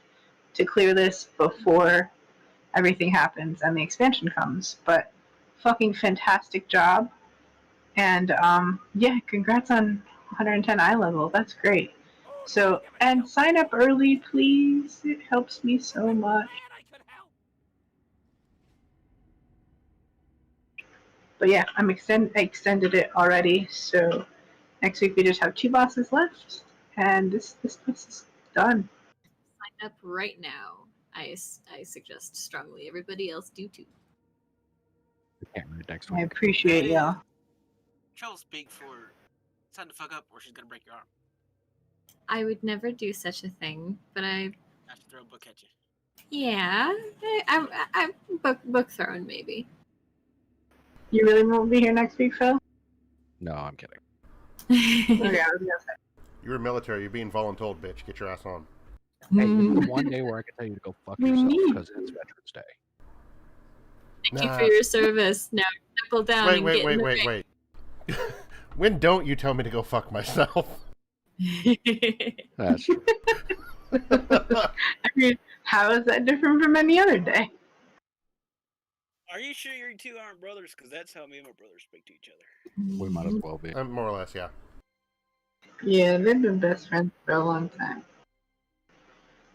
to clear this before everything happens and the expansion comes. But fucking fantastic job. And yeah, congrats on 110 eye level. That's great. So, and sign up early, please. It helps me so much. But yeah, I extended it already. So next week we just have 2 bosses left, and this place is done. Sign up right now. I suggest strongly everybody else do too. Next I week. appreciate y'all. She'll speak for time to fuck up, or she's gonna break your arm. I would never do such a thing, but I should throw a book at you. yeah, I book throwing maybe. You really won't be here next week, Phil? No, I'm kidding. Okay, I was gonna say. You're military. You're being voluntold, bitch. Get your ass on. Hey, this is one day where I can tell you to go fuck yourself because it's Veterans Day. Thank you for your service. Now knuckle down and get in the ring. Wait. When don't you tell me to go fuck myself? That's true. I mean, how is that different from any other day? Are you sure you two aren't brothers? Because that's how me and my brother speak to each other. We might as well be. More or less, yeah. Yeah, they've been best friends for a long time.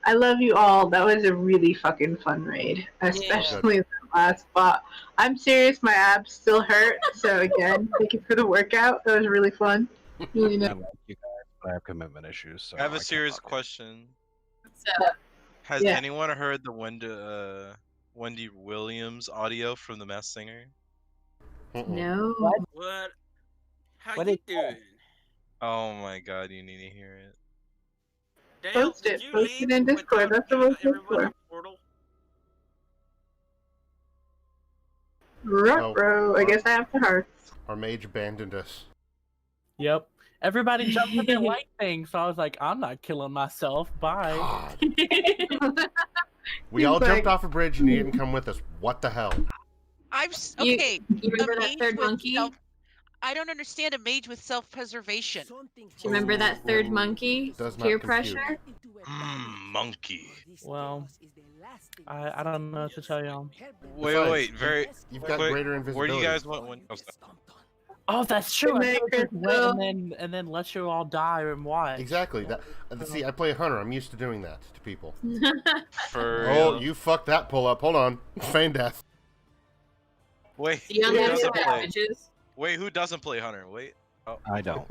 I love you all. That was a really fucking fun raid, especially the last spot. I'm serious, my abs still hurt. So again, thank you for the workout. That was really fun. Really nice. I like you guys, but I have commitment issues. So I have a serious question. What's up? Has anyone heard the Wendy Williams audio from The Masked Singer? No. What? How What you is doing? Oh my god, you need to hear it. Dale, Post it. Post it in Discord. That's the most for. Bro, I guess I have to hearts. Our mage abandoned us. Yep. Everybody jumped in their light thing, so I was like, I'm not killing myself. Bye. We all jumped off a bridge and you didn't come with us. What the hell? Okay. You remember that third monkey? I don't understand a mage with self-preservation. Do you remember that third monkey? Peer pressure? Monkey. Well, I don't know what to tell y'all. Wait, You've got greater invisibility. Where do you guys want one? Oh, that's true. I Good just night, went and then let you all die and watch. Exactly. See, I play a hunter. I'm used to doing that to people. For Oh, real? you fucked that pull up. Hold on. Feign death. Wait, Young who and doesn't play? savages. Wait, who doesn't play hunter? Wait. Oh. I don't.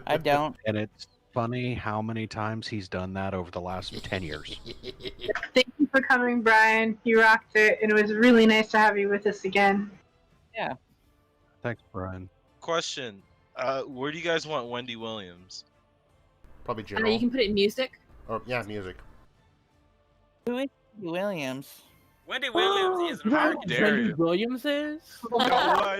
I don't. And it's funny how many times he's done that over the last 10 years. Thank you for coming, Brian. You rocked it, and it was really nice to have you with us again. Yeah. Thanks, Brian. Question. Where do you guys want Wendy Williams? Probably You general. can put it in music. Oh, yeah, music. Who is Williams? Wendy Williams is an How American. dare Wendy you? Williams is? No,